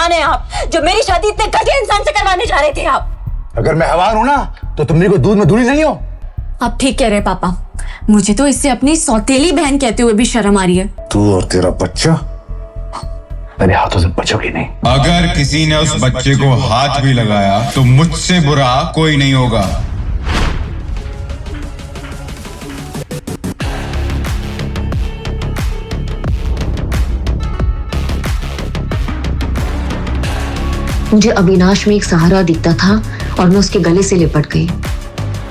इंसान है आप, जो मेरी शादी इतने घटिया इंसान से करवाने जा रहे थे आप। अगर मैं हवार हूं ना तो तुम मेरे को दूध में धुली नहीं हो। आप ठीक कह रहे पापा, मुझे तो इससे अपनी सौतेली बहन कहते हुए भी शर्म आ रही है। तू और तेरा बच्चा मेरे हाथों से बचोगे नहीं। अगर किसी ने उस बच्चे को हाथ भी लगाया तो मुझसे बुरा कोई नहीं होगा। मुझे अविनाश में एक सहारा दिखता था और मैं उसके गले से लिपट गई।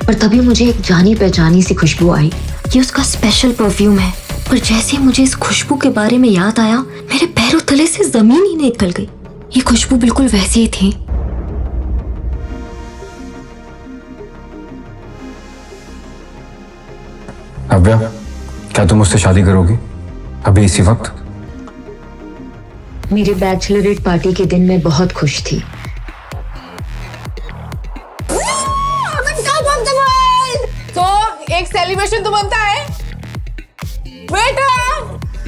पर तभी मुझे एक जानी पहचानी सी खुशबू आई। ये उसका स्पेशल परफ्यूम है। पर जैसे मुझे इस खुशबू के बारे में याद आया, मेरे पैरों तले से जमीन ही निकल गई। ये खुशबू बिल्कुल वैसी ही थी। अव्या, क्या तुम मुझसे शादी करोगी अभी इसी वक्त? मेरे बैचलरेट पार्टी के दिन मैं बहुत खुश थी। तो एक सेलिब्रेशन तो बनता है बेटा।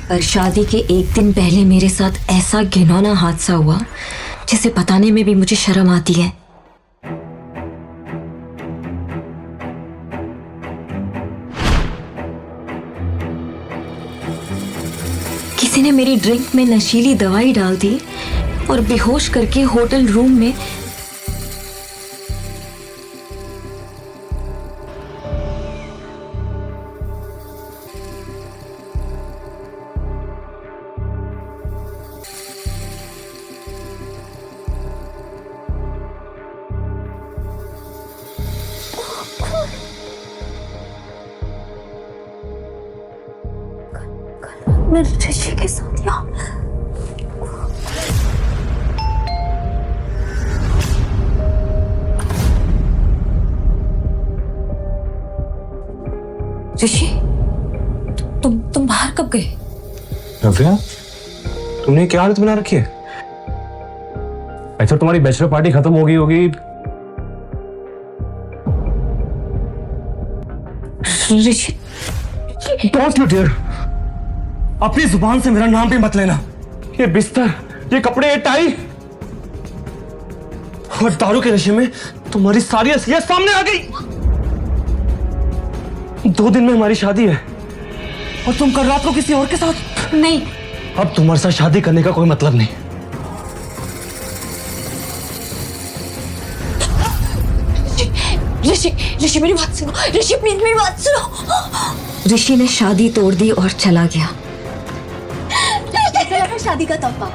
पर शादी के एक दिन पहले मेरे साथ ऐसा घिनौना हादसा हुआ जिसे बताने में भी मुझे शर्म आती है। किसी ने मेरी ड्रिंक में नशीली दवाई डाल दी और बेहोश करके होटल रूम में मैं ऋषि के साथ यहाँ। ऋषि, तुम बाहर कब गए? नव्या, तुमने क्या हालत बना रखी है? अच्छा, तुम्हारी बैचलर पार्टी खत्म हो गई होगी। ऋषि, डोंट यू डेयर, अपनी जुबान से मेरा नाम भी मत लेना। ये बिस्तर, ये कपड़े, ये टाई और दारू के नशे में तुम्हारी सारी असलियत सामने आ गई। 2 दिन में हमारी शादी है और तुम कल रात को किसी और के साथ। नहीं, अब तुम्हारे साथ शादी करने का कोई मतलब नहीं। ऋषि, ऋषि मेरी बात सुनो। ऋषि प्लीज मेरी बात सुनो। ऋषि ने शादी तोड़ दी और चला गया। कैसा लगा शादी का तोहफा?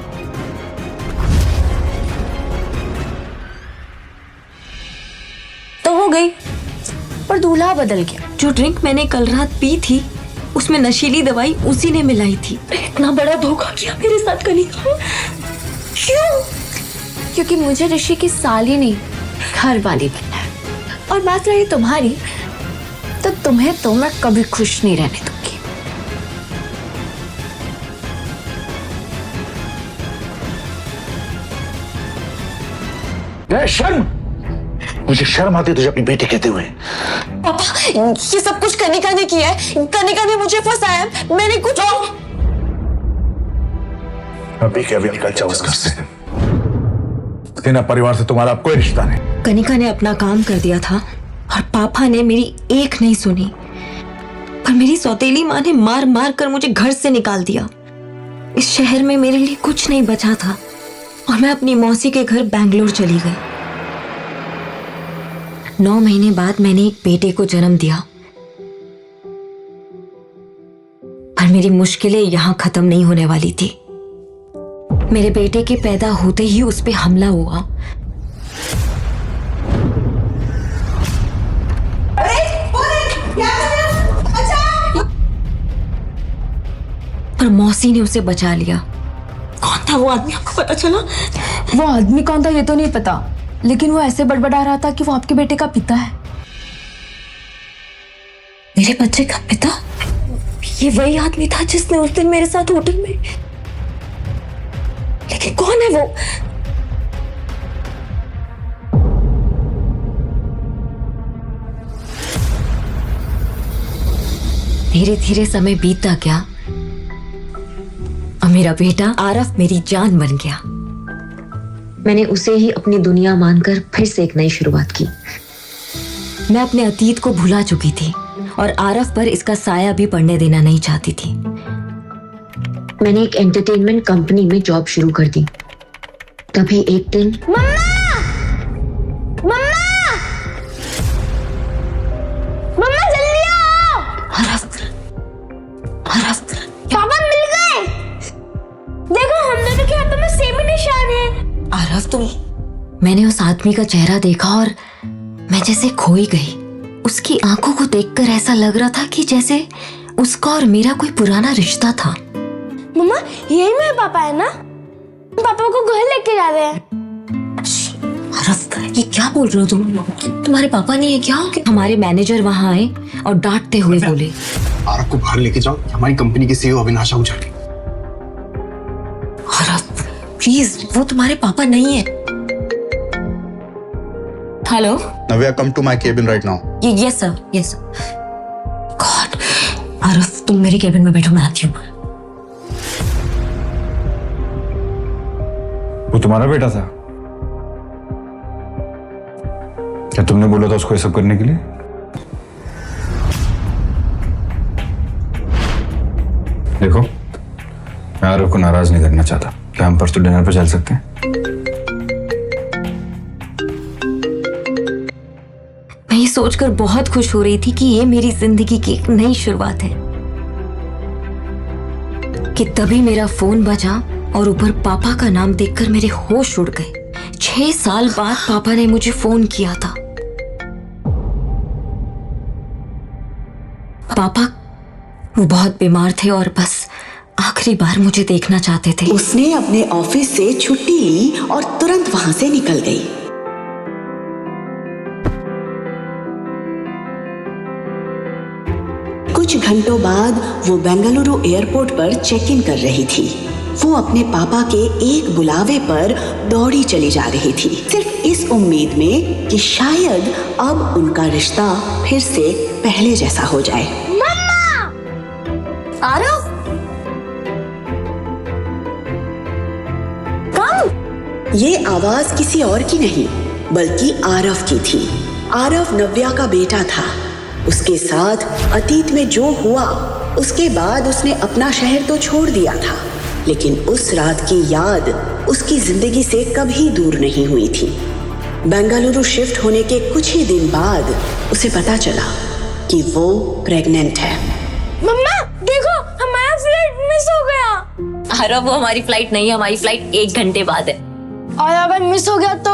तो हो गई, पर दूल्हा बदल गया। जो ड्रिंक मैंने कल रात पी थी उसमें नशीली दवाई उसी ने मिलाई थी। इतना बड़ा धोखा किया मेरे साथ कनिका। क्यों? क्योंकि मुझे ऋषि की साली नहीं, घर वाली बनना है। और बात रही तुम्हारी, तो तुम्हें तो मैं कभी खुश नहीं रहने दूंगी। शर्म, मुझे शर्म आती है तुझे अपनी बेटी कहते हुए। पापा, ये सब कुछ कनिका ने किया है। कनिका ने मुझे फंसाया है। मैंने कुछ अभी के अभी निकल जाओ इस घर से। सेना परिवार से तुम्हारा अब कोई रिश्ता नहीं। कनिका ने अपना काम कर दिया था और पापा ने मेरी एक नहीं सुनी। पर मेरी सौतेली माँ ने मार मार कर मुझे घर से निकाल दिया। इस शहर में मेरे लिए कुछ नहीं बचा था और मैं अपनी मौसी के घर बैंगलोर चली गई। 9 महीने बाद मैंने एक बेटे को जन्म दिया। पर मेरी मुश्किलें यहां खत्म नहीं होने वाली थी। मेरे बेटे के पैदा होते ही उस पे हमला हुआ। पर मौसी ने उसे बचा लिया। कौन था वो आदमी, आपको पता चला? वो आदमी कौन था ये तो नहीं पता, लेकिन वो ऐसे बड़बड़ा रहा था कि वो आपके बेटे का पिता है। मेरे बच्चे का पिता? ये वही आदमी था जिसने उस दिन मेरे साथ होटल में। लेकिन कौन है वो? धीरे धीरे समय बीतता गया और मेरा बेटा आरफ मेरी जान बन गया। मैंने उसे ही अपनी दुनिया मानकर फिर से एक नई शुरुआत की। मैं अपने अतीत को भुला चुकी थी और आरफ पर इसका साया भी पड़ने देना नहीं चाहती थी। मैंने एक एंटरटेनमेंट कंपनी में जॉब शुरू कर दी। तभी एक दिन मम्मा जल्दी आओ। आरफ, आरफ, पापा मिल गए। देखो हम दोनों के हाथों में सेम ही निशान है। आरफ तुम। मैंने उस आदमी का चेहरा देखा और मैं जैसे खोई गई। उसकी आंखों को देखकर ऐसा लग रहा था कि जैसे उसका और मेरा कोई पुराना रिश्ता था। मम्मा यही मेरे पापा है ना? पापा को घर लेके जा रहे हैं। आरफ ये क्या बोल रहे हो तुम? तुम्हारे पापा नहीं है क्या? हमारे मैनेजर वहां आए और डांटते हुए बोले, आरफ को बाहर लेके जाओ, हमारी कंपनी के सीईओ अविनाश आहूजा के। आरफ प्लीज, वो तुम्हारे पापा नहीं है। Hello Navya, come to my cabin right now. Yes sir, yes sir. God, आरफ तुम मेरे केबिन में बैठो, मैं आती हूँ। वो तुम्हारा बेटा था? क्या तुमने बोला था उसको ये सब करने के लिए? देखो, मैं आरव को नाराज नहीं करना चाहता। क्या हम परसों डिनर पर चल सकते हैं? मैं ये सोचकर बहुत खुश हो रही थी कि ये मेरी जिंदगी की एक नई शुरुआत है कि तभी मेरा फोन बजा और ऊपर पापा का नाम देखकर मेरे होश उड़ गए। 6 साल बाद पापा ने मुझे फोन किया था। पापा वो बहुत बीमार थे और बस आखिरी बार मुझे देखना चाहते थे। उसने अपने ऑफिस से छुट्टी ली और तुरंत वहां से निकल गई। कुछ घंटों बाद वो बेंगलुरु एयरपोर्ट पर चेक इन कर रही थी। वो अपने पापा के एक बुलावे पर दौड़ी चली जा रही थी, सिर्फ इस उम्मीद में कि शायद अब उनका रिश्ता फिर से पहले जैसा हो जाए। आरव ये आवाज किसी और की नहीं बल्कि आरव की थी। आरव नव्या का बेटा था। उसके साथ अतीत में जो हुआ उसके बाद उसने अपना शहर तो छोड़ दिया था, लेकिन उस रात की याद उसकी जिंदगी से कभी दूर नहीं हुई थी। बेंगलुरु शिफ्ट होने के कुछ ही दिन बाद उसे पता चला कि वो प्रेग्नेंट है। मम्मा देखो हमारा फ्लाइट मिस हो गया। आरव वो हमारी फ्लाइट नहीं है, हमारी फ्लाइट 1 घंटे बाद है। और अगर मिस हो गया तो?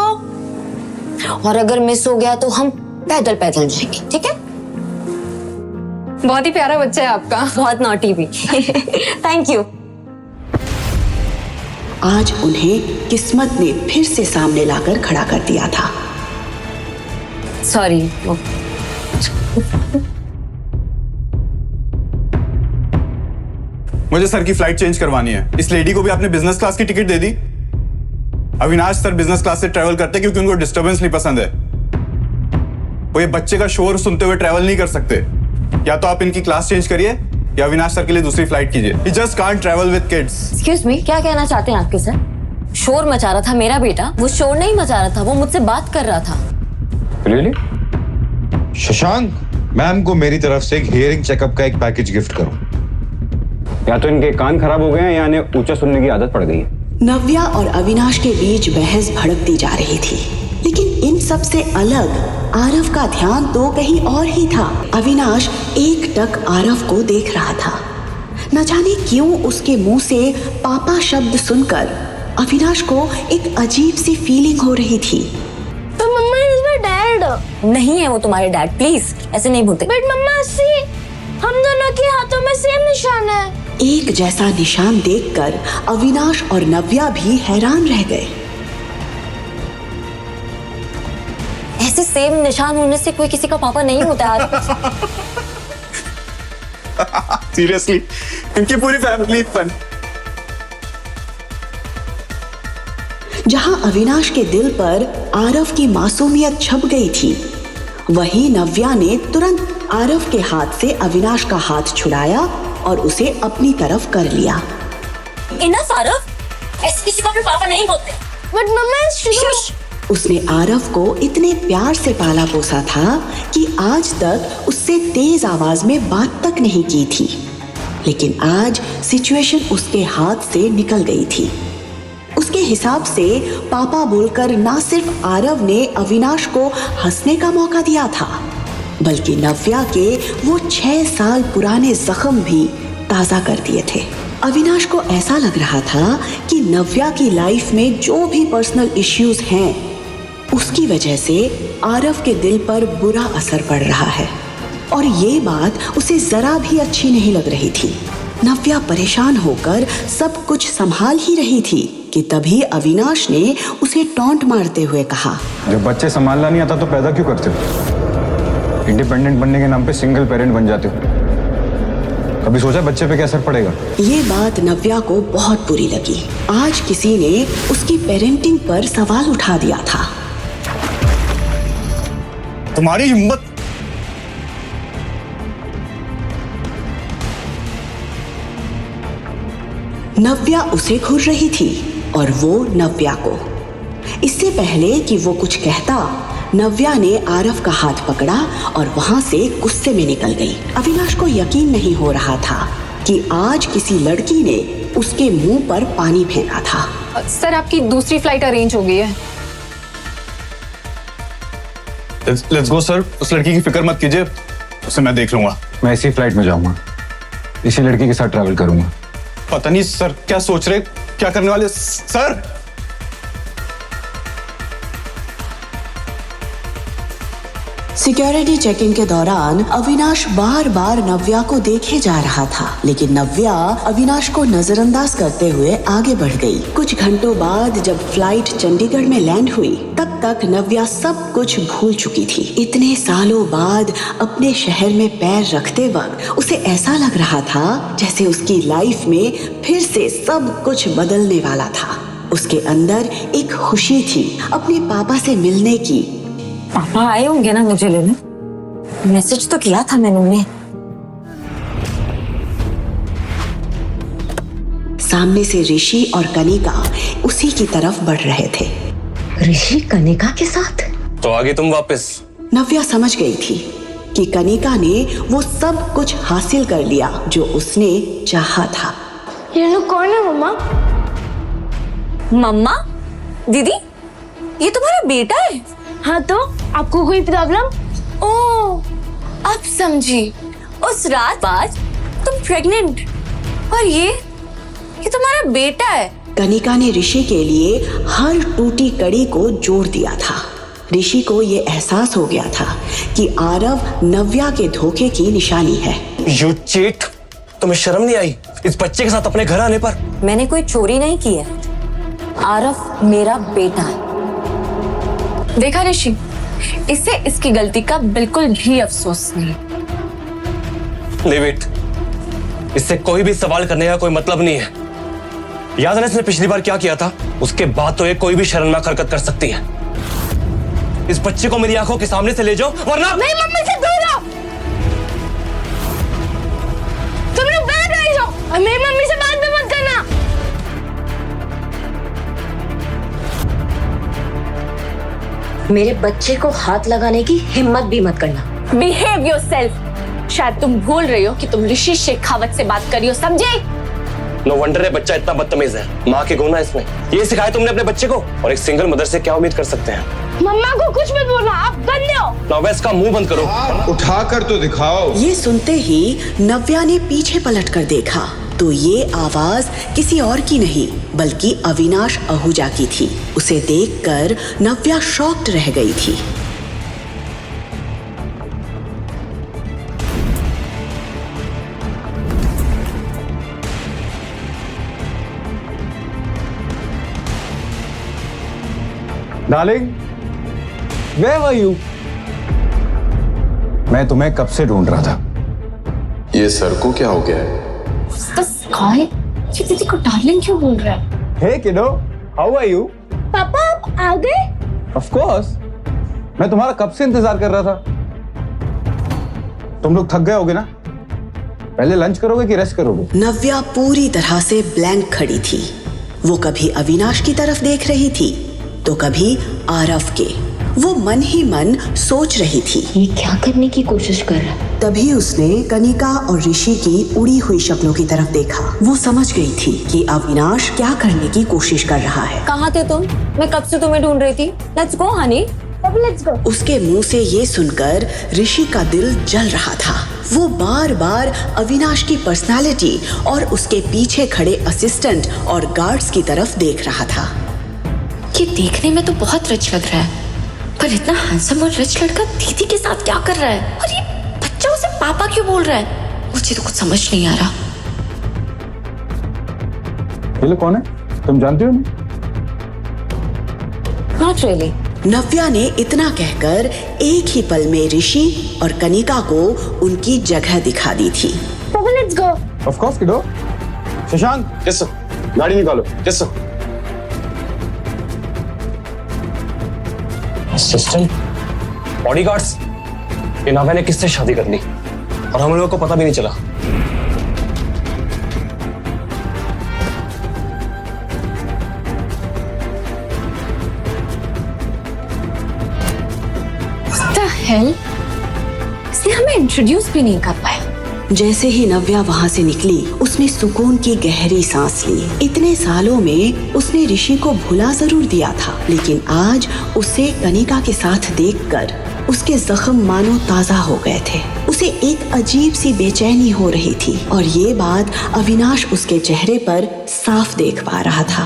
और अगर मिस हो गया तो हम पैदल पैदल जाएंगे, ठीक है? बहुत ही प्यारा बच्चा है आपका। बहुत नॉटी भी। Thank you. आज उन्हें किस्मत ने फिर से सामने लाकर खड़ा कर दिया था। सॉरी। मुझे सर की फ्लाइट चेंज करवानी है। इस लेडी को भी आपने बिजनेस क्लास की टिकट दे दी। अविनाश सर बिजनेस क्लास से ट्रैवल करते हैं क्योंकि उनको डिस्टर्बेंस नहीं पसंद है। वो ये बच्चे का शोर सुनते हुए ट्रैवल नहीं कर सकते। या तो आप इनकी क्लास चेंज करिए या अविनाश सर के लिए दूसरी फ्लाइट कीजिए। He just can't travel with kids. Excuse me, क्या कहना चाहते हैं आपके सर? शोर मचा रहा था मेरा बेटा। वो शोर नहीं मचा रहा था, वो मुझसे बात कर रहा था। रियली? शशांक, मैम को मेरी तरफ से एक हियरिंग चेकअप का एक पैकेज गिफ्ट करो। या तो इनके कान खराब हो गए हैं या इन्हें ऊंचा सुनने की आदत पड़ गई है। नव्या और अविनाश के बीच बहस भड़कती जा रही थी, लेकिन इन सब से अलग आरव का ध्यान तो कहीं और ही था। अविनाश एकटक आरव को देख रहा था। न जाने क्यों उसके मुंह से पापा शब्द सुनकर अविनाश को एक अजीब सी फीलिंग हो रही थी। तो मम्मा इज माय डैड। नहीं है वो तुम्हारे डैड, प्लीज ऐसे नहीं बोलते। बट मम्मा सी हम दोनों के हाथों में सेम निशान है। एक जैसा निशान देखकर अविनाश और नव्या भी हैरान रह गए। ऐसे सेम निशान होने से कोई किसी का पापा नहीं होता यार। सीरियसली, इनकी पूरी फैमिली फन। जहां अविनाश के दिल पर आरव की मासूमियत छप गई थी, वहीं नव्या ने तुरंत आरव के हाथ से अविनाश का हाथ छुड़ाया और उसे अपनी तरफ कर लिया। इनफ आरव, ऐसे किसी का भी पापा नहीं होते। बट मम्मा उसने आरव को इतने प्यार से पाला पोसा था कि आज तक उससे तेज आवाज में बात तक नहीं की थी, लेकिन आज सिचुएशन उसके हाथ से निकल गई थी। उसके हिसाब से पापा बोलकर ना सिर्फ आरव ने अविनाश को हंसने का मौका दिया था, बल्कि नव्या के वो 6 साल पुराने जख्म भी ताजा कर दिए थे। अविनाश को ऐसा लग रहा था कि नव्या की लाइफ में जो भी पर्सनल इश्यूज हैं, उसकी वजह से आरव के दिल पर बुरा असर पड़ रहा है, और ये बात उसे जरा भी अच्छी नहीं लग रही थी। नव्या परेशान होकर सब कुछ संभाल ही रही थी कि तभी अविनाश ने उसे टॉन्ट मारते हुए कहा, जब बच्चे संभालना नहीं आता तो पैदा क्यों करते हो? इंडिपेंडेंट बनने के नाम पे सिंगल पेरेंट बन जाते हो। कभी सोचा बच्चे पे क्या असर पड़ेगा? ये बात नव्या को बहुत बुरी लगी। आज किसी ने उसकी पेरेंटिंग पर सवाल उठा दिया था। तुम्हारी हिम्मत! नव्या उसे घूर रही थी और वो नव्या को। इससे पहले कि वो कुछ कहता, नव्या ने आरव का हाथ पकड़ा और वहां से गुस्से में निकल गई। अविनाश को यकीन नहीं हो रहा था कि आज किसी लड़की ने उसके मुंह पर पानी फेंका था। सर आपकी दूसरी फ्लाइट अरेंज हो गई है। Let's go sir. उस लड़की की फिक्र मत कीजिए, उसे मैं देख लूंगा। मैं इसी फ्लाइट में जाऊंगा, इसी लड़की के साथ ट्रैवल करूंगा। पता नहीं सर क्या सोच रहे, क्या करने वाले सर। सिक्योरिटी चेकिंग के दौरान अविनाश बार बार नव्या को देखे जा रहा था, लेकिन नव्या अविनाश को नजरअंदाज करते हुए आगे बढ़ गई। कुछ घंटों बाद जब फ्लाइट चंडीगढ़ में लैंड हुई, तब तक नव्या सब कुछ भूल चुकी थी। इतने सालों बाद अपने शहर में पैर रखते वक्त उसे ऐसा लग रहा था जैसे उसकी लाइफ में फिर से सब कुछ बदलने वाला था। उसके अंदर एक खुशी थी अपने पापा से मिलने की। पापा आए होंगे ना मुझे लेने? मैसेज तो किया था मैंने उन्हें। सामने से ऋषि और कनिका उसी की तरफ बढ़ रहे थे। ऋषि कनिका के साथ? तो आगे तुम वापस। नव्या समझ गई थी कि कनिका ने वो सब कुछ हासिल कर लिया जो उसने चाहा था। ये लोग कौन है मम्मा? मम्मा? दीदी, ये तुम्हारा बेटा है? हाँ तो आपको कोई प्रॉब्लम? ओह, अब समझी। उस रात बाद तुम प्रेग्नेंट, और ये तुम्हारा बेटा है। कनिका ने ऋषि के लिए हर टूटी कड़ी को जोड़ दिया था। ऋषि को ये एहसास हो गया था कि आरव नव्या के धोखे की निशानी है। You cheat! तुम्हें शर्म नहीं आई इस बच्चे के साथ अपने घर आने पर? मैंने कोई चोरी नहीं की है। आरव मेरा बेटा है। देखा ऋषि, इसे इसकी गलती का बिल्कुल भी अफसोस नहीं। Leave it. इससे कोई भी सवाल करने का कोई मतलब नहीं है। याद है ना इसने पिछली बार क्या किया था? उसके बाद तो ये कोई भी शर्मनाक हरकत कर सकती है। इस बच्चे को मेरी आंखों के सामने से ले जाओ, वरना नहीं, मम्मी से दूर रहो। तुम लोग बैठ रह जाओ और मेरी मम्मी से बात भी मत करना। मेरे बच्चे को हाथ लगाने की हिम्मत भी मत करना। Behave yourself। शायद तुम भूल रही हो कि तुम ऋषि शेखावत से बात कर रही हो, समझे? नो वंडर है बच्चा इतना बदतमीज है। माँ के गुण है इसमें। ये सिखाया तुमने अपने बच्चे को? और एक सिंगल मदर से क्या उम्मीद कर सकते हैं? मम्मा को कुछ मत बोलना, आप गंदे हो। नव्या इसका मुंह बंद करो। उठा कर तो दिखाओ। ये सुनते ही नव्या ने पीछे पलट कर देखा तो ये आवाज किसी और की नहीं बल्कि अविनाश आहूजा की थी। उसे देखकर नव्या शॉक्ड रह गई थी। Darling, where were you? मैं तुम्हें कब से ढूंढ रहा था। ये सर को क्या हो गया है? ये दीदी को डार्लिंग क्यों बोल रहा है? Hey kiddo, how are you? पापा आप आ गए? Of course. मैं तुम्हारा कब से इंतजार कर रहा था। तुम लोग थक गए होगे ना? पहले लंच करोगे कि रेस्ट करोगे? नव्या पूरी तरह से ब्लैंक खड़ी थी। वो कभी अविनाश की तरफ देख रही थी तो कभी आरव के। वो मन ही मन सोच रही थी। ये क्या करने की कोशिश कर रहा है? तभी उसने कनिका और ऋषि की उड़ी हुई शक्लों की तरफ देखा। वो समझ गई थी कि अविनाश क्या करने की कोशिश कर रहा है। कहाँ थे तुम? मैं कब से तुम्हें ढूंढ रही थी। लेट्स गो हनी, अब लेट्स गो। उसके मुंह से ये सुनकर ऋषि का दिल जल रहा था। वो बार बार अविनाश की पर्सनालिटी और उसके पीछे खड़े असिस्टेंट और गार्ड्स की तरफ देख रहा था। ये देखने में तो बहुत रिच लग रहा है, पर इतना हैंडसम और रिच लड़का दीदी के साथ क्या कर रहा है? और ये बच्चा उसे पापा क्यों बोल रहा है? मुझे तो कुछ समझ नहीं आ रहा। ये लोग कौन है? तुम जानती हो? Not really. नव्या ने इतना कहकर एक ही पल में ऋषि और कनिका को उनकी जगह दिखा दी थी। Let's go. ऑफ कोर्स किडो। Shashank, yes sir. गाड़ी निकालो। Yes sir. असिस्टेंट, बॉडीगार्ड्स, ये नाव्या ने किससे शादी कर ली और हम लोगों को पता भी नहीं चला। इसने हमें इंट्रोड्यूस भी नहीं कर पाया। जैसे ही नव्या वहाँ से निकली, उसने सुकून की गहरी सांस ली। इतने सालों में उसने ऋषि को भुला जरूर दिया था, लेकिन आज उसे कनिका के साथ देखकर उसके जख्म मानो ताजा हो गए थे। उसे एक अजीब सी बेचैनी हो रही थी और ये बात अविनाश उसके चेहरे पर साफ देख पा रहा था।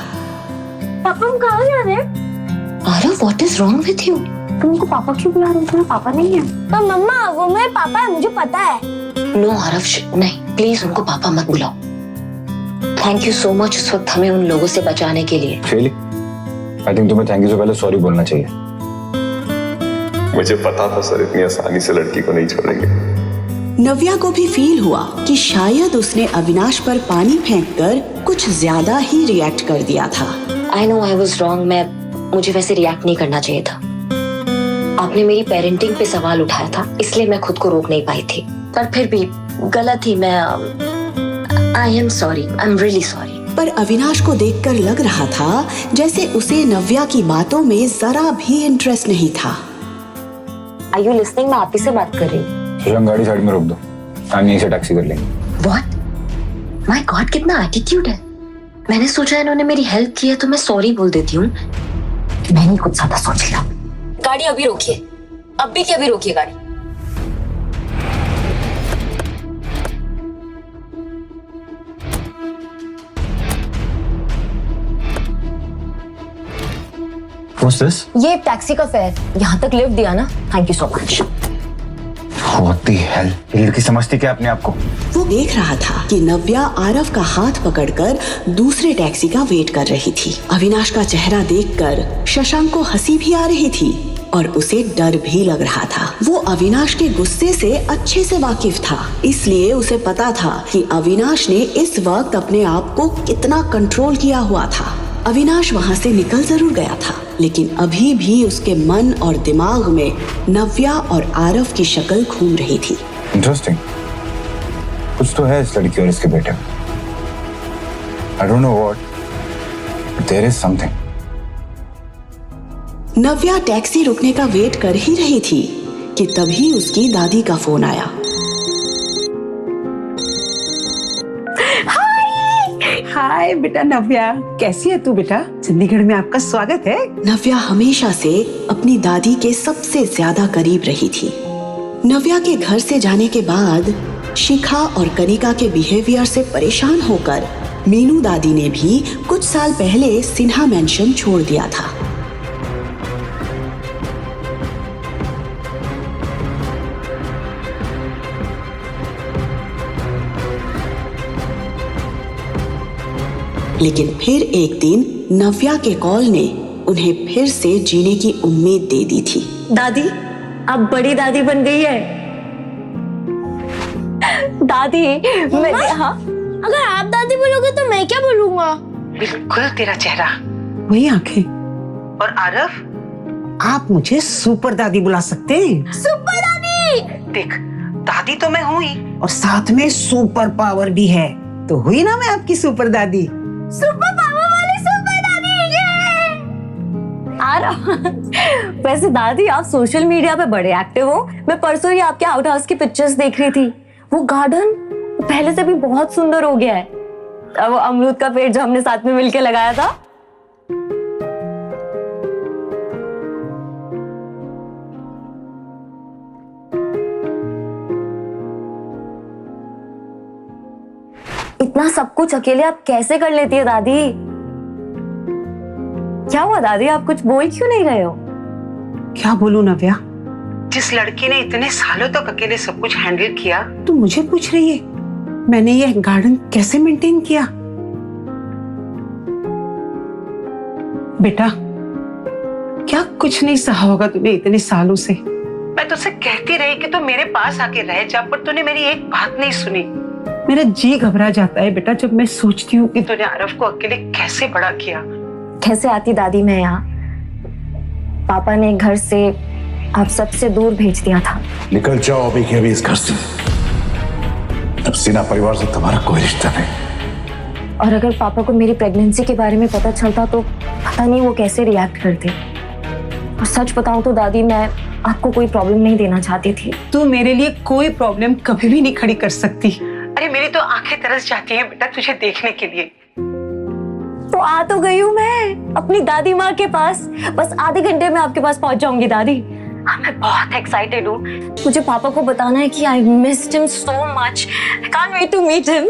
पापा हम कहाँ जा रहे हैं? Aarav, what is wrong with you? तुमको पापा क्यों बुला रहे हो? तुम्हारा पापा नहीं है। पर मम्मा, वो मेरे पापा है, मुझे पता है। नो आरव, नहीं, प्लीज उनको पापा मत बुलाओ। थैंक यू सो मच उस वक्त हमें उन लोगों से बचाने के लिए। शेली, आई थिंक तुम्हें थैंक यू से पहले सॉरी बोलना चाहिए। मुझे पता था सर, इतनी आसानी से लड़की को नहीं छोड़ेंगे। नव्या को भी फील हुआ कि शायद उसने अविनाश पर पानी फेंककर कुछ ज्यादा ही रिएक्ट कर दिया था। I know I was wrong. मुझे वैसे रिएक्ट नहीं करना चाहिए था। आपने मेरी पेरेंटिंग पे सवाल उठाया था, इसलिए मैं खुद को रोक नहीं पाई थी। पर फिर भी गलत थी मैं। आई am sorry, I am really sorry. पर अविनाश को देखकर लग रहा था जैसे उसे नव्या की बातों में जरा भी इंटरेस्ट नहीं था। Are you listening? मैं आप ही से बात कर रही हूँ। शशांक, गाड़ी साइड में रोक दो, हम यहीं से टैक्सी कर लेंगे। व्हाट? माय गॉड, कितना एटीट्यूड है। मैंने सोचा इन्होंने मेरी हेल्प की है तो मैं सॉरी बोल देती हूँ। मैंने कुछ ज्यादा सोच लिया। गाड़ी अभी रोकिए, अभी की अभी रोकिए गाड़ी। What's this? ये टैक्सी का फेयर, यहाँ तक लिफ्ट दिया ना, thank you so much. What the hell? ये लड़की समझती क्या अपने आप को? वो देख रहा था कि नव्या आरव का हाथ पकड़कर दूसरे टैक्सी का वेट कर रही थी। अविनाश का चेहरा देखकर शशांक को हंसी भी आ रही थी और उसे डर भी लग रहा था। वो अविनाश के गुस्से से अच्छे से वाकिफ था, इसलिए उसे पता था कि अविनाश ने इस वक्त अपने आप को कितना कंट्रोल किया हुआ था। अविनाश वहाँ से निकल जरूर गया था, लेकिन अभी भी उसके मन और दिमाग में नव्या और आरव की शक्ल घूम रही थी। इंटरेस्टिंग, कुछ तो है इस लड़की और इसके बेटे में। I don't know what, but there is something. Navya taxi रुकने का वेट कर ही रही थी कि तभी उसकी दादी का फोन आया। हाय बेटा नव्या, कैसी है तू बेटा? चंडीगढ़ में आपका स्वागत है। नव्या हमेशा से अपनी दादी के सबसे ज्यादा करीब रही थी। नव्या के घर से जाने के बाद शिखा और कनिका के बिहेवियर से परेशान होकर मीनू दादी ने भी कुछ साल पहले सिन्हा मैंशन छोड़ दिया था। लेकिन फिर एक दिन नव्या के कॉल ने उन्हें फिर से जीने की उम्मीद दे दी थी। दादी, अब बड़ी दादी बन गई है। दादी, मैं हाँ, अगर आप दादी बोलोगे तो मैं क्या बोलूंगा? बिल्कुल तेरा चेहरा, वही आंखें। और आरव, आप मुझे सुपर दादी बुला सकते हैं। सुपर दादी! देख, दादी तो मैं हुई और साथ में सुपर पावर भी है, तो हुई ना मैं आपकी सुपर दादी। सुपर पावर वाली वैसे दादी आप सोशल मीडिया पे बड़े एक्टिव हो। मैं परसों ही आपके आउट हाउस की पिक्चर्स देख रही थी। वो गार्डन पहले से भी बहुत सुंदर हो गया है। अब वो अमरूद का पेड़ जो हमने साथ में मिलके लगाया था। इतना सब कुछ अकेले आप कैसे कर लेती है दादी? क्या हुआ दादी, आप कुछ बोल क्यों नहीं रहे हो? क्या बोलूं नव्या, जिस लड़की ने इतने सालों तक अकेले सब कुछ हैंडल किया, तू मुझे पूछ रही है मैंने ये गार्डन कैसे मेंटेन किया? बेटा, क्या कुछ नहीं सहा होगा तूने इतने सालों से। मैं तुझसे कहती रही कि तू मेरे पास आके रह जा, पर तूने मेरी एक बात नहीं सुनी। मेरा जी घबरा जाता है बेटा जब मैं सोचती हूँ कि तूने आरव को अकेले कैसे बड़ा किया। कैसे आती दादी मैं यहाँ? पापा ने घर से आप सबसे दूर भेज दिया था। निकल जाओ अभी के अभी इस घर से। अब सिन्हा परिवार से तुम्हारा कोई रिश्ता नहीं। और अगर पापा को मेरी प्रेगनेंसी के बारे में पता चलता तो पता नहीं वो कैसे रिएक्ट करते। और सच बताऊं तो दादी मैं आपको कोई प्रॉब्लम नहीं देना चाहती थी। तू मेरे लिए कोई प्रॉब्लम कभी भी नहीं खड़ी कर सकती। अरे मेरी तो आंखें तरस जाती हैं बेटा तुझे देखने के लिए। तो आ तो गई हूँ मैं अपनी दादी माँ के पास। बस आधे घंटे में आपके पास पहुंच जाऊंगी दादी। मैं बहुत एक्साइटेड हूँ। मुझे पापा को बताना है कि I missed him so much. I can't wait to meet him.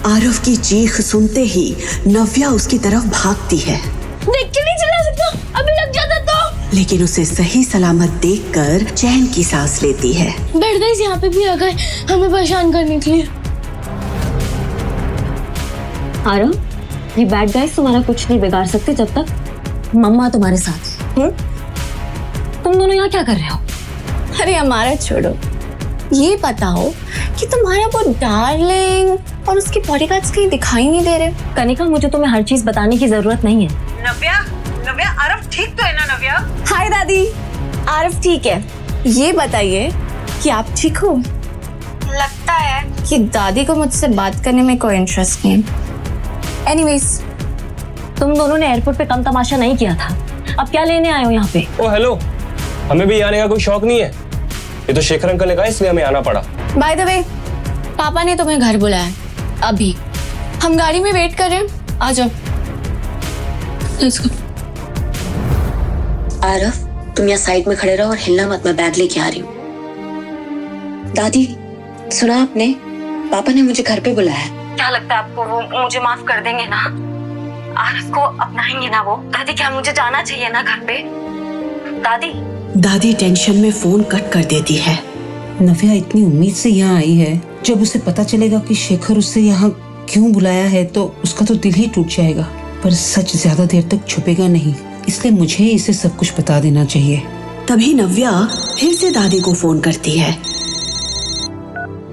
Aarav की चीख सुनते ही नव्या उसकी तरफ भागती है। देख के नहीं चला सकता, अभी लग जाता तो। लेकिन उसे सही सलामत देखकर चैन की सांस लेती है। बैड गाइस यहाँ पे भी आ गए हमें परेशान करने के लिए। आरव, ये बैड गाइस तुम्हारा कुछ नहीं बिगाड़ सकते जब तक मम्मा तुम्हारे साथ। तुम दोनों यहाँ क्या कर रहे हो? अरे हमारा छोड़ो, ये बताओ कि तुम्हारा वो डार्लिंग और उसके बॉडीगार्ड्स कहीं दिखाई नहीं दे रहे। कनिका, मुझे तुम्हें हर चीज बताने की जरूरत नहीं है। नव्या, नव्या, आरव ठीक तो है ना नव्या? हाय दादी, आरव ठीक है। ये बताइए कि आप ठीक हो? लगता है कि दादी को मुझसे बात करने में कोई इंटरेस्ट नहीं। एनीवेज, तुम दोनों ने एयरपोर्ट पे कम तमाशा नहीं किया था। अब क्या लेने आए हो यहाँ पे? ओ हेलो, हमें भी आने का कोई शौक नहीं है। ये तो शेखर अंकल ने कहा इसलिए हमें आना पड़ा। बाय द वे, पापा ने तुम्हें घर बुलाया अभी। हम गाड़ी में वेट कर रहे हैं, आ जाओ। Let's go. आरव, तुम यहाँ साइड में खड़े रहो और हिलना मत, मैं बैग लेके आ रही हूँ। दादी, सुना आपने? पापा ने मुझे घर पे बुलाया। क्या लगता है आपको वो मुझे माफ कर देंगे ना? आरव को अपनाएंगे ना वो? दादी, क्या मुझे जाना चाहिए ना घर पे? दादी। दादी टेंशन में फोन कट कर देती है। नव्या इतनी उम्मीद से यहाँ आई है, जब उसे पता चलेगा कि शेखर उसे यहाँ क्यों बुलाया है तो उसका तो दिल ही टूट जाएगा। पर सच ज्यादा देर तक छुपेगा नहीं, इसलिए मुझे इसे सब कुछ बता देना चाहिए। तभी नव्या फिर से दादी को फोन करती है।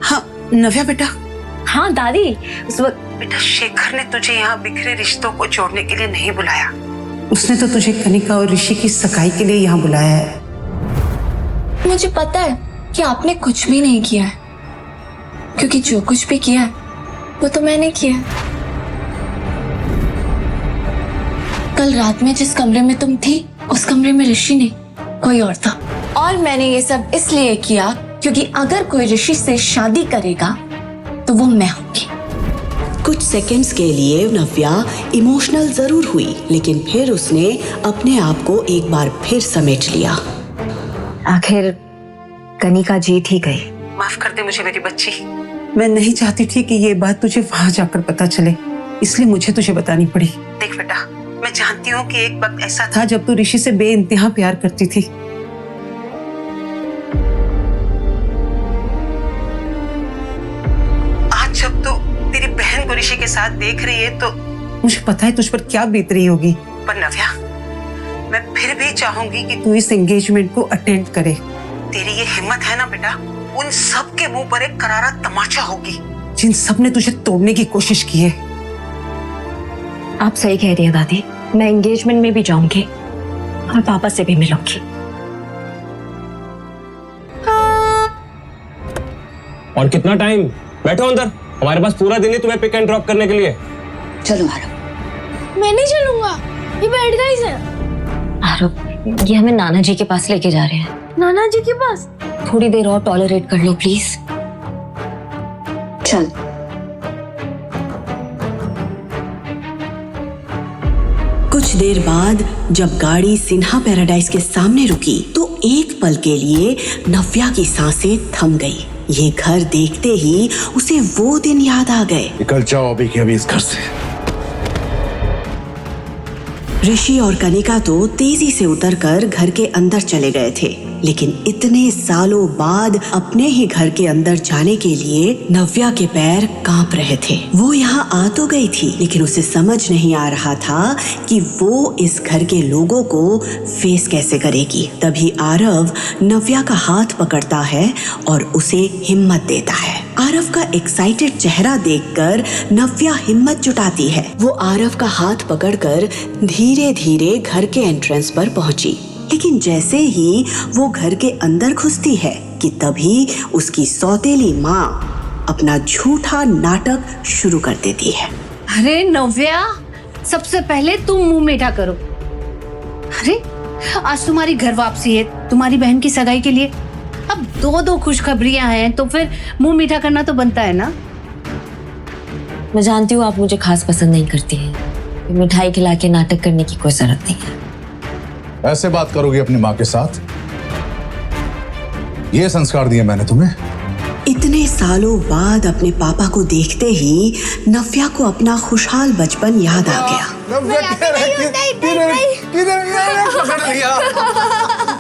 हाँ नव्या बेटा। हाँ दादी, उस वक्त बेटा शेखर ने तुझे यहाँ बिखरे रिश्तों को जोड़ने के लिए नहीं बुलाया। उसने तो तुझे कनिका और ऋषि की सगाई के लिए यहाँ बुलाया है। मुझे पता है कि आपने कुछ भी नहीं किया है, क्योंकि जो कुछ भी किया है वो तो मैंने किया है। कल रात में जिस कमरे में तुम थी उस कमरे में ऋषि नहीं, कोई और था। और मैंने ये सब इसलिए किया क्योंकि अगर कोई ऋषि से शादी करेगा तो वो मैं होंगी। कुछ सेकंड्स के लिए नव्या इमोशनल जरूर हुई, लेकिन फिर उसने अपने आप को एक बार फिर समेट लिया। आखिर कनिका जीत ही गई। माफ कर दे मुझे मेरी बच्ची। मैं नहीं चाहती थी कि ये बात तुझे वहां जाकर पता चले, इसलिए मुझे तुझे बतानी पड़ी। देख बेटा, मैं जानती हूँ कि एक वक्त ऐसा था जब तू ऋषि से बेइंतहा प्यार करती थी। आज जब तू तेरी बहन को ऋषि के साथ देख रही है तो मुझे पता है तुझ पर क्या बीत रही होगी। पर नव्या, मैं फिर भी चाहूंगी कि तू इस एंगेजमेंट को अटेंड करे। तेरी ये हिम्मत है ना बेटा, उन सब के मुंह पर एक करारा तमाचा होगी जिन सब ने तुझे तोड़ने की कोशिश की है। आप सही कह रही हैं दादी, मैं एंगेजमेंट में भी जाऊंगी और पापा से भी मिलूंगी। और कितना टाइम? बैठो अंदर, हमारे पास पूरा दिन है तुम्हें पिक एंड ड्रॉप करने के लिए। चलो आरव। मैं नहीं चलूंगा, ये बैठ गई से। आरव, ये हमें नाना जी के पास लेके जा रहे हैं। नाना जी के पास? थोड़ी देर और टॉलरेट कर लो प्लीज। चल। कुछ देर बाद जब गाड़ी सिन्हा पैराडाइज के सामने रुकी तो एक पल के लिए नव्या की सांसें थम गई। ये घर देखते ही उसे वो दिन याद आ गए। निकल जाओ अभी के अभी इस घर से। ऋषि और कनिका तो तेजी से उतरकर घर के अंदर चले गए थे, लेकिन इतने सालों बाद अपने ही घर के अंदर जाने के लिए नव्या के पैर कांप रहे थे। वो यहाँ आ तो गई थी, लेकिन उसे समझ नहीं आ रहा था कि वो इस घर के लोगों को फेस कैसे करेगी। तभी आरव नव्या का हाथ पकड़ता है और उसे हिम्मत देता है। आरव का एक्साइटेड चेहरा देखकर नव्या हिम्मत जुटाती है। वो आरव का हाथ पकड़कर धीरे धीरे घर के एंट्रेंस पर पहुंची, लेकिन जैसे ही वो घर के अंदर घुसती है कि तभी उसकी सौतेली माँ अपना झूठा नाटक शुरू कर देती है। अरे नव्या, सबसे पहले तुम मुंह मीठा करो। अरे आज तुम्हारी घर वापसी है, तुम्हारी बहन की सगाई के लिए। अब दो खुशखबरियां हैं तो फिर मुंह मीठा करना तो बनता है ना। मैं जानती हूँ आप मुझे खास पसंद नहीं करती हैं। मिठाई खिला के नाटक करने की कोई जरूरत नहीं है। ऐसे बात करोगी अपनी माँ के साथ? ये संस्कार दिए मैंने तुम्हें? इतने सालों बाद अपने पापा को देखते ही नव्या को अपना खुशहाल बचपन याद आ गया।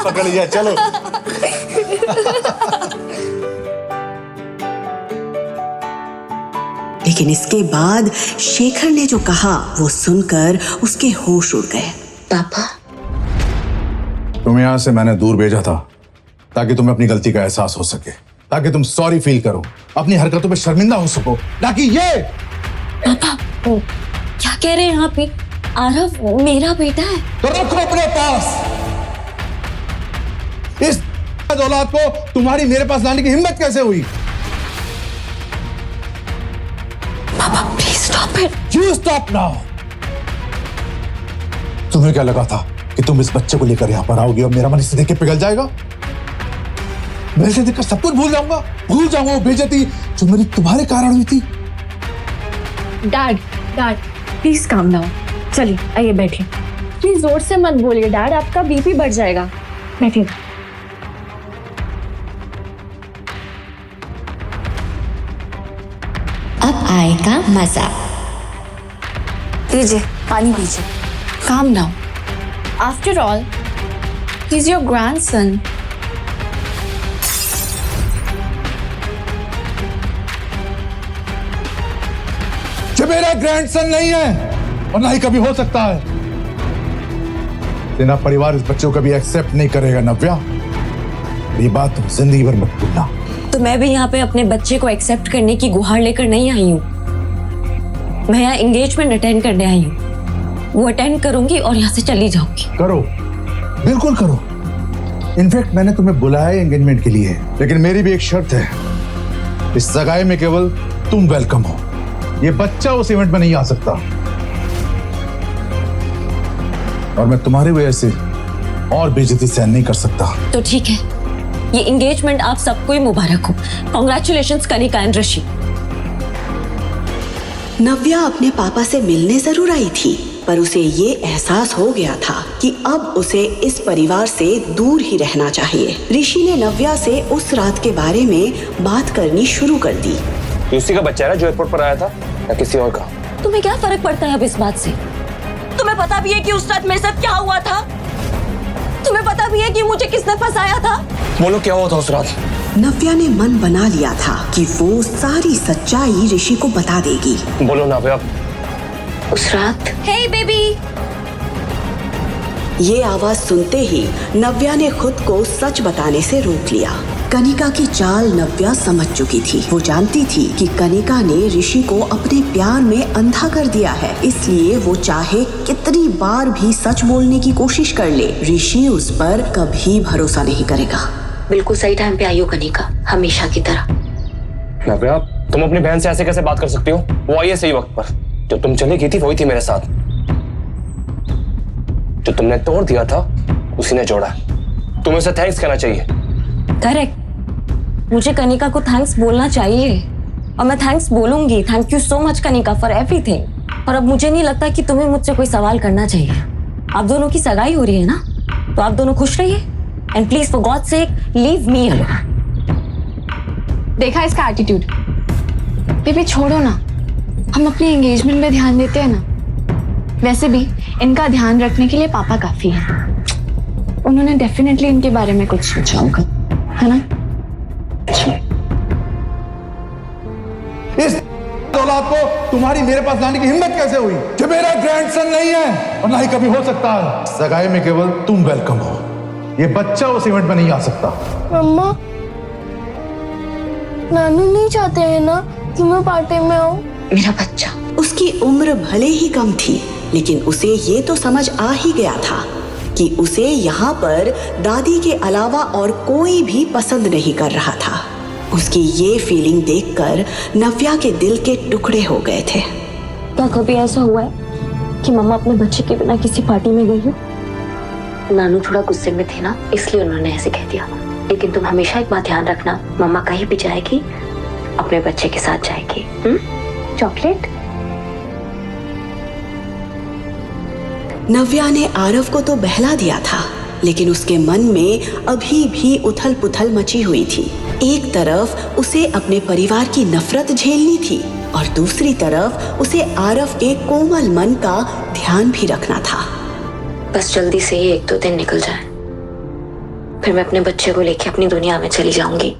पकड़ लिया, चलो। लेकिन इसके बाद शेखर ने जो कहा वो सुनकर उसके होश उड़ गए। पापा, तुम्हें यहां से मैंने दूर भेजा था ताकि तुम्हें अपनी गलती का एहसास हो सके, ताकि तुम सॉरी फील करो, अपनी हरकतों पे शर्मिंदा हो सको, ताकि ये। पापा क्या कह रहे हैं यहाँ पे? आरव मेरा बेटा है। तो रखो अपने पास। इस औलाद को तुम्हारी मेरे पास लाने की हिम्मत कैसे हुई? पापा please stop it. You stop now. तुम्हें क्या लगा था कि तुम इस बच्चे को लेकर यहां पर आओगी और मेरा मन इसे देख के पिघल जाएगा? मैं इसे देखकर सब कुछ भूल जाऊंगा वो बेइज्जती जो मेरी तुम्हारे कारण हुई थी। Dad please calm down. चलिए आइए बैठिए। प्लीज जोर से मत बोलिए डैड, आपका बीपी बढ़ जाएगा। बैठिए। अब आएगा मजा। लीजिए पानी पीजिए। Calm down. After all he is your grandson. जो मेरा ग्रैंडसन नहीं है और ना ही कभी हो सकता है। तेरा परिवार इस बच्चे को कभी एक्सेप्ट नहीं करेगा नव्या। ये बात तुम जिंदगी भर मत भूलना। तो मैं भी यहाँ पे अपने बच्चे को एक्सेप्ट करने की गुहार लेकर नहीं आई हूँ। मैं यहाँ एंगेजमेंट अटेंड करने आई हूँ। वो अटेंड करूंगी और यहाँ से चली जाऊंगी। करो, बिल्कुल करो। इनफैक्ट मैंने तुम्हें बुलाया है एंगेजमेंट के लिए, लेकिन मेरी भी एक शर्त है। इस सगाई में केवल तुम वेलकम हो। ये बच्चा उस इवेंट में नहीं आ सकता और मैं तुम्हारी वजह से और बेइज्जती सहन नहीं कर सकता। तो ठीक है, ये एंगेजमेंट आप सबको ही मुबारक हो। कांग्रेचुलेशंस कनिका एंड ऋषि। नव्या अपने पापा से मिलने जरूर आई थी, पर उसे ये एहसास हो गया था कि अब उसे इस परिवार से दूर ही रहना चाहिए। ऋषि ने नव्या से उस रात के बारे में बात करनी शुरू कर दी। उसी का बच्चा है ना जो एयरपोर्ट पर आया था, या किसी और का? तुम्हें क्या फर्क पड़ता है अब इस बात से? तुम्हें पता भी है कि उस रात मेरे साथ क्या हुआ था? तुम्हें पता भी है कि मुझे किसने फंसाया था? बोलो क्या हुआ था उस रात? नव्या ने मन बना लिया था कि वो सारी सच्चाई ऋषि को बता देगी। बोलो नव्या। उस रात हे बेबी। ये आवाज सुनते ही नव्या ने खुद को सच बताने से रोक लिया। कनिका की चाल नव्या समझ चुकी थी। वो जानती थी कि कनिका ने ऋषि को अपने प्यार में अंधा कर दिया है, इसलिए वो चाहे कितनी बार भी सच बोलने की कोशिश कर ले, ऋषि उस पर कभी भरोसा नहीं करेगा। बिल्कुल सही टाइम पे आई हो कनिका, हमेशा की तरह। नव्या, तुम अपनी बहन से ऐसे कैसे बात कर सकती हो? वो आई है सही वक्त पर। जब तुम चली गई थी वही थी मेरे साथ। जो तुमने तोड़ दिया था उसी ने जोड़ा। तुम्हें उसे थैंक्स कहना चाहिए। करेक्ट, मुझे कनिका को थैंक्स बोलना चाहिए और मैं थैंक्स बोलूंगी। Thank you so much Kanika for everything. और अब मुझे नहीं लगता कि तुम्हें मुझसे कोई सवाल करना चाहिए। आप दोनों की सगाई हो रही है ना, तो आप दोनों खुश रहिए and please for God sake leave me alone. देखा इसका एटीट्यूड। बेबी छोड़ो ना, हम अपने एंगेजमेंट में ध्यान देते हैं ना। वैसे भी इनका ध्यान रखने के लिए पापा काफी है। उन्होंने डेफिनेटली इनके बारे में कुछ सोचा होगा, है ना? इस औलाद को तुम्हारी मेरे पास लाने की हिम्मत कैसे हुई? जो मेरा ग्रैंडसन नहीं है और ना ही कभी हो सकता है। सगाई में केवल तुम वेलकम हो, ये बच्चा उस इवेंट में नहीं आ सकता। मम्मा, नानू नहीं चाहते हैं ना कि मैं पार्टी में आऊं? मेरा बच्चा। उसकी उम्र भले ही कम थी, लेकिन उसे ये तो समझ आ ही गया था कि उसे यहाँ पर दादी के अलावा और कोई भी पसंद नहीं कर रहा था। उसकी ये फीलिंग देखकर नव्या के दिल के टुकड़े हो गए थे। क्या कभी ऐसा हुआ है कि मम्मा अपने बच्चे के बिना किसी पार्टी में गई हो? नानू थोड़ा गुस्से में थे ना, इसलिए उन्होंने ऐसे कह दिया। लेकिन तुम हमेशा एक बात ध्यान रखना, मम्मा कहीं भी जाएगी अपने बच्चे के साथ जाएगी। चॉकलेट? नव्या ने आरव को तो बहला दिया था, लेकिन उसके मन में अभी भी उथल पुथल मची हुई थी। एक तरफ उसे अपने परिवार की नफरत झेलनी थी और दूसरी तरफ उसे आरव के कोमल मन का ध्यान भी रखना था। बस जल्दी से ही 1-2 दिन निकल जाए, फिर मैं अपने बच्चे को लेके अपनी दुनिया में चली जाऊंगी।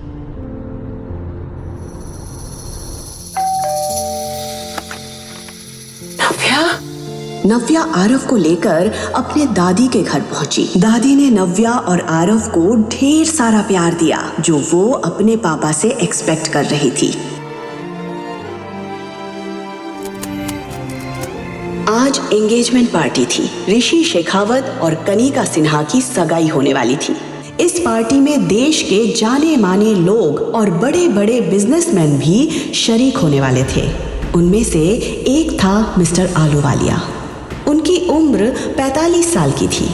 नव्या आरव को लेकर अपने दादी के घर पहुंची। दादी ने नव्या और आरव को ढेर सारा प्यार दिया, जो वो अपने पापा से एक्सपेक्ट कर रही थी। आज एंगेजमेंट पार्टी थी। ऋषि शेखावत और कनिका सिन्हा की सगाई होने वाली थी। इस पार्टी में देश के जाने माने लोग और बड़े बड़े बिजनेसमैन भी शरीक होने वाले थे। उनमें से एक था मिस्टर आलूवालिया। उनकी उम्र 45 साल की थी,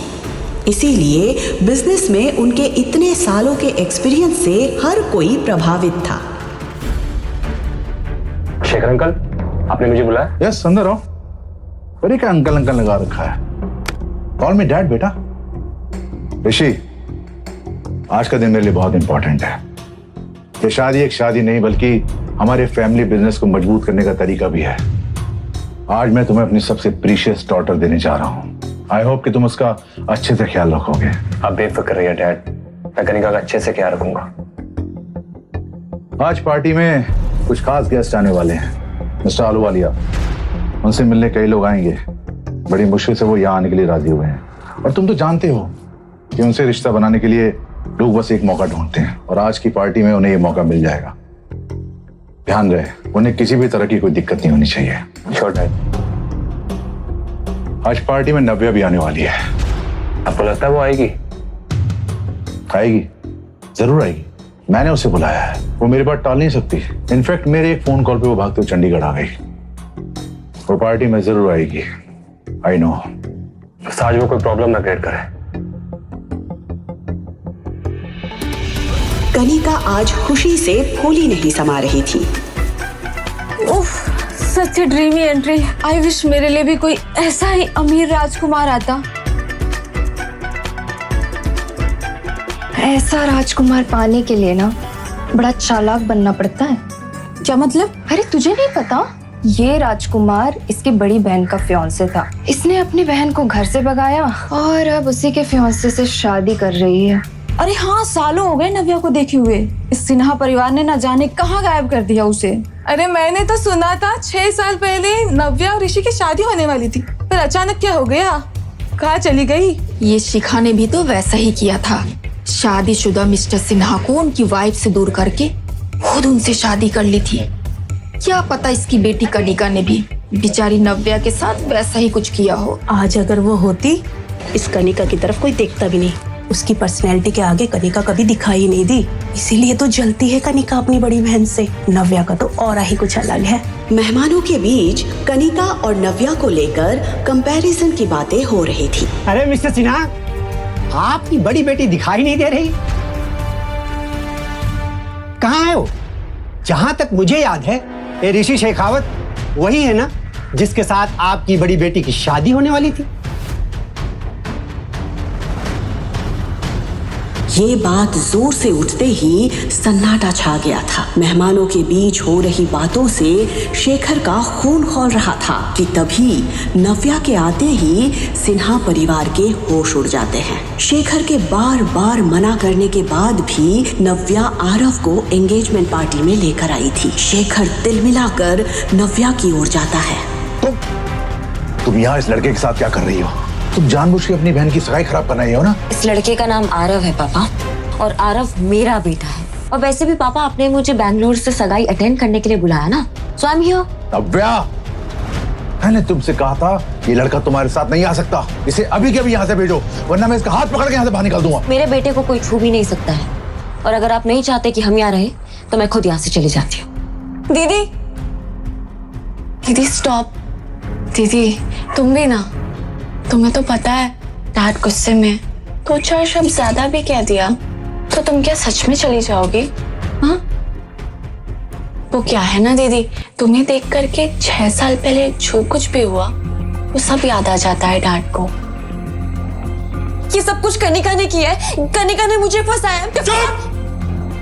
इसीलिए बिजनेस में उनके इतने सालों के एक्सपीरियंस से हर कोई प्रभावित था। शेखर अंकल, आपने मुझे बुलाया? यस, अंदर आओ। अरे क्या अंकल अंकल लगा रखा है? कॉल मी डैड बेटा। ऋषि, आज का दिन मेरे लिए बहुत इंपॉर्टेंट है। ये शादी एक शादी नहीं, बल्कि हमारे फैमिली बिजनेस को मजबूत करने का तरीका भी है। आज मैं तुम्हें अपनी सबसे प्रीशियस डॉटर देने जा रहा हूँ। आई होप कि तुम उसका अच्छे से ख्याल रखोगे। आप बेफिक्र रहिए डैड, मैं कनिका का अच्छे से ख्याल रखूंगा। आज पार्टी में कुछ खास गेस्ट आने वाले हैं। मिस्टर आलूवालिया, उनसे मिलने कई लोग आएंगे। बड़ी मुश्किल से वो यहाँ आने के लिए राजी हुए हैं, और तुम तो जानते हो कि उनसे रिश्ता बनाने के लिए लोग बस एक मौका ढूंढते हैं, और आज की पार्टी में उन्हें ये मौका मिल जाएगा। ध्यान रहे, उन्हें किसी भी तरह की कोई दिक्कत नहीं होनी चाहिए। Sure dad. आज पार्टी में नव्या भी आने वाली है। आपको लगता है वो आएगी? आएगी, जरूर आएगी। मैंने उसे बुलाया है, वो मेरी बात टाल नहीं सकती। इनफैक्ट मेरे एक फोन कॉल पे वो भागते हुए चंडीगढ़ आ गई। वो पार्टी में जरूर आएगी, आई नो। आज वो कोई प्रॉब्लम ना क्रिएट करे। कनिका आज खुशी से फूली नहीं समा रही थी। उफ, सच ड्रीमी एंट्री। आई विश मेरे लिए भी कोई ऐसा ही अमीर राजकुमार आता। ऐसा राजकुमार पाने के लिए ना बड़ा चालाक बनना पड़ता है। क्या मतलब? अरे तुझे नहीं पता, ये राजकुमार इसकी बड़ी बहन का फियांसे था। इसने अपनी बहन को घर से भगाया और अब उसी के फियांसे से शादी कर रही है। अरे हाँ, सालों हो गए नव्या को देखे हुए। इस सिन्हा परिवार ने ना जाने कहाँ गायब कर दिया उसे। अरे मैंने तो सुना था 6 साल पहले नव्या और ऋषि की शादी होने वाली थी, फिर अचानक क्या हो गया? कहाँ चली गई? ये शिखा ने भी तो वैसा ही किया था। शादीशुदा मिस्टर सिन्हा को उनकी वाइफ से दूर करके खुद उनसे शादी कर ली थी। क्या पता इसकी बेटी कनिका ने भी बेचारी नव्या के साथ वैसा ही कुछ किया हो। आज अगर वो होती, इस कनिका की तरफ कोई देखता भी नहीं। उसकी पर्सनैलिटी के आगे कनिका कभी दिखाई नहीं दी, इसीलिए तो जलती है कनिका अपनी बड़ी बहन से। नव्या का तो और ही कुछ अलग है। मेहमानों के बीच कनिका और नव्या को लेकर कंपैरिजन की बातें हो रही थी। अरे मिस्टर सिन्हा, आपकी बड़ी बेटी दिखाई नहीं दे रही, कहाँ है वो? जहां तक मुझे याद है ये ऋषि शेखावत वही है ना जिसके साथ आपकी बड़ी बेटी की शादी होने वाली थी। ये बात जोर से उठते ही सन्नाटा छा गया था। मेहमानों के बीच हो रही बातों से शेखर का खून खौल रहा था कि तभी नव्या के आते ही सिन्हा परिवार के होश उड़ जाते हैं। शेखर के बार बार मना करने के बाद भी नव्या आरव को एंगेजमेंट पार्टी में लेकर आई थी। शेखर तिल मिलाकर नव्या की ओर जाता है। तुम यहाँ इस लड़के के साथ क्या कर रही हो? तुम जानबूझ के अपनी बहन की सगाई खराब बनाई हो ना? इस लड़के का नाम आरव है पापा, और आरव मेरा बेटा है। और वैसे भी पापा आपने मुझे बैंगलोर से सगाई अटेंड करने के लिए बुलाया ना, सो आई एम हियर। नव्या, मैंने तुमसे कहा था ये लड़का तुम्हारे साथ नहीं आ सकता। इसे अभी के अभी यहाँ से भेजो, वरना मैं इसका हाथ पकड़ के यहाँ से बाहर निकाल दूंगा। मेरे बेटे को कोई छू भी नहीं सकता है, और अगर आप नहीं चाहते कि हम यहाँ रहे तो मैं खुद यहाँ से चली जाती हूँ। दीदी, दीदी स्टॉप। दीदी तुम भी ना, तुम्हें तो पता है डैड गुस्से में तो 4 शब्द ज्यादा भी कह दिया तो तुम क्या सच में चली जाओगी? हाँ, वो क्या है ना दीदी, तुम्हें देख करके 6 साल पहले जो कुछ भी हुआ वो सब याद आ जाता है डैड को। ये सब कुछ कनिका ने किया है, कनिका ने मुझे फंसाया। चुप!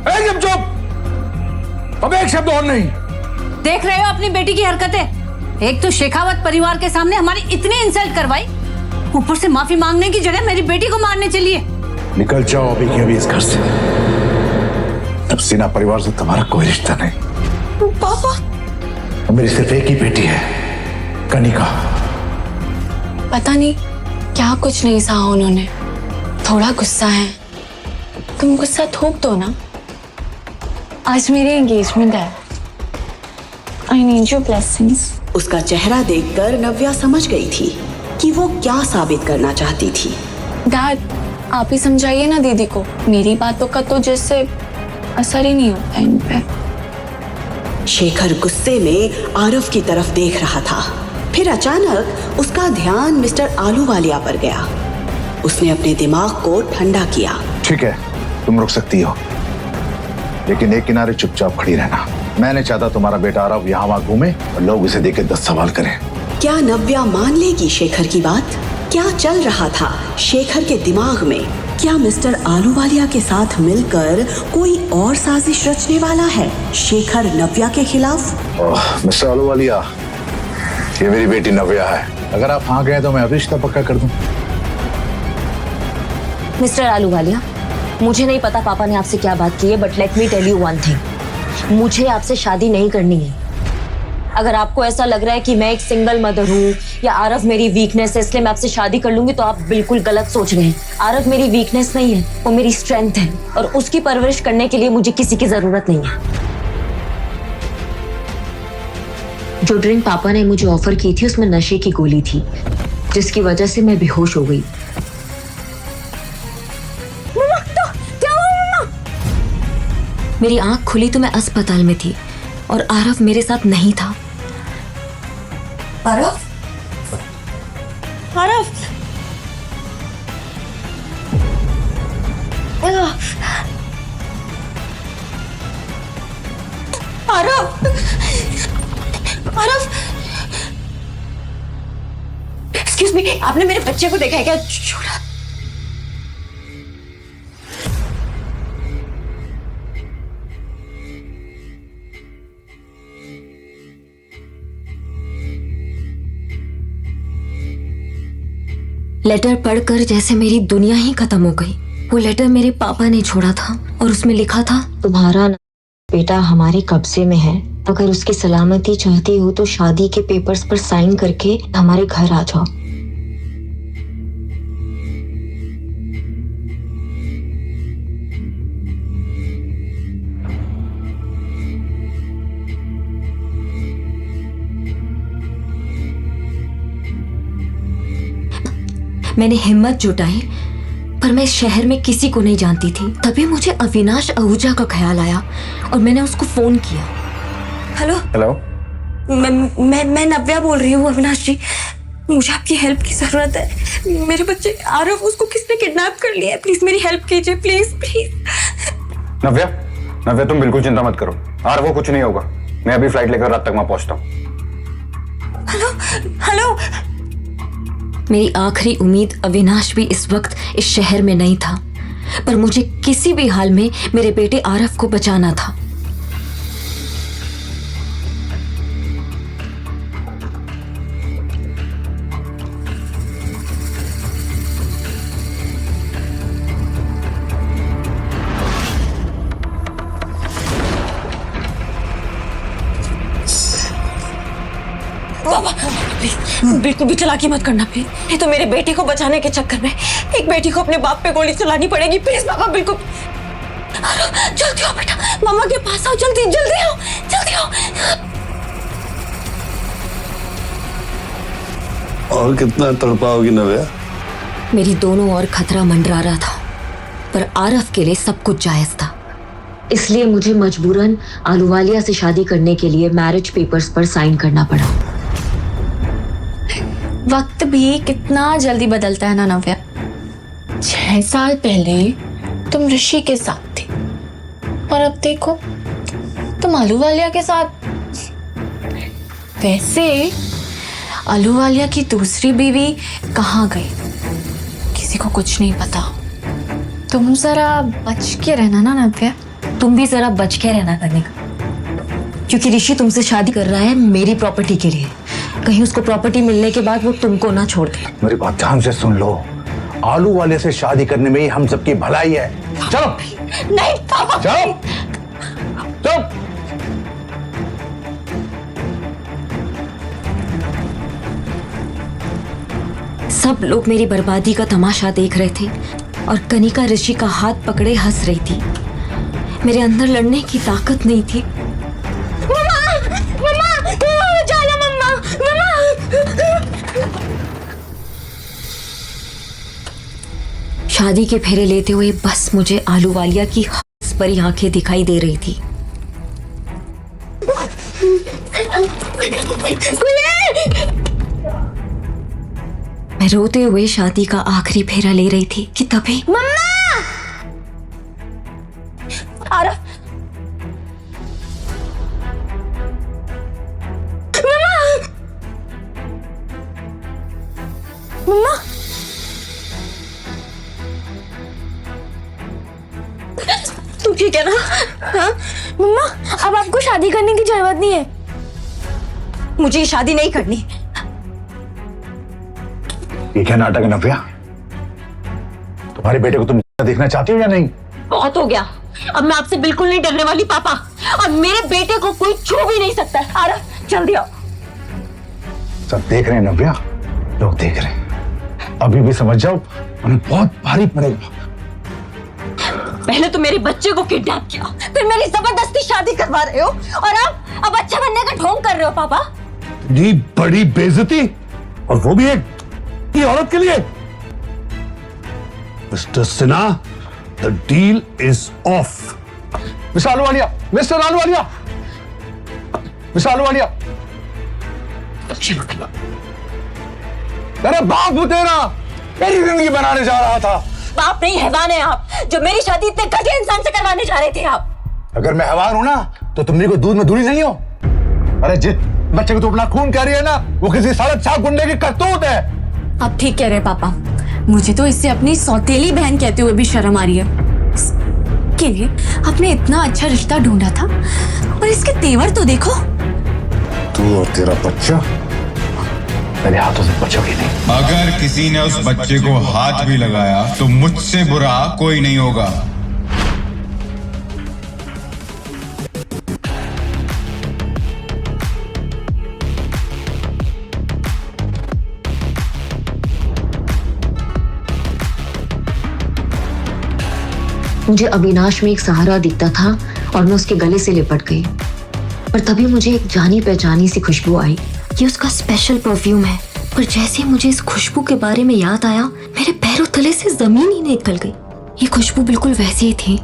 एकदम चुप! अब एक शब्द और नहीं। देख रहे हो अपनी बेटी की हरकतें? एक तो शेखावत परिवार के सामने हमारी इतनी इंसल्ट करवाई, ऊपर से माफी मांगने की जगह मेरी बेटी को मारने चली है। निकल जाओ अभी के अभी इस घर से। अब सिन्हा परिवार से तुम्हारा कोई रिश्ता नहीं। पापा, मेरी सिर्फ एक ही बेटी है, कनिका। पता नहीं क्या कुछ नहीं सहा उन्होंने, थोड़ा गुस्सा है। तुम गुस्सा थोप दो ना। आज मेरी एंगेजमेंट है। I need your blessings. उसका चेहरा देखकर नव्या समझ गई थी कि वो क्या साबित करना चाहती थी। डैड, आप ही समझाइए ना दीदी को। मेरी बातों का तो जैसे असर ही नहीं होता इन पे। शेखर गुस्से में आरव की तरफ देख रहा था। फिर अचानक उसका ध्यान मिस्टर आलूवालिया पर गया। उसने अपने दिमाग को ठंडा किया। ठीक है, तुम रुक सकती हो, लेकिन एक किनारे चुपचाप खड़ी रहना। मैं नहीं चाहता तुम्हारा बेटा आरव यहाँ वहाँ घूमे और लोग उसे देख के 10 सवाल करें। क्या नव्या मान लेगी शेखर की बात? क्या चल रहा था शेखर के दिमाग में? क्या मिस्टर आलूवालिया के साथ मिलकर कोई और साजिश रचने वाला है शेखर नव्या के खिलाफ? मिस्टर आलूवालिया, ये मेरी बेटी नव्या है। अगर आप हाँ गए तो मैं अभी रिश्ता पक्का कर दूं। मिस्टर आलूवालिया, मुझे नहीं पता पापा ने आपसे क्या बात की है, but let me tell you one thing, मुझे आपसे शादी नहीं करनी है। अगर आपको ऐसा लग रहा है कि मैं एक सिंगल मदर हूँ या आरव मेरी वीकनेस है इसलिए मैं आपसे शादी कर लूंगी, तो आप बिल्कुल गलत सोच रहे हैं। आरव मेरी वीकनेस नहीं है, वो मेरी स्ट्रेंथ है, और उसकी परवरिश करने के लिए मुझे किसी की जरूरत नहीं है। जो ड्रिंक पापा ने मुझे ऑफर की थी उसमें नशे की गोली थी, जिसकी वजह से मैं बेहोश हो गई। मेरी आंख खुली तो मैं अस्पताल में थी और आरव मेरे साथ नहीं था। आरव? आरव? आरव? आरव? एक्सक्यूज मी, आपने मेरे बच्चे को देखा है क्या? छोड़ा। लेटर पढ़कर जैसे मेरी दुनिया ही खत्म हो गई। वो लेटर मेरे पापा ने छोड़ा था और उसमें लिखा था, तुम्हारा बेटा हमारे कब्जे में है, अगर उसकी सलामती चाहती हो तो शादी के पेपर्स पर साइन करके हमारे घर आ जाओ। मैंने हिम्मत जुटाई पर मैं इस शहर में किसी को नहीं जानती थी। तभी मुझे अविनाश आहूजा का ख्याल आया और मैंने उसको फोन किया। Hello hello. मैं नव्या बोल रही हूँ अविनाश जी, मुझे आपकी हेल्प की जरूरत है। मेरे बच्चे आरव, उसको किसने किडनैप कर लिया है, प्लीज मेरी हेल्प कीजिए, प्लीज प्लीज। नव्या, नव्या तुम बिल्कुल चिंता मत करो, और वो कुछ नहीं होगा। मैं अभी फ्लाइट लेकर रात तक वहां पहुंचता हूँ। Hello hello. मेरी आखिरी उम्मीद अविनाश भी इस वक्त इस शहर में नहीं था, पर मुझे किसी भी हाल में मेरे बेटे आरव को बचाना था। बिल्कुल भी चालाकी मत करना प्लीज। ये तो मेरे बेटे को बचाने के चक्कर में एक बेटी को अपने बाप पे गोली चलानी पड़ेगी। प्लीज पापा, बिल्कुल। जल्दी आओ बेटा, मामा के पास आओ, जल्दी जल्दी आओ, जल्दी आओ। और कितना तड़पाओगी नव्या? मेरी दोनों ओर खतरा मंडरा रहा था, पर आरव के लिए सब कुछ जायज था। इसलिए मुझे मजबूरन आलूवालिया से शादी करने के लिए मैरिज पेपर्स पर साइन करना पड़ा। वक्त भी कितना जल्दी बदलता है ना नव्या। 6 साल पहले तुम ऋषि के साथ थे और अब देखो तुम आलूवालिया के साथ। वैसे आलूवालिया की दूसरी बीवी कहाँ गई, किसी को कुछ नहीं पता। तुम जरा बच के रहना ना नव्या। तुम भी जरा बच के रहना करने का, क्योंकि ऋषि तुमसे शादी कर रहा है मेरी प्रॉपर्टी के लिए। कहीं उसको प्रॉपर्टी मिलने के बाद वो तुमको ना छोड़ दे। मेरी बात ध्यान से सुन लो, आलू वाले से शादी करने में ही हम सबकी भलाई है। चलो। नहीं पापा, चलो चलो। सब लोग मेरी बर्बादी का तमाशा देख रहे थे और कनिका ऋषि का हाथ पकड़े हंस रही थी। मेरे अंदर लड़ने की ताकत नहीं थी। शादी के फेरे लेते हुए बस मुझे आलूवालिया की हंस भरी आंखें दिखाई दे रही थी। मैं रोते हुए शादी का आखिरी फेरा ले रही थी कि तभी मम्मा! आरव! मम्मा! तू ठीक है ना? हाँ? मम्मा, अब आपको शादी करने की जरूरत नहीं है। मुझे शादी नहीं करनी। ये क्या नाटक है नव्या? तुम्हारे बेटे को तुम देखना चाहती हो या नहीं? बहुत हो गया, अब मैं आपसे बिल्कुल नहीं डरने वाली पापा। और मेरे बेटे को कोई छू भी नहीं सकता है। आरव, जल्दी आओ। सब देख रहे हैं नव्या, लोग देख रहे हैं। अभी भी समझ जाओ, हमें बहुत भारी पड़ेगा। पहले तो मेरे बच्चे को किडनैप किया, फिर मेरी जबरदस्ती शादी करवा रहे हो, और अब अच्छा बनने का ढोंग कर रहे हो पापा। इतनी बड़ी बेइज्जती, और वो भी एक की औरत के लिए। Mister Sinha, the deal is of. Mister Ahluwalia, mister Ahluwalia, mister Ahluwalia. मेरा बाप हूं तेरा, मेरी जिंदगी बनाने जा रहा था। बाप नहीं, हैवान है आप, जो मेरी शादी इतने घटिया इंसान से करवाने जा रहे थे आप। अगर मैं हैवान हूं ना, तो तुम मेरे को दूध में धुली नहीं हो। अरे जिस बच्चे को तू अपना खून कह रही है ना, वो किसी साले छाप गुंडे की करतूत है। आप ठीक कह रहे हैं पापा, मुझे तो इससे अपनी सौतेली बहन कहते हुए भी शर्म आ रही है। इसके लिए आपने इतना अच्छा रिश्ता ढूंढा था, और इसके तेवर तो देखो। तू और तेरा बच्चा मेरे हाथों से बचोगे नहीं। अगर किसी ने उस बच्चे को हाथ भी लगाया तो मुझसे बुरा कोई नहीं होगा। मुझे अविनाश में एक सहारा दिखता था और मैं उसके गले से लिपट गई। पर तभी मुझे एक जानी पहचानी सी खुशबू आई। ये उसका स्पेशल परफ्यूम है पर जैसे मुझे इस खुशबू के बारे में याद आया, मेरे पैरों तले से जमीन ही निकल गई। ये खुशबू बिल्कुल वैसी ही थी।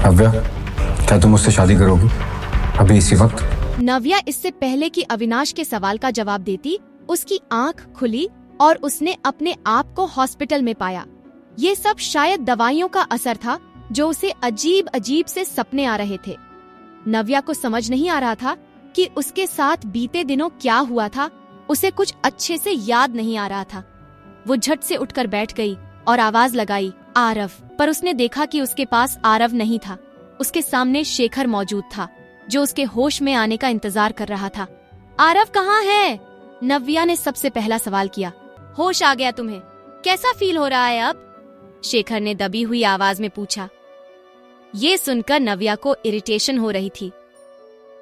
नव्या, क्या तुम मुझसे शादी करोगी अभी इसी वक्त? नव्या इससे पहले कि अविनाश के सवाल का जवाब देती, उसकी आंख खुली और उसने अपने आप को हॉस्पिटल में पाया। ये सब शायद दवाइयों का असर था जो उसे अजीब अजीब से सपने आ रहे थे। नव्या को समझ नहीं आ रहा था कि उसके साथ बीते दिनों क्या हुआ था। उसे कुछ अच्छे से याद नहीं आ रहा था। वो झट से उठकर बैठ गई और आवाज लगाई, आरव। पर उसने देखा कि उसके पास आरव नहीं था। उसके सामने शेखर मौजूद था, जो उसके होश में आने का इंतजार कर रहा था। आरव कहाँ है? नव्या ने सबसे पहला सवाल किया। होश आ गया तुम्हें? कैसा फील हो रहा है अब? शेखर ने दबी हुई आवाज में पूछा। ये सुनकर नव्या को इरिटेशन हो रही थी।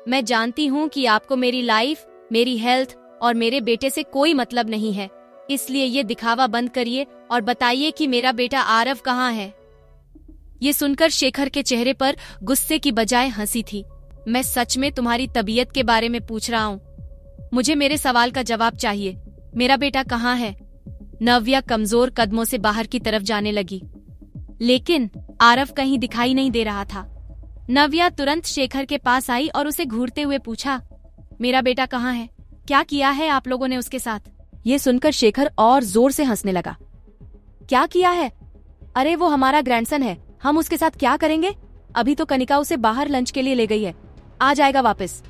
मैं जानती हूँ कि आपको मेरी लाइफ, मेरी हेल्थ और मेरे बेटे से कोई मतलब नहीं है, इसलिए ये दिखावा बंद करिए और बताइए कि मेरा बेटा आरव कहाँ है। ये सुनकर शेखर के चेहरे पर गुस्से की बजाय हंसी थी। मैं सच में तुम्हारी तबीयत के बारे में पूछ रहा हूँ। मुझे मेरे सवाल का जवाब चाहिए। मेरा बेटा कहाँ है? नव्या कमजोर कदमों से बाहर की तरफ जाने लगी, लेकिन आरव कहीं दिखाई नहीं दे रहा था। नव्या तुरंत शेखर के पास आई और उसे घूरते हुए पूछा, मेरा बेटा कहाँ है? क्या किया है आप लोगों ने उसके साथ? ये सुनकर शेखर और जोर से हंसने लगा। क्या किया है? अरे वो हमारा ग्रैंडसन है, हम उसके साथ क्या करेंगे? अभी तो कनिका उसे बाहर लंच के लिए ले गई है, आ जाएगा वापस।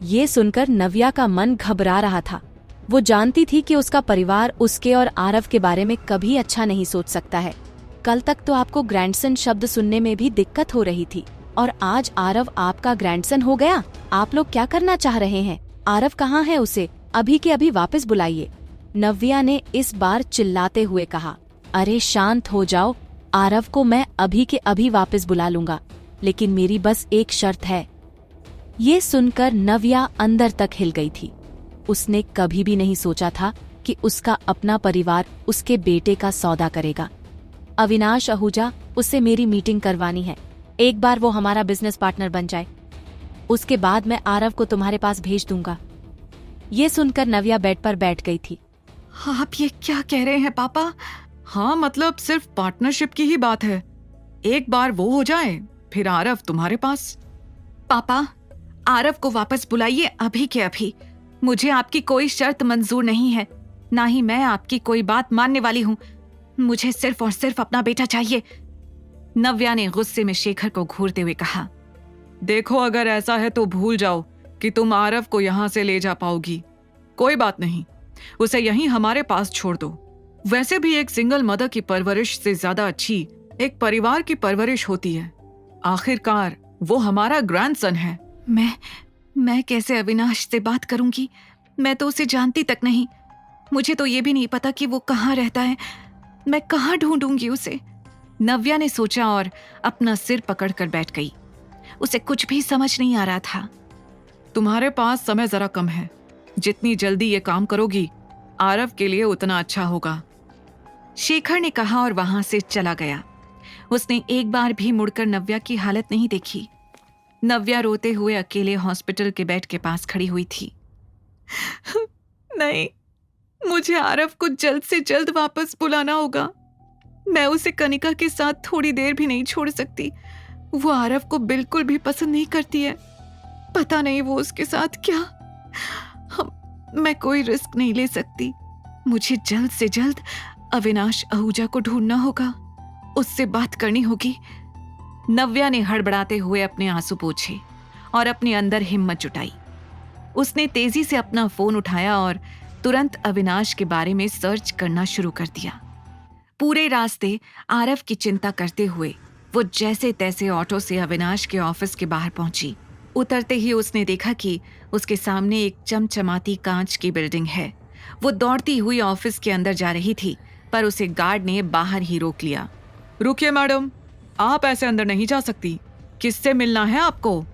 ये सुनकर नव्या का मन घबरा रहा था। वो जानती थी कि उसका परिवार उसके और आरव के बारे में कभी अच्छा नहीं सोच सकता है। कल तक तो आपको ग्रैंडसन शब्द सुनने में भी दिक्कत हो रही थी, और आज आरव आपका ग्रैंडसन हो गया। आप लोग क्या करना चाह रहे हैं? आरव कहाँ है? उसे अभी के अभी वापस बुलाइए। नव्या ने इस बार चिल्लाते हुए कहा। अरे शांत हो जाओ, आरव को मैं अभी के अभी वापस बुला लूंगा, लेकिन मेरी बस एक शर्त है। ये सुनकर नव्या अंदर तक हिल गई थी। उसने कभी भी नहीं सोचा था कि उसका अपना परिवार उसके बेटे का सौदा करेगा। अविनाश आहूजा, उससे मेरी मीटिंग करवानी है। एक बार वो हमारा बिजनेस पार्टनर बन जाए, उसके बाद मैं आरव को तुम्हारे पास भेज दूंगा। ये सुनकर नव्या बेड पर बैठ गई थी। आप ये क्या कह रहे हैं पापा? हाँ, मतलब सिर्फ पार्टनरशिप की ही बात है। एक बार वो हो जाए, फिर आरव तुम्हारे पास। पापा, आरव को वापस बुलाइए अभी के अभी। मुझे आपकी कोई शर्त मंजूर नहीं है, ना ही मैं आपकी कोई बात मानने वाली हूँ। मुझे सिर्फ और सिर्फ अपना बेटा चाहिए। नव्या ने गुस्से में शेखर को घूरते हुए कहा। देखो, अगर ऐसा है तो भूल जाओ कि तुम आरव को यहाँ से ले जा पाओगी। कोई बात नहीं, उसे यहीं हमारे पास छोड़ दो। वैसे भी एक सिंगल मदर की परवरिश से ज्यादा अच्छी एक परिवार की परवरिश होती है। आखिरकार वो हमारा ग्रैंडसन है। मैं कैसे अविनाश से बात करूंगी? मैं तो उसे जानती तक नहीं। मुझे तो ये भी नहीं पता कि वो कहाँ रहता है। मैं कहाँ ढूंढूंगी उसे? नव्या ने सोचा और अपना सिर पकड़कर बैठ गई। उसे कुछ भी समझ नहीं आ रहा था। तुम्हारे पास समय जरा कम है। जितनी जल्दी ये काम करोगी, आरव के लिए उतना अच्छा होगा, शेखर ने कहा और वहां से चला गया। उसने एक बार भी मुड़कर नव्या की हालत नहीं देखी। नव्या रोते हुए अकेले हॉस्पिटल के बेड के पास खड़ी हुई थी। नहीं, मुझे आरव को जल्द से जल्द वापस बुलाना होगा। मैं उसे कनिका के साथ थोड़ी देर भी नहीं छोड़ सकती। वो आरव को बिल्कुल भी पसंद नहीं करती है। पता नहीं वो उसके साथ क्या। मैं कोई रिस्क नहीं ले सकती। मुझे जल्द से जल्द अविनाश आहूजा को ढूंढना होगा, उससे बात करनी होगी। नव्या ने हड़बड़ाते हुए अपने आंसू पोंछे और अपने अंदर हिम्मत जुटाई। उसने तेजी से अपना फोन उठाया और तुरंत अविनाश के बारे में सर्च करना शुरू कर दिया। पूरे रास्ते आरव की चिंता करते हुए वो जैसे तैसे ऑटो से अविनाश के ऑफिस के बाहर पहुंची। उतरते ही उसने देखा कि उसके सामने एक चमचमाती कांच की बिल्डिंग है। वो दौड़ती हुई ऑफिस के अंदर जा रही थी, पर उसे गार्ड ने बाहर ही रोक लिया। रुकिए मैडम, आप ऐसे अंदर नहीं जा सकती। किससे मिलना है आपको?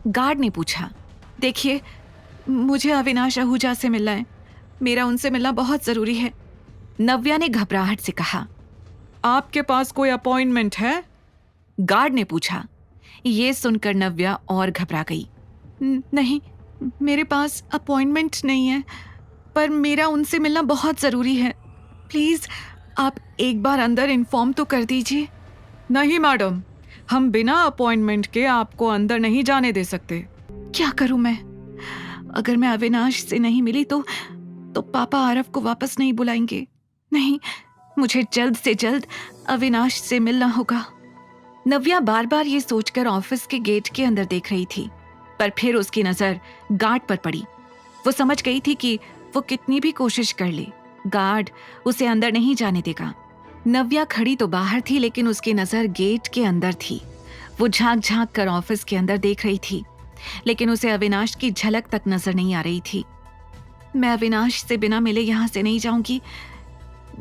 गार्ड ने पूछा। देखिए, मुझे अविनाश आहूजा से मिलना है। मेरा उनसे मिलना बहुत जरूरी है, नव्या ने घबराहट से कहा। आपके पास कोई अपॉइंटमेंट है? गार्ड ने पूछा। ये सुनकर नव्या और घबरा गई। नहीं, मेरे पास अपॉइंटमेंट नहीं है, पर मेरा उनसे मिलना बहुत ज़रूरी है। प्लीज़ आप एक बार अंदर इन्फॉर्म तो कर दीजिए। नहीं मैडम, हम बिना अपॉइंटमेंट के आपको अंदर नहीं जाने दे सकते। क्या करूं मैं? अगर मैं अविनाश से नहीं मिली तो पापा आरव को वापस नहीं बुलाएंगे। नहीं, मुझे जल्द से जल्द अविनाश से मिलना होगा। नव्या बार बार ये सोचकर ऑफिस के गेट के अंदर देख रही थी, पर फिर उसकी नजर गार्ड पर पड़ी। वो समझ गई थी कि वो कितनी भी कोशिश कर ले, गार्ड उसे अंदर नहीं जाने देगा। नव्या खड़ी तो बाहर थी, लेकिन उसकी नजर गेट के अंदर थी। वो झांक झांक कर ऑफिस के अंदर देख रही थी, लेकिन उसे अविनाश की झलक तक नजर नहीं आ रही थी। मैं अविनाश से बिना मिले यहाँ से नहीं जाऊंगी,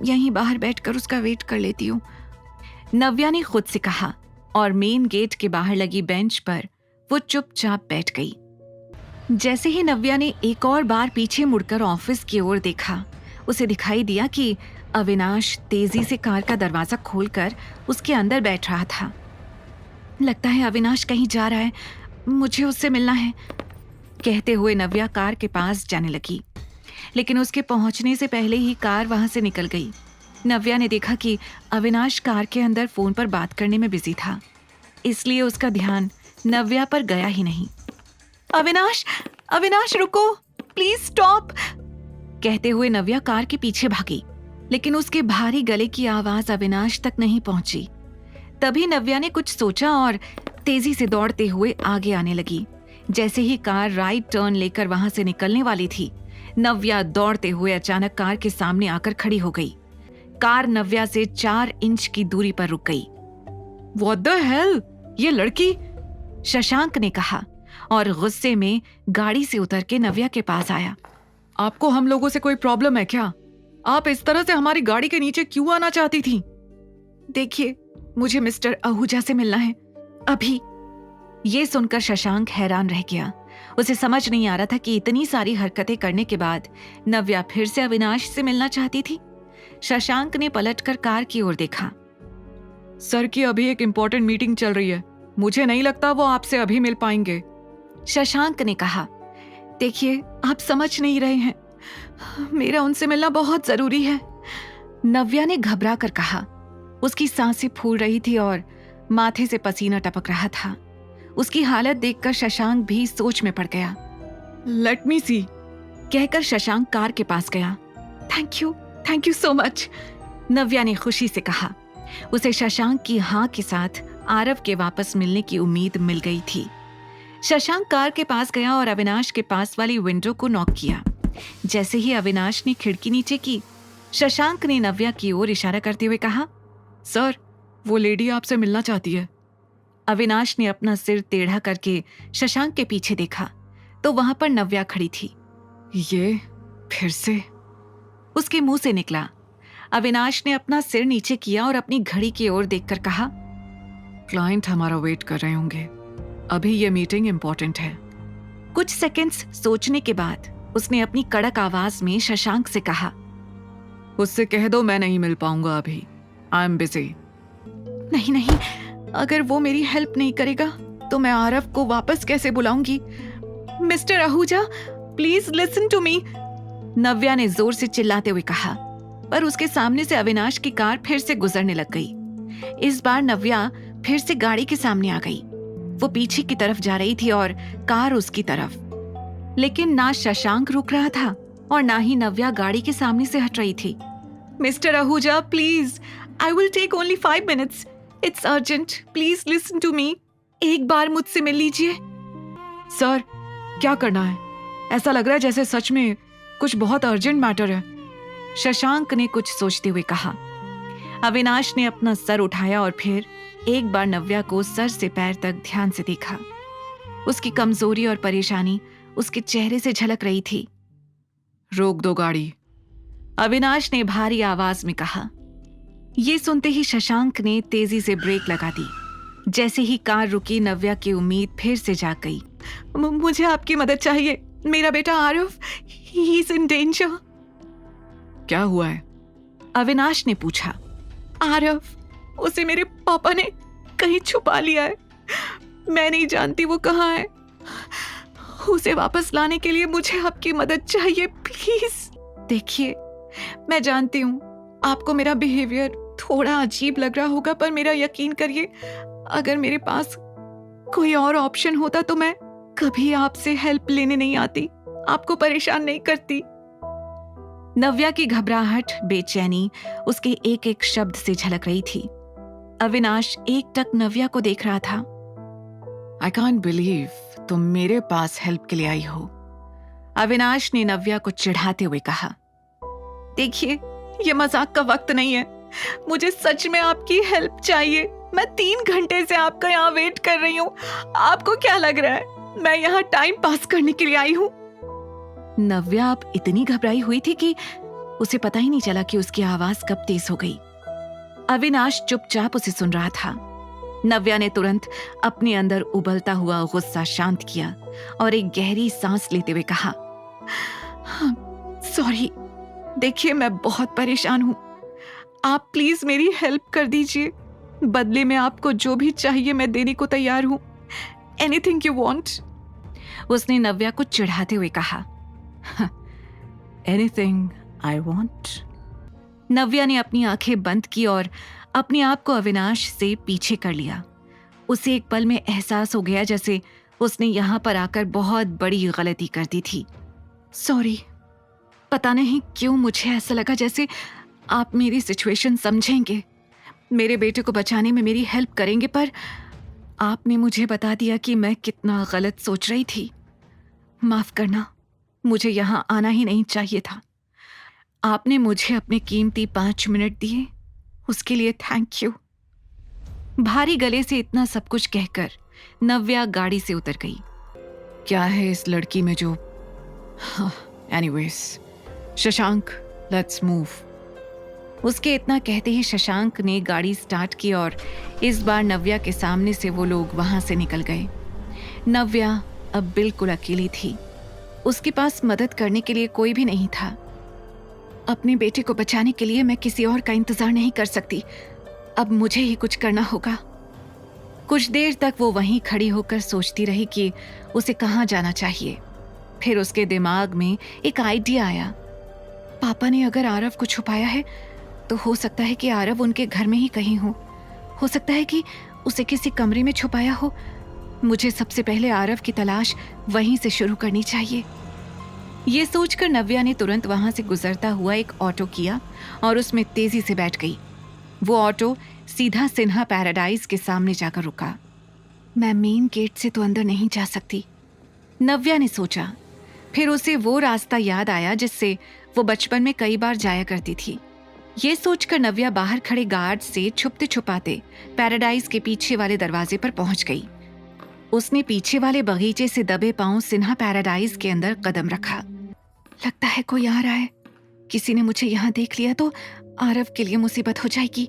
यहीं बाहर बैठकर उसका वेट कर लेती हूँ, नव्या ने खुद से कहा, और मेन गेट के बाहर लगी बेंच पर वो चुपचाप बैठ गई। जैसे ही नव्या ने एक और बार पीछे मुड़कर ऑफिस की ओर देखा, उसे दिखाई दिया कि अविनाश तेजी से कार का दरवाजा खोलकर उसके अंदर बैठ रहा था। लगता है अविनाश कहीं जा रहा है, मुझे उससे मिलना है, कहते हुए नव्या कार के पास जाने लगी। लेकिन उसके पहुंचने से पहले ही कार वहां से निकल गई। नव्या ने देखा कि अविनाश कार के अंदर फोन पर बात करने में बिजी था, इसलिए उसका ध्यान नव्या पर गया ही नहीं। अविनाश, अविनाश रुको, प्लीज स्टॉप, कहते हुए नव्या कार के पीछे भागी, लेकिन उसके भारी गले की आवाज अविनाश तक नहीं पहुंची। तभी नव्या ने कुछ सोचा और तेजी से दौड़ते हुए आगे आने लगी। जैसे ही कार राइट टर्न लेकर वहां से निकलने वाली थी, नव्या दौड़ते हुए अचानक कार के सामने आकर खड़ी हो गई। कार नव्या से 4 इंच की दूरी पर रुक गई। What the hell? ये लड़की, शशांक ने कहा और गुस्से में गाड़ी से उतर के नव्या के पास आया। आपको हम लोगों से कोई प्रॉब्लम है क्या? आप इस तरह से हमारी गाड़ी के नीचे क्यों आना चाहती थी? देखिए, मुझे मिस्टर आहूजा से मिलना है अभी। ये सुनकर शशांक हैरान रह गया। उसे समझ नहीं आ रहा था कि इतनी सारी हरकतें करने के बाद नव्या फिर से अविनाश से मिलना चाहती थी। शशांक ने पलटकर कार की ओर देखा। सर की अभी एक इम्पोर्टेंट मीटिंग चल रही है, मुझे नहीं लगता वो आपसे अभी मिल पाएंगे, शशांक ने कहा। देखिए, आप समझ नहीं रहे हैं, मेरा उनसे मिलना बहुत जरूरी है, नव्या ने घबरा कर कहा। उसकी सांसें फूल रही थी और माथे से पसीना टपक रहा था। उसकी हालत देखकर शशांक भी सोच में पड़ गया। लेट मी सी, कहकर शशांक कार के पास गया। थैंक यू सो मच, नव्या ने खुशी से कहा। उसे शशांक की हाँ के साथ आरव के वापस मिलने की उम्मीद मिल गई थी। शशांक कार के पास गया और अविनाश के पास वाली विंडो को नॉक किया। जैसे ही अविनाश ने खिड़की नीचे की, शशांक ने नव्या की ओर इशारा करते हुए कहा, सर, वो लेडी आपसे मिलना चाहती है। अविनाश ने अपना सिर टेढ़ा करके शशांक के पीछे देखा तो वहां पर नव्या खड़ी थी। ये फिर से, उसके मुंह से निकला। अविनाश ने अपना सिर नीचे किया और अपनी घड़ी की ओर देखकर कहा, क्लाइंट हमारा वेट कर रहे होंगे, अभी ये मीटिंग इंपॉर्टेंट है। कुछ सेकंड्स सोचने के बाद उसने अपनी कड़क आवाज में शशांक से कहा, उससे कह दो मैं नहीं मिल पाऊंगा अभी, आई एम बिजी। नहीं, अगर वो मेरी हेल्प नहीं करेगा तो मैं आरव को वापस कैसे बुलाऊंगी? Mister Ahuja, please listen to me, Navya ने जोर से चिल्लाते हुए कहा। पर उसके सामने से अविनाश की कार फिर से गुजरने लग गई। इस बार नव्या फिर से गाड़ी के सामने आ गई। वो पीछे की तरफ जा रही थी और कार उसकी तरफ, लेकिन ना शशांक रुक रहा था और ना ही नव्या गाड़ी के सामने से हट रही थी। Mister Ahuja, please, I will take only 5 minutes, it's urgent, please listen to me, एक बार मुझसे मिल लीजिए। सर, क्या करना है? ऐसा लग रहा है जैसे सच में कुछ बहुत अर्जेंट मैटर है, शशांक ने कुछ सोचते हुए कहा। अविनाश ने अपना सर उठाया और फिर एक बार नव्या को सर से पैर तक ध्यान से देखा। उसकी कमजोरी और परेशानी उसके चेहरे से झलक रही थी। रोक दो गाड़ी, अविनाश ने भारी आवाज में कहा। ये सुनते ही शशांक ने तेजी से ब्रेक लगा दी। जैसे ही कार रुकी, नव्या की उम्मीद फिर से जाग गई। मुझे आपकी मदद चाहिए, मेरा बेटा Aarav, he is in danger. क्या हुआ है? अविनाश ने पूछा। आरव, उसे मेरे पापा ने कहीं छुपा लिया है, मैं नहीं जानती वो कहाँ है। उसे वापस लाने के लिए मुझे आपकी मदद चाहिए, प्लीज। देखिए, मैं जानती हूँ आपको मेरा बिहेवियर थोड़ा अजीब लग रहा होगा, पर मेरा यकीन करिए, अगर मेरे पास कोई और ऑप्शन होता तो मैं कभी आपसे हेल्प लेने नहीं आती, आपको परेशान नहीं करती। नव्या की घबराहट, बेचैनी उसके एक एक शब्द से झलक रही थी। अविनाश एकटक नव्या को देख रहा था। आई कांट बिलीव तुम मेरे पास हेल्प के लिए आई हो, अविनाश ने नव्या को चिढ़ाते हुए कहा। देखिए, ये मजाक का वक्त नहीं है, मुझे सच में आपकी हेल्प चाहिए। मैं 3 घंटे से आपका यहाँ वेट कर रही हूँ। आपको क्या लग रहा है मैं यहाँ टाइम पास करने के लिए आई हूँ? नव्या अब इतनी घबराई हुई थी कि उसे पता ही नहीं चला कि उसकी आवाज कब तेज हो गई। अविनाश चुपचाप उसे सुन रहा था। नव्या ने तुरंत अपने अंदर उबलता हुआ गुस्सा शांत किया और एक गहरी सांस लेते हुए कहा, सॉरी, देखिए मैं बहुत परेशान हूं, आप प्लीज मेरी हेल्प कर दीजिए। बदले में आपको जो भी चाहिए मैं देने को तैयार हूं। Anything you want. उसने नव्या को चिढ़ाते हुए कहा। Anything I want. नव्या ने अपनी आंखें बंद की और अपने आप को अविनाश से पीछे कर लिया। उसे एक पल में एहसास हो गया जैसे उसने यहां पर आकर बहुत बड़ी गलती कर दी थी। सॉरी, पता नहीं क्यों मुझे ऐसा लगा जैसे आप मेरी सिचुएशन समझेंगे, मेरे बेटे को बचाने में मेरी हेल्प करेंगे, पर आपने मुझे बता दिया कि मैं कितना गलत सोच रही थी। माफ करना, मुझे यहां आना ही नहीं चाहिए था। आपने मुझे अपने कीमती 5 मिनट दिए, उसके लिए थैंक यू। भारी गले से इतना सब कुछ कहकर नव्या गाड़ी से उतर गई। क्या है इस लड़की में जो... एनीवेज, शशांक, लेट्स मूव। उसके इतना कहते ही शशांक ने गाड़ी स्टार्ट की और इस बार नव्या के सामने से वो लोग वहां से निकल गए। नव्या अब बिल्कुल अकेली थी। उसके पास मदद करने के लिए कोई भी नहीं था। अपने बेटे को बचाने के लिए मैं किसी और का इंतजार नहीं कर सकती, अब मुझे ही कुछ करना होगा। कुछ देर तक वो वहीं खड़ी होकर सोचती रही कि उसे कहाँ जाना चाहिए। फिर उसके दिमाग में एक आइडिया आया। पापा ने अगर आरव को छुपाया है तो हो सकता है कि आरव उनके घर में ही कहीं हो सकता है कि उसे किसी कमरे में छुपाया हो। मुझे सबसे पहले आरव की तलाश वहीं से शुरू करनी चाहिए। ये सोचकर नव्या ने तुरंत वहां से गुजरता हुआ एक ऑटो किया और उसमें तेजी से बैठ गई। वो ऑटो सीधा सिन्हा पैराडाइज के सामने जाकर रुका। मैं मेन गेट से तो अंदर नहीं जा सकती, नव्या ने सोचा। फिर उसे वो रास्ता याद आया जिससे वो बचपन में कई बार जाया करती थी। ये सोचकर नव्या बाहर खड़े गार्ड से छुपते छुपाते पैराडाइज के पीछे वाले दरवाजे पर पहुंच गई। उसने पीछे वाले बगीचे से दबे पांव सिन्हा पैराडाइज के अंदर कदम रखा। लगता है कोई आ रहा है, किसी ने मुझे यहाँ देख लिया तो आरव के लिए मुसीबत हो जाएगी।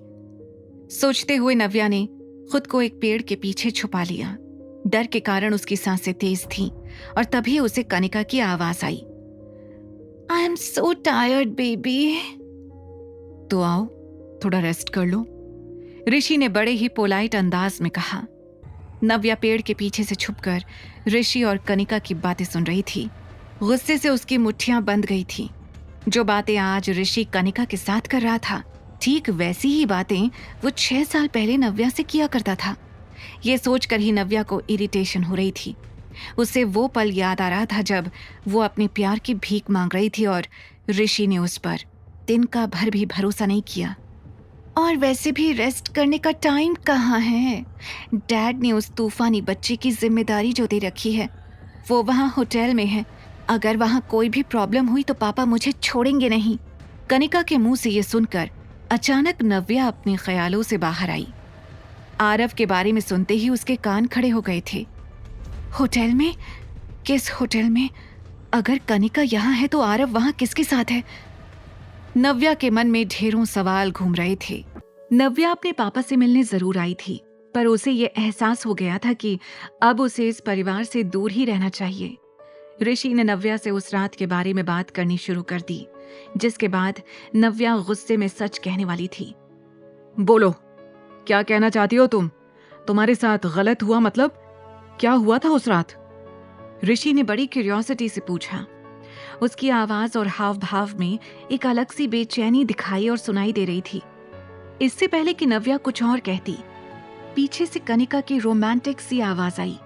सोचते हुए नव्या ने खुद को एक पेड़ के पीछे छुपा लिया। डर के कारण उसकी सांसें तेज थीं और तभी उसे कनिका की आवाज आई। I am so tired baby. तो आओ थोड़ा रेस्ट कर लो, ऋषि ने बड़े ही पोलाइट अंदाज में कहा। नव्या पेड़ के पीछे से छुपकर ऋषि और कनिका की बातें सुन रही थी। गुस्से से उसकी मुट्ठियां बंध गई थी। जो बातें आज ऋषि कनिका के साथ कर रहा था, ठीक वैसी ही बातें वो 6 साल पहले नव्या से किया करता था। ये सोचकर ही नव्या को इरिटेशन हो रही थी। उसे वो पल याद आ रहा था जब वो अपने प्यार की भीख मांग रही थी और ऋषि ने उस पर दिन का भर भी भरोसा नहीं किया। और वैसे भी रेस्ट करने का टाइम कहाँ है? डैड ने उस तूफानी बच्चे की जिम्मेदारी जो दे रखी है, वो वहाँ होटल में है। अगर वहाँ कोई भी प्रॉब्लम हुई तो पापा मुझे छोड़ेंगे नहीं। कनिका के मुंह से ये सुनकर अचानक नव्या अपने ख्यालों से बाहर आई। आरव के बारे में सुनते ही उसके कान खड़े हो गए थे। होटल में? किस होटल में? अगर कनिका यहाँ है तो आरव वहाँ किसके साथ है? नव्या के मन में ढेरों सवाल घूम रहे थे। नव्या अपने पापा से मिलने जरूर आई थी, पर उसे ये एहसास हो गया था कि अब उसे इस परिवार से दूर ही रहना चाहिए। ऋषि ने नव्या से उस रात के बारे में बात करनी शुरू कर दी, जिसके बाद नव्या गुस्से में सच कहने वाली थी। बोलो, क्या कहना चाहती हो तुम? तुम्हारे साथ गलत हुआ मतलब? क्या हुआ था उस रात? ऋषि ने बड़ी क्यूरियोसिटी से पूछा। उसकी आवाज और हाव भाव में एक अलग सी बेचैनी दिखाई और सुनाई दे रही थी। इससे पहले कि नव्या कुछ और कहती, पीछे से कनिका की रोमांटिक सी आवाज आई,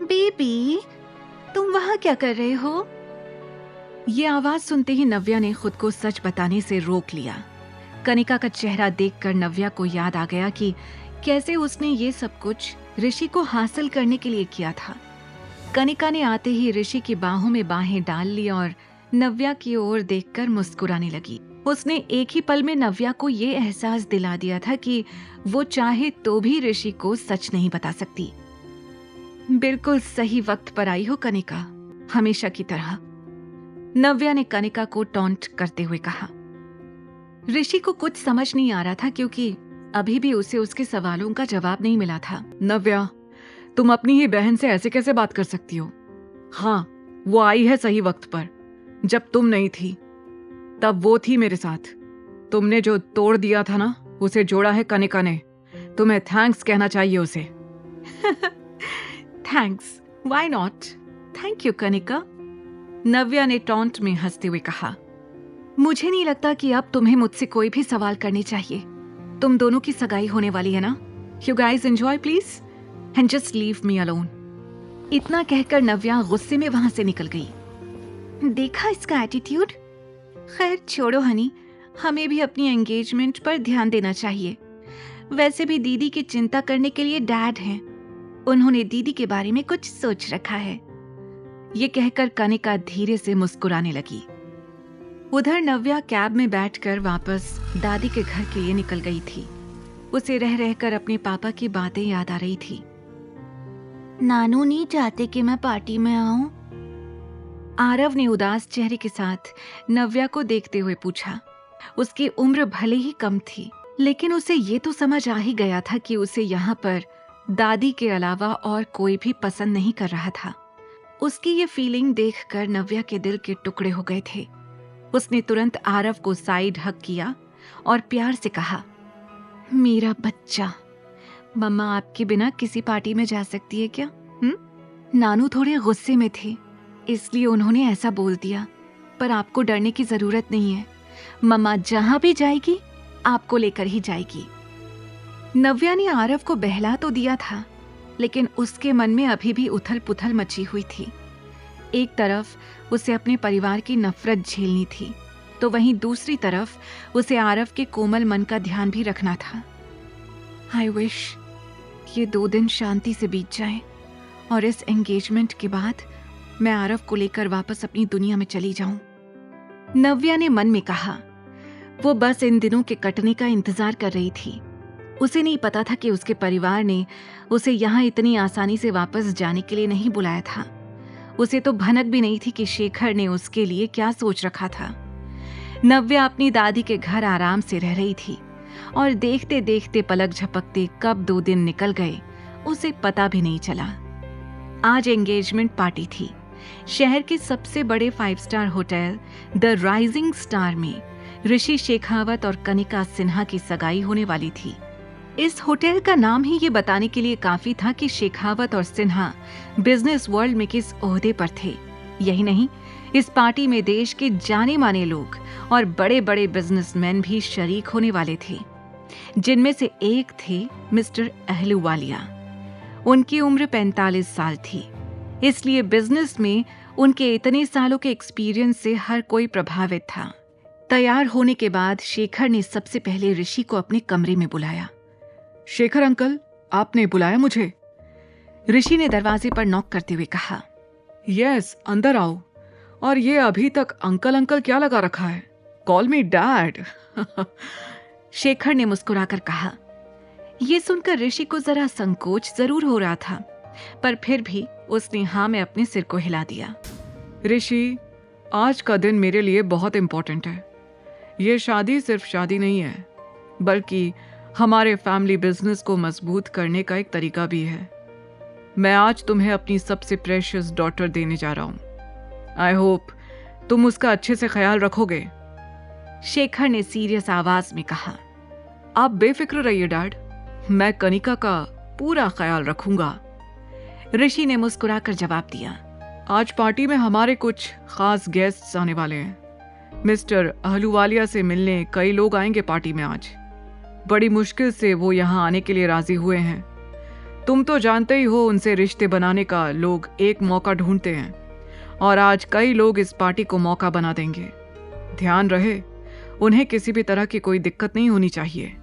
बेबी तुम वहां क्या कर रहे हो? ये आवाज सुनते ही नव्या ने खुद को सच बताने से रोक लिया। कनिका का चेहरा देखकर नव्या को याद आ गया कि कैसे उसने ये सब कुछ ऋषि को हासिल करने के लिए किया था। कनिका ने आते ही ऋषि की बाहों में बाहें डाल ली और नव्या की ओर देखकर मुस्कुराने लगी। उसने एक ही पल में नव्या को ये एहसास दिला दिया था कि वो चाहे तो भी ऋषि को सच नहीं बता सकती। बिल्कुल सही वक्त पर आई हो कनिका, हमेशा की तरह, नव्या ने कनिका को टॉन्ट करते हुए कहा। ऋषि को कुछ समझ नहीं आ रहा था क्योंकि अभी भी उसे उसके सवालों का जवाब नहीं मिला था। नव्या, तुम अपनी ही बहन से ऐसे कैसे बात कर सकती हो? हाँ, वो आई है सही वक्त पर। जब तुम नहीं थी तब वो थी मेरे साथ। तुमने जो तोड़ दिया था ना, उसे जोड़ा है कनिका ने। तुम्हें थैंक्स कहना चाहिए उसे। Thanks, why not? Thank you Kanika, Navya ने टॉन्ट में हंसते हुए कहा। मुझे नहीं लगता कि अब तुम्हें मुझसे कोई भी सवाल करने चाहिए। तुम दोनों की सगाई होने वाली है ना। You guys enjoy please and just leave me alone. इतना कहकर नव्या गुस्से में वहां से निकल गई। देखा इसका एटीट्यूड। खैर छोड़ो हनी, हमें भी अपनी एंगेजमेंट पर ध्यान देना चाहिए। वैसे भी दीदी की चिंता करने के लिए डैड हैं। उन्होंने दीदी के बारे में कुछ सोच रखा है। ये कहकर कनिका धीरे से मुस्कुराने लगी। उधर नव्या कैब में बैठकर वापस दादी के घर के लिए निकल गई थी। उसे रह रहकर अपने पापा की बातें याद आ रही थी। नानू नहीं चाहते कि मैं पार्टी में आऊं? आरव ने उदास चेहरे के साथ नव्या को देखते हुए पूछा। उसकी उम्र भले ही कम थी, लेकिन उसे ये तो समझ आ ही गया था कि उसे यहाँ पर दादी के अलावा और कोई भी पसंद नहीं कर रहा था। उसकी ये फीलिंग देखकर नव्या के दिल के टुकड़े हो गए थे। उसने तुरंत आरव को साइड हक किया और प्यार से कहा, मेरा बच्चा, मम्मा आपके बिना किसी पार्टी में जा सकती है क्या? नानू थोड़े गुस्से में थे, इसलिए उन्होंने ऐसा बोल दिया, पर आपको डरने की जरूरत नहीं है। मम्मा जहां भी जाएगी आपको लेकर ही जाएगी। नव्या ने आरव को बहला तो दिया था, लेकिन उसके मन में अभी भी उथल पुथल मची हुई थी। एक तरफ उसे अपने परिवार की नफरत झेलनी थी, तो वहीं दूसरी तरफ उसे आरव के कोमल मन का ध्यान भी रखना था। आई विश ये 2 दिन शांति से बीत जाएं और इस एंगेजमेंट के बाद मैं आरव को लेकर वापस अपनी दुनिया में चली जाऊं, नव्या ने मन में कहा। वो बस इन दिनों के कटने का इंतजार कर रही थी। उसे नहीं पता था कि उसके परिवार ने उसे यहाँ इतनी आसानी से वापस जाने के लिए नहीं बुलाया था। उसे तो भनक भी नहीं थी कि शेखर ने उसके लिए क्या सोच रखा था। नव्या अपनी दादी के घर आराम से रह रही थी और देखते देखते पलक झपकते कब 2 दिन निकल गए उसे पता भी नहीं चला। आज एंगेजमेंट पार्टी थी। शहर के सबसे बड़े 5 star hotel the rising star में ऋषि शेखावत और कनिका सिन्हा की सगाई होने वाली थी। इस होटल का नाम ही ये बताने के लिए काफी था कि शेखावत और सिन्हा बिजनेस वर्ल्ड में किस ओहदे पर थे। यही नहीं, इस पार्टी में देश के जाने माने लोग और बड़े बड़े बिजनेसमैन भी शरीक होने वाले थे, जिनमें से एक थे मिस्टर अहलूवालिया। उनकी उम्र 45 साल थी, इसलिए बिजनेस में उनके इतने सालों के एक्सपीरियंस से हर कोई प्रभावित था। तैयार होने के बाद शेखर ने सबसे पहले ऋषि को अपने कमरे में बुलाया। शेखर अंकल, आपने बुलाया मुझे? ऋषि ने दरवाजे पर नॉक करते हुए कहा। यस, अंदर आओ। और ये अभी तक अंकल अंकल क्या लगा रखा है? Call me dad. शेखर ने मुस्कुराकर कहा। ये सुनकर ऋषि को जरा संकोच जरूर हो रहा था, पर फिर भी उसने हाँ में अपने सिर को हिला दिया। ऋषि, आज का दिन मेरे लिए बहुत इंपॉर्टेंट है। ये शादी सिर्फ शादी नहीं है, बल्कि हमारे फैमिली बिजनेस को मजबूत करने का एक तरीका भी है। मैं आज तुम्हें अपनी सबसे प्रेशियस डॉटर देने जा रहा हूं। आई होप तुम उसका अच्छे से ख्याल रखोगे। शेखर ने सीरियस आवाज में कहा। आप बेफिक्र रहिए डैड, मैं कनिका का पूरा ख्याल रखूंगा। ऋषि ने मुस्कुराकर जवाब दिया, आज पार्टी में हमारे कुछ खास गेस्ट्स आने वाले हैं। मिस्टर अहलूवालिया से मिलने कई लोग आएंगे पार्टी में आज। बड़ी मुश्किल से वो यहाँ आने के लिए राजी हुए हैं। तुम तो जानते ही हो, उनसे रिश्ते बनाने का लोग एक मौका ढूंढते हैं और आज कई लोग इस पार्टी को मौका बना देंगे। ध्यान रहे, उन्हें किसी भी तरह की कोई दिक्कत नहीं होनी चाहिए।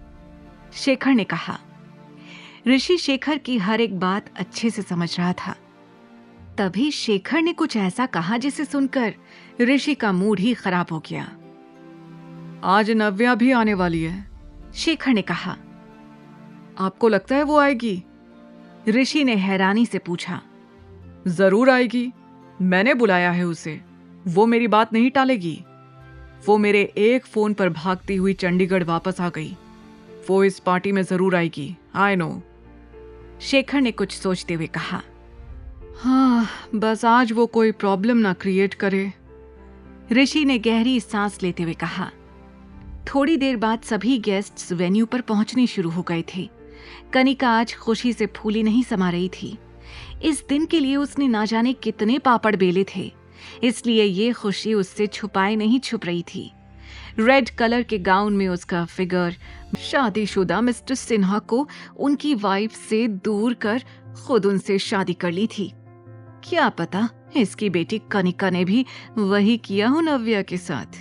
शेखर ने कहा। ऋषि शेखर की हर एक बात अच्छे से समझ रहा था। तभी शेखर ने कुछ ऐसा कहा जिसे सुनकर ऋषि का मूड ही खराब हो गया। आज नव्या भी आने वाली है, शेखर ने कहा। आपको लगता है वो आएगी? ऋषि ने हैरानी से पूछा। जरूर आएगी, मैंने बुलाया है उसे। वो मेरी बात नहीं टालेगी। वो मेरे एक फोन पर भागती हुई चंडीगढ़ वापस आ गई। वो इस पार्टी में जरूर आएगी, आई नो। शेखर ने कुछ सोचते हुए कहा। हाँ, बस आज वो कोई प्रॉब्लम ना क्रिएट करे। ऋषि ने गहरी सांस लेते हुए कहा। थोड़ी देर बाद सभी गेस्ट्स वेन्यू पर पहुंचने शुरू हो गए थे। कनिका आज खुशी से फूली नहीं समा रही थी। इस दिन के लिए उसने ना जाने कितने पापड़ बेले थे, इसलिए ये खुशी उससे छुपाए नहीं छुप रही थी। रेड कलर के गाउन में उसका फिगर शादीशुदा मिस्टर सिन्हा को उनकी वाइफ से दूर कर खुद उनसे शादी कर ली थी। क्या पता इसकी बेटी कनिका ने भी वही किया हो नव्या के साथ।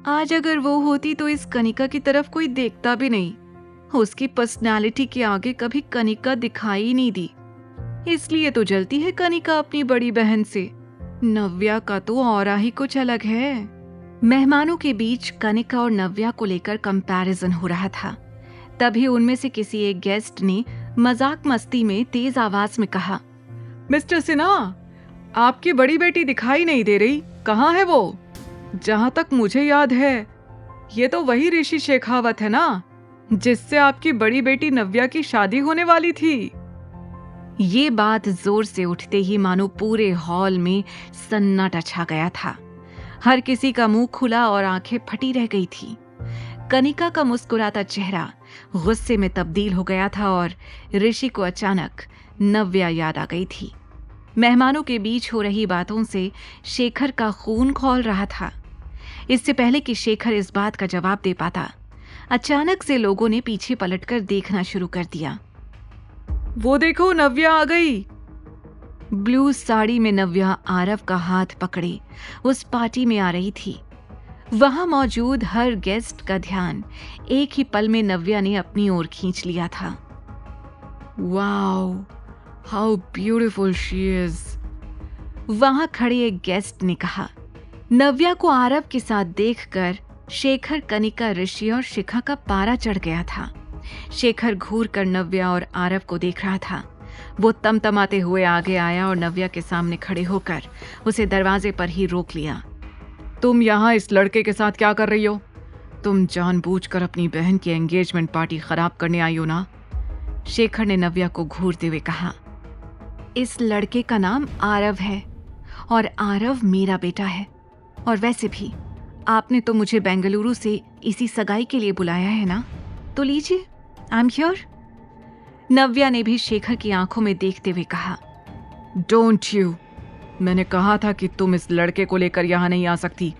आज अगर वो होती तो इस कनिका की तरफ कोई देखता भी नहीं। उसकी पर्सनालिटी के आगे कभी कनिका दिखाई ही नहीं दी, इसलिए तो जलती है कनिका अपनी बड़ी बहन से। नव्या का तो औरा ही कुछ अलग है। मेहमानों के बीच कनिका और नव्या को लेकर कंपैरिजन हो रहा था। तभी उनमें से किसी एक गेस्ट ने मजाक मस्ती में तेज आवाज में कहा, मिस्टर सिन्हा, आपकी बड़ी बेटी दिखाई नहीं दे रही, कहाँ है वो? जहां तक मुझे याद है ये तो वही ऋषि शेखावत है ना, जिससे आपकी बड़ी बेटी नव्या की शादी होने वाली थी। ये बात जोर से उठते ही मानो पूरे हॉल में सन्नाटा छा गया था। हर किसी का मुंह खुला और आंखें फटी रह गई थी। कनिका का मुस्कुराता चेहरा गुस्से में तब्दील हो गया था और ऋषि को अचानक नव्या याद आ गई थी। मेहमानों के बीच हो रही बातों से शेखर का खून खौल रहा था। इससे पहले कि शेखर इस बात का जवाब दे पाता, अचानक से लोगों ने पीछे पलटकर देखना शुरू कर दिया। वो देखो, नव्या आ गई। ब्लू साड़ी में नव्या आरव का हाथ पकड़े उस पार्टी में आ रही थी। वहां मौजूद हर गेस्ट का ध्यान एक ही पल में नव्या ने अपनी ओर खींच लिया था। Wow, how beautiful she is. वहां खड़े एक गेस्ट ने कहा। नव्या को आरव के साथ देखकर शेखर, कनिका, ऋषि और शिखा का पारा चढ़ गया था। शेखर घूर कर नव्या और आरव को देख रहा था। वो तमतमाते हुए आगे आया और नव्या के सामने खड़े होकर उसे दरवाजे पर ही रोक लिया। तुम यहाँ इस लड़के के साथ क्या कर रही हो? तुम जानबूझकर अपनी बहन की एंगेजमेंट पार्टी खराब करने आई हो ना? शेखर ने नव्या को घूरते हुए कहा। इस लड़के का नाम आरव है और आरव मेरा बेटा है। और वैसे भी आपने तो मुझे बेंगलुरु से इसी सगाई के लिए बुलाया है ना, तो लीजिए, आई एम हियर। नव्या ने भी शेखर की आंखों में देखते हुए कहा। डोंट यू, मैंने कहा था कि तुम इस लड़के को लेकर यहाँ नहीं आ सकती।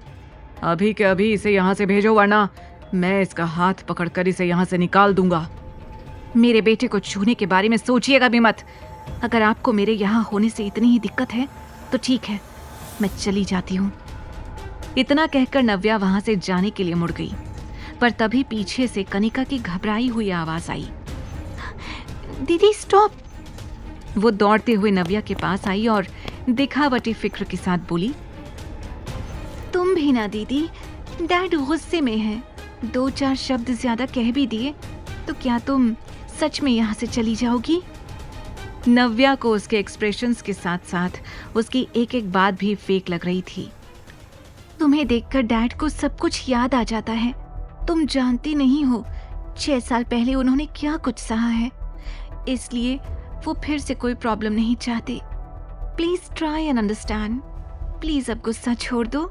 अभी के अभी इसे यहाँ से भेजो, वरना मैं इसका हाथ पकड़कर इसे यहाँ से निकाल दूंगा। मेरे बेटे को छूने के बारे में सोचिएगा भी मत। अगर आपको मेरे यहाँ होने से इतनी ही दिक्कत है तो ठीक है, मैं चली जाती हूँ। इतना कहकर नव्या वहां से जाने के लिए मुड़ गई, पर तभी पीछे से कनिका की घबराई हुई आवाज आई। दीदी स्टॉप। वो दौड़ते हुए नव्या के पास आई और दिखावटी फिक्र के साथ बोली, तुम भी ना दीदी, डैड गुस्से में है। 2-4 शब्द ज्यादा कह भी दिए तो क्या तुम सच में यहाँ से चली जाओगी? नव्या को उसके एक्सप्रेशंस के साथ साथ उसकी एक एक बात भी फेक लग रही थी। तुम्हें देखकर डैड को सब कुछ याद आ जाता है। तुम जानती नहीं हो 6 साल पहले उन्होंने क्या कुछ सहा है, इसलिए वो फिर से कोई प्रॉब्लम नहीं चाहते। Please try and understand. Please अब गुस्सा छोड़ दो।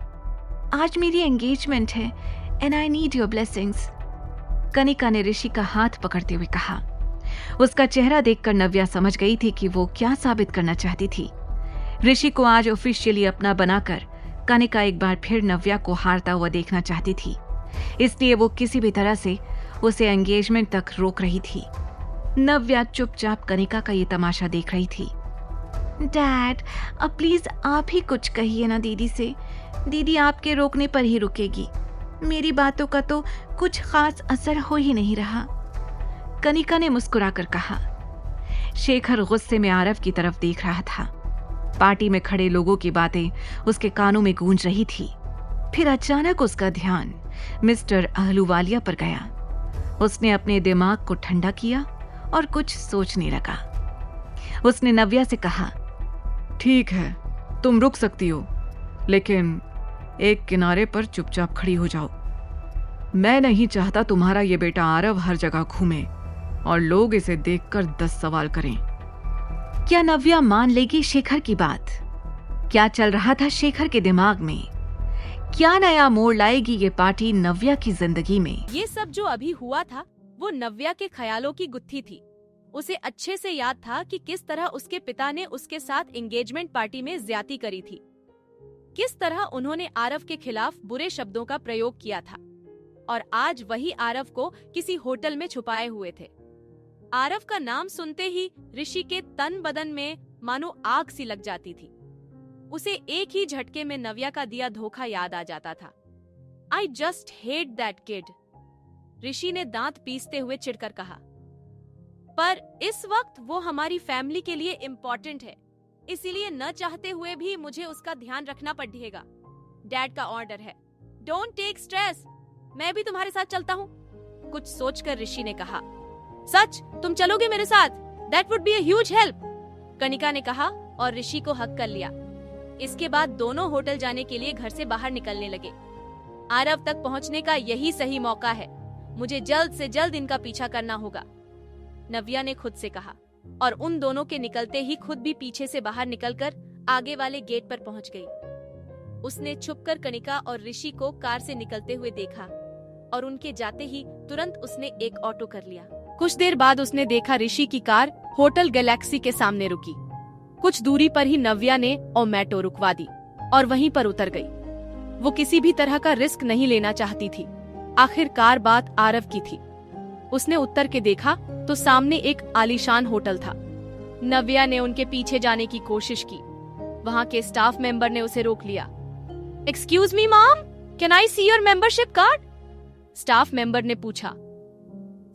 आज मेरी एंगेजमेंट है and I need your blessings. Kanika ने ऋषि का हाथ पकड़ते हुए कहा। उसका चेहरा देखकर नव्या समझ गई थी कि वो क्या साबित करना चाहती थी। ऋषि को आज ऑफिशियली अपना बनाकर कनिका एक बार फिर नव्या को हारता हुआ देखना चाहती थी, इसलिए वो किसी भी तरह से उसे एंगेजमेंट तक रोक रही थी। नव्या चुपचाप कनिका का ये तमाशा देख रही थी। डैड, अब प्लीज आप ही कुछ कहिए ना दीदी से। दीदी आपके रोकने पर ही रुकेगी। मेरी बातों का तो कुछ खास असर हो ही नहीं रहा, कनिका ने मुस्कुराकर कहा। शेखर गुस्से में आरव की तरफ देख रहा था। पार्टी में खड़े लोगों की बातें उसके कानों में गूंज रही थी। फिर अचानक उसका ध्यान मिस्टर अहलूवालिया पर गया। उसने अपने दिमाग को ठंडा किया और कुछ सोचने लगा। उसने नव्या से कहा, ठीक है, तुम रुक सकती हो, लेकिन एक किनारे पर चुपचाप खड़ी हो जाओ। मैं नहीं चाहता तुम्हारा ये बेटा आरव हर जगह घूमे और लोग इसे देखकर 10 सवाल करें। क्या नव्या मान लेगी शेखर की बात? क्या चल रहा था शेखर के दिमाग में? क्या नया मोड़ लाएगी ये पार्टी नव्या की जिंदगी में? ये सब जो अभी हुआ था वो नव्या के ख्यालों की गुत्थी थी। उसे अच्छे से याद था कि किस तरह उसके पिता ने उसके साथ एंगेजमेंट पार्टी में ज्यादती करी थी, किस तरह उन्होंने आरव के खिलाफ बुरे शब्दों का प्रयोग किया था, और आज वही आरव को किसी होटल में छुपाए हुए थे। आरव का नाम सुनते ही ऋषि के तन बदन में मानो आग सी लग जाती थी। उसे एक ही झटके में नव्या का दिया धोखा याद आ जाता था। I just hate that kid, Rishi ने दांत पीसते हुए चिढ़कर कहा। पर इस वक्त वो हमारी फैमिली के लिए इम्पोर्टेंट है, इसीलिए न चाहते हुए भी मुझे उसका ध्यान रखना पड़ेगा। डैड का ऑर्डर है। डोंट टेक स्ट्रेस, मैं भी तुम्हारे साथ चलता हूँ, कुछ सोचकर ऋषि ने कहा। सच, तुम चलोगे मेरे साथ? That would be a huge help, Kanika ने कहा और ऋषि को हक कर लिया। इसके बाद दोनों होटल जाने के लिए घर से बाहर निकलने लगे। आरव तक पहुंचने का यही सही मौका है, मुझे जल्द से जल्द इनका पीछा करना होगा, नव्या ने खुद से कहा, और उन दोनों के निकलते ही खुद भी पीछे से बाहर निकलकर आगे वाले गेट पर पहुंच गई। उसने छुपकर कनिका और ऋषि को कार से निकलते हुए देखा और उनके जाते ही तुरंत उसने एक ऑटो कर लिया। कुछ देर बाद उसने देखा ऋषि की कार होटल गैलेक्सी के सामने रुकी। कुछ दूरी पर ही नव्या ने ओमेटो रुकवा दी और वहीं पर उतर गई। वो किसी भी तरह का रिस्क नहीं लेना चाहती थी। आखिरकार बात आरव की थी। उसने उतर के देखा तो सामने एक आलीशान होटल था। नव्या ने उनके पीछे जाने की कोशिश की। वहाँ के स्टाफ मेंबर ने उसे रोक लिया। Excuse me ma'am, can I see your membership card? Staff member ने पूछा।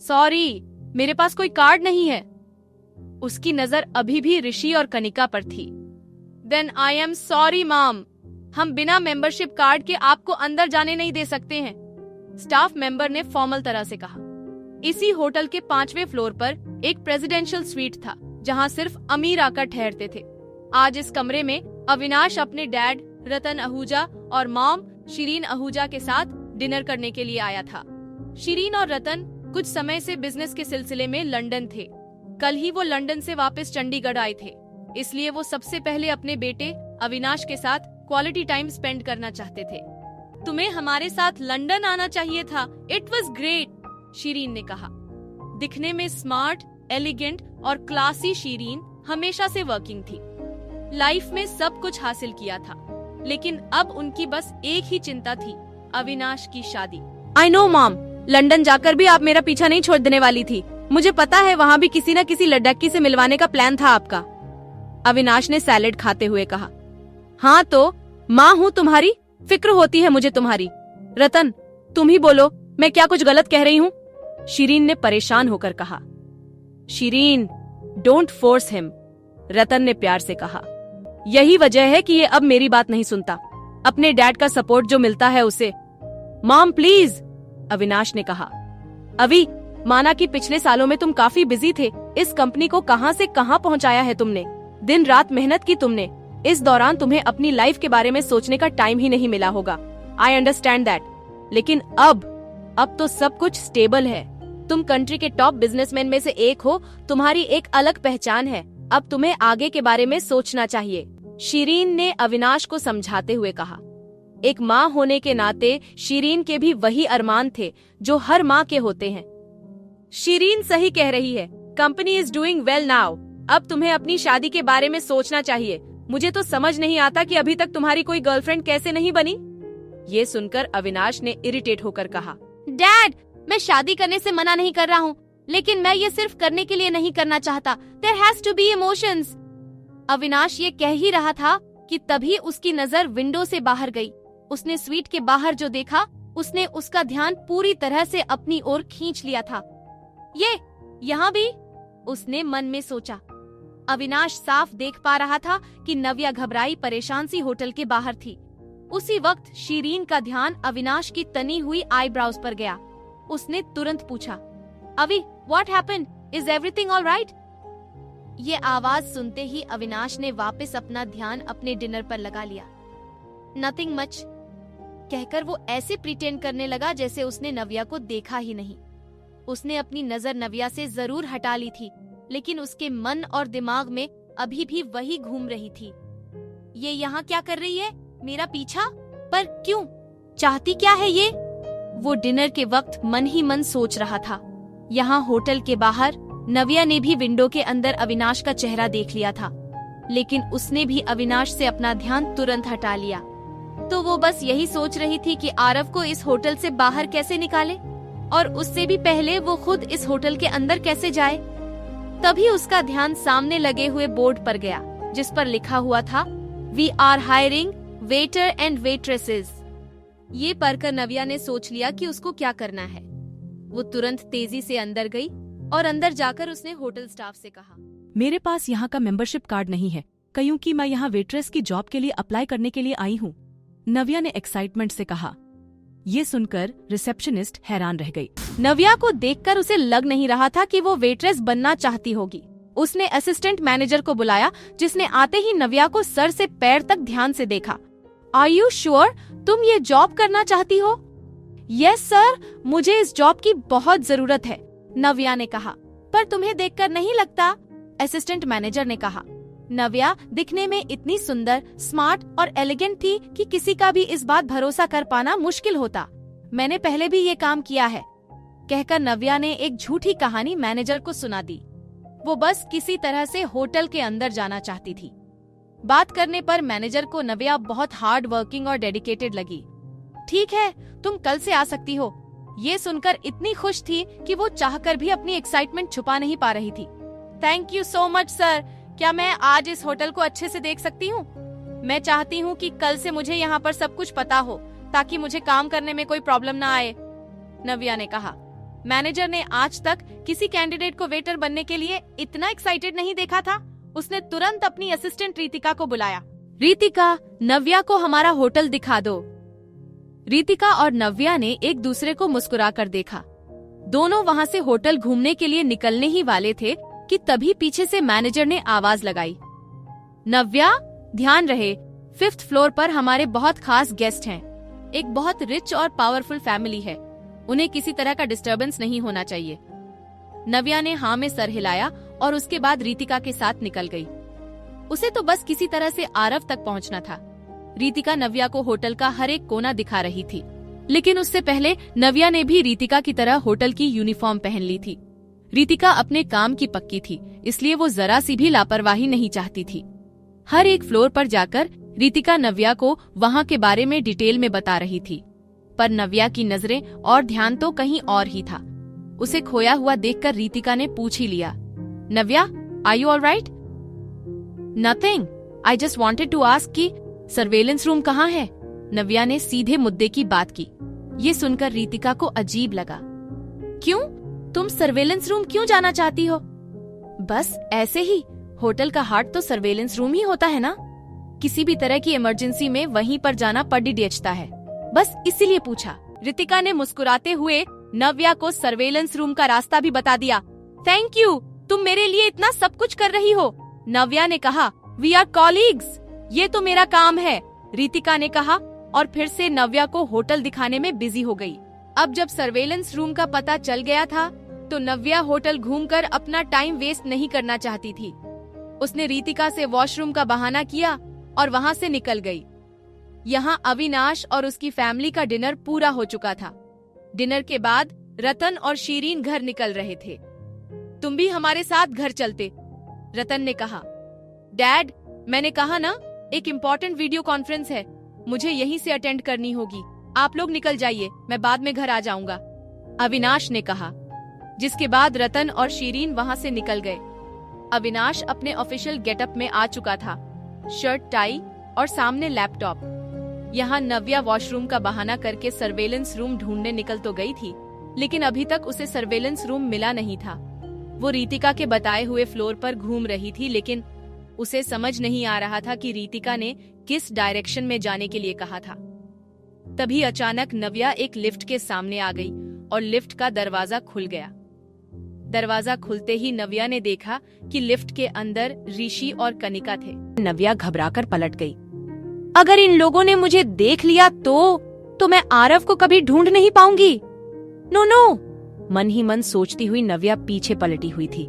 सॉरी, मेरे पास कोई कार्ड नहीं है। उसकी नजर अभी भी ऋषि और कनिका पर थी। Then I am sorry ma'am, हम बिना मेंबरशिप कार्ड के आपको अंदर जाने नहीं दे सकते हैं, स्टाफ मेंबर ने फॉर्मल तरह से कहा। इसी होटल के 5वें फ्लोर पर एक प्रेसिडेंशियल स्वीट था जहां सिर्फ अमीर आकर ठहरते थे। आज इस कमरे में अविनाश अपने डैड रतन आहूजा और मॉम शिरीन आहूजा के साथ डिनर करने के लिए आया था। शिरीन और रतन कुछ समय से बिजनेस के सिलसिले में लंदन थे। कल ही वो लंदन से वापस चंडीगढ़ आए थे, इसलिए वो सबसे पहले अपने बेटे अविनाश के साथ क्वालिटी टाइम स्पेंड करना चाहते थे। तुम्हें हमारे साथ लंदन आना चाहिए था, इट वॉज ग्रेट, शिरीन ने कहा। दिखने में स्मार्ट, एलिगेंट और क्लासी शिरीन हमेशा से वर्किंग थी। लाइफ में सब कुछ हासिल किया था, लेकिन अब उनकी बस एक ही चिंता थी, अविनाश की शादी। आई नो मॉम, लंदन जाकर भी आप मेरा पीछा नहीं छोड़ देने वाली थी। मुझे पता है वहाँ भी किसी न किसी लड़की से मिलवाने का प्लान था आपका, अविनाश ने सैलेड खाते हुए कहा। हाँ तो माँ हूँ तुम्हारी, फिक्र होती है मुझे तुम्हारी। रतन, तुम ही बोलो, मैं क्या कुछ गलत कह रही हूँ? शिरीन ने परेशान होकर कहा। शिरीन, डोंट फोर्स हिम, रतन ने प्यार से कहा। यही वजह है कि ये अब मेरी बात नहीं सुनता। अपने डैड का सपोर्ट जो मिलता है उसे। मॉम प्लीज, अविनाश ने कहा। अभी माना कि पिछले सालों में तुम काफी बिजी थे। इस कंपनी को कहां से कहां पहुंचाया है तुमने। दिन रात मेहनत की तुमने। इस दौरान तुम्हें अपनी लाइफ के बारे में सोचने का टाइम ही नहीं मिला होगा। आई अंडरस्टैंड दैट, लेकिन अब तो सब कुछ स्टेबल है। तुम कंट्री के टॉप बिजनेसमैन में से एक हो, तुम्हारी एक अलग पहचान है। अब तुम्हें आगे के बारे में सोचना चाहिए, शिरीन ने अविनाश को समझाते हुए कहा। एक माँ होने के नाते शिरीन के भी वही अरमान थे जो हर माँ के होते हैं। शिरीन सही कह रही है, company is doing well now. अब तुम्हें अपनी शादी के बारे में सोचना चाहिए। मुझे तो समझ नहीं आता कि अभी तक तुम्हारी कोई गर्लफ्रेंड कैसे नहीं बनी। ये सुनकर अविनाश ने इरिटेट होकर कहा, डैड, मैं शादी करने से मना नहीं कर रहा हूँ, लेकिन मैं ये सिर्फ करने के लिए नहीं करना चाहता। There has to be emotions। Avinash ये कह ही रहा था कि तभी उसकी नजर विंडो से बाहर गई। उसने स्वीट के बाहर जो देखा, उसने उसका ध्यान पूरी तरह से अपनी ओर खींच लिया था। ये यहाँ भी, उसने मन में सोचा। अविनाश साफ देख पा रहा था कि नव्या घबराई परेशान सी होटल के बाहर थी। उसी वक्त शीरीन का ध्यान अविनाश की तनी हुई आईब्राउज पर गया। उसने तुरंत पूछा, Avi, what happened? Is everything all right? ये आवाज सुनते ही अविनाश ने वापस अपना ध्यान अपने डिनर पर लगा लिया। नथिंग मच कहकर वो ऐसे प्रिटेंड करने लगा जैसे उसने नव्या को देखा ही नहीं। उसने अपनी नजर नव्या से जरूर हटा ली थी, लेकिन उसके मन और दिमाग में अभी भी वही घूम रही थी। ये यहाँ क्या कर रही है? मेरा पीछा? पर क्यों? चाहती क्या है ये? वो डिनर के वक्त मन ही मन सोच रहा था। यहाँ होटल के बाहर नव्या ने भी विंडो के अंदर अविनाश का चेहरा देख लिया था, लेकिन उसने भी अविनाश से अपना ध्यान तुरंत हटा लिया। तो वो बस यही सोच रही थी कि आरव को इस होटल से बाहर कैसे निकाले, और उससे भी पहले वो खुद इस होटल के अंदर कैसे जाए। तभी उसका ध्यान सामने लगे हुए बोर्ड पर गया, जिस पर लिखा हुआ था, we are hiring waiter and waitresses. ये पढ़कर नव्या ने सोच लिया कि उसको क्या करना है। वो तुरंत तेजी से अंदर गई और अंदर जाकर उसने होटल स्टाफ से कहा, मेरे पास यहाँ का मेंबरशिप कार्ड नहीं है, क्योंकि मैं यहाँ वेट्रेस की जॉब के लिए अप्लाई करने के लिए आई हूँ। नव्या ने एक्साइटमेंट से कहा। ये सुनकर रिसेप्शनिस्ट हैरान रह गई। नव्या को देखकर उसे लग नहीं रहा था कि वो वेट्रेस बनना चाहती होगी। उसने असिस्टेंट मैनेजर को बुलाया, जिसने आते ही नव्या को सर से पैर तक ध्यान से देखा। आर यू श्योर तुम ये जॉब करना चाहती हो? यस सर, मुझे इस जॉब की बहुत जरूरत है, नव्या ने कहा। पर तुम्हें देखकर नहीं लगता, असिस्टेंट मैनेजर ने कहा। नव्या दिखने में इतनी सुंदर, स्मार्ट और एलिगेंट थी कि किसी का भी इस बात भरोसा कर पाना मुश्किल होता। मैंने पहले भी ये काम किया है, कहकर नव्या ने एक झूठी कहानी मैनेजर को सुना दी। वो बस किसी तरह से होटल के अंदर जाना चाहती थी। बात करने पर मैनेजर को नव्या बहुत हार्ड वर्किंग और डेडिकेटेड लगी। ठीक है, तुम कल से आ सकती हो। ये सुनकर इतनी खुश थी कि वो चाहकर भी अपनी एक्साइटमेंट छुपा नहीं पा रही थी। Thank you so much sir, क्या मैं आज इस होटल को अच्छे से देख सकती हूँ? मैं चाहती हूँ कि कल से मुझे यहाँ पर सब कुछ पता हो, ताकि मुझे काम करने में कोई प्रॉब्लम ना आए, नव्या ने कहा। मैनेजर ने आज तक किसी कैंडिडेट को वेटर बनने के लिए इतना एक्साइटेड नहीं देखा था। उसने तुरंत अपनी असिस्टेंट रितिका को बुलाया। रितिका, नव्या को हमारा होटल दिखा दो। रितिका और नव्या ने एक दूसरे को मुस्कुराकर देखा। दोनों वहाँ से होटल घूमने के लिए निकलने ही वाले थे कि तभी पीछे से मैनेजर ने आवाज लगाई, नव्या, ध्यान रहे, 5th फ्लोर पर हमारे बहुत खास गेस्ट हैं। एक बहुत रिच और पावरफुल फैमिली है, उन्हें किसी तरह का डिस्टर्बेंस नहीं होना चाहिए। नव्या ने हाँ में सर हिलाया और उसके बाद रितिका के साथ निकल गई। उसे तो बस किसी तरह से आरव तक पहुंचना था। रितिका नव्या को होटल का हर एक कोना दिखा रही थी, लेकिन उससे पहले नव्या ने भी रितिका की तरह होटल की यूनिफॉर्म पहन ली थी। रितिका अपने काम की पक्की थी, इसलिए वो जरा सी भी लापरवाही नहीं चाहती थी। हर एक फ्लोर पर जाकर रितिका नव्या को वहाँ के बारे में डिटेल में बता रही थी, पर नव्या की नजरें और ध्यान तो कहीं और ही था। उसे खोया हुआ देखकर रितिका ने पूछ ही लिया, Navya, are you all right? Nothing, I just wanted to ask कि सर्वेलेंस रूम कहाँ है? नव्या ने सीधे मुद्दे की बात की। ये सुनकर रितिका को अजीब लगा। क्यों? तुम सर्वेलेंस रूम क्यों जाना चाहती हो? बस ऐसे ही, होटल का हार्ट तो सर्वेलेंस रूम ही होता है ना। किसी भी तरह की इमरजेंसी में वहीं पर जाना पड़ता है, बस इसीलिए पूछा। रितिका ने मुस्कुराते हुए नव्या को सर्वेलेंस रूम का रास्ता भी बता दिया। थैंक यू, तुम मेरे लिए इतना सब कुछ कर रही हो, नव्या ने कहा। वी आर कॉलीग्स, ये तो मेरा काम है, रितिका ने कहा और फिर से नव्या को होटल दिखाने में बिजी हो गई। अब जब सर्वेलेंस रूम का पता चल गया था, तो नव्या होटल घूमकर अपना टाइम वेस्ट नहीं करना चाहती थी। उसने रितिका से वॉशरूम का बहाना किया और वहाँ से निकल गई। यहाँ अविनाश और उसकी फैमिली का डिनर पूरा हो चुका था। डिनर के बाद रतन और शीरीन घर निकल रहे थे। तुम भी हमारे साथ घर चलते, रतन ने कहा। डैड, मैंने कहा ना, एक इम्पोर्टेंट वीडियो कॉन्फ्रेंस है, मुझे यहीं से अटेंड करनी होगी। आप लोग निकल जाइए, मैं बाद में घर आ जाऊंगा, अविनाश ने कहा। जिसके बाद रतन और शीरीन वहां से निकल गए। अविनाश अपने ऑफिशियल गेटअप में आ चुका था, शर्ट टाई और सामने लैपटॉप। यहाँ नव्या वॉशरूम का बहाना करके सर्वेलेंस रूम ढूंढने निकल तो गई थी, लेकिन अभी तक उसे सर्वेलेंस रूम मिला नहीं था। वो रितिका के बताए हुए फ्लोर पर घूम रही थी, लेकिन उसे समझ नहीं आ रहा था कि रितिका ने किस डायरेक्शन में जाने के लिए कहा था। तभी अचानक नव्या एक लिफ्ट के सामने आ गई और लिफ्ट का दरवाजा खुल गया। दरवाजा खुलते ही नव्या ने देखा कि लिफ्ट के अंदर ऋषि और कनिका थे। नव्या घबराकर पलट गई। अगर इन लोगों ने मुझे देख लिया तो मैं आरव को कभी ढूंढ नहीं पाऊंगी। नो नो, मन ही मन सोचती हुई नव्या पीछे पलटी हुई थी।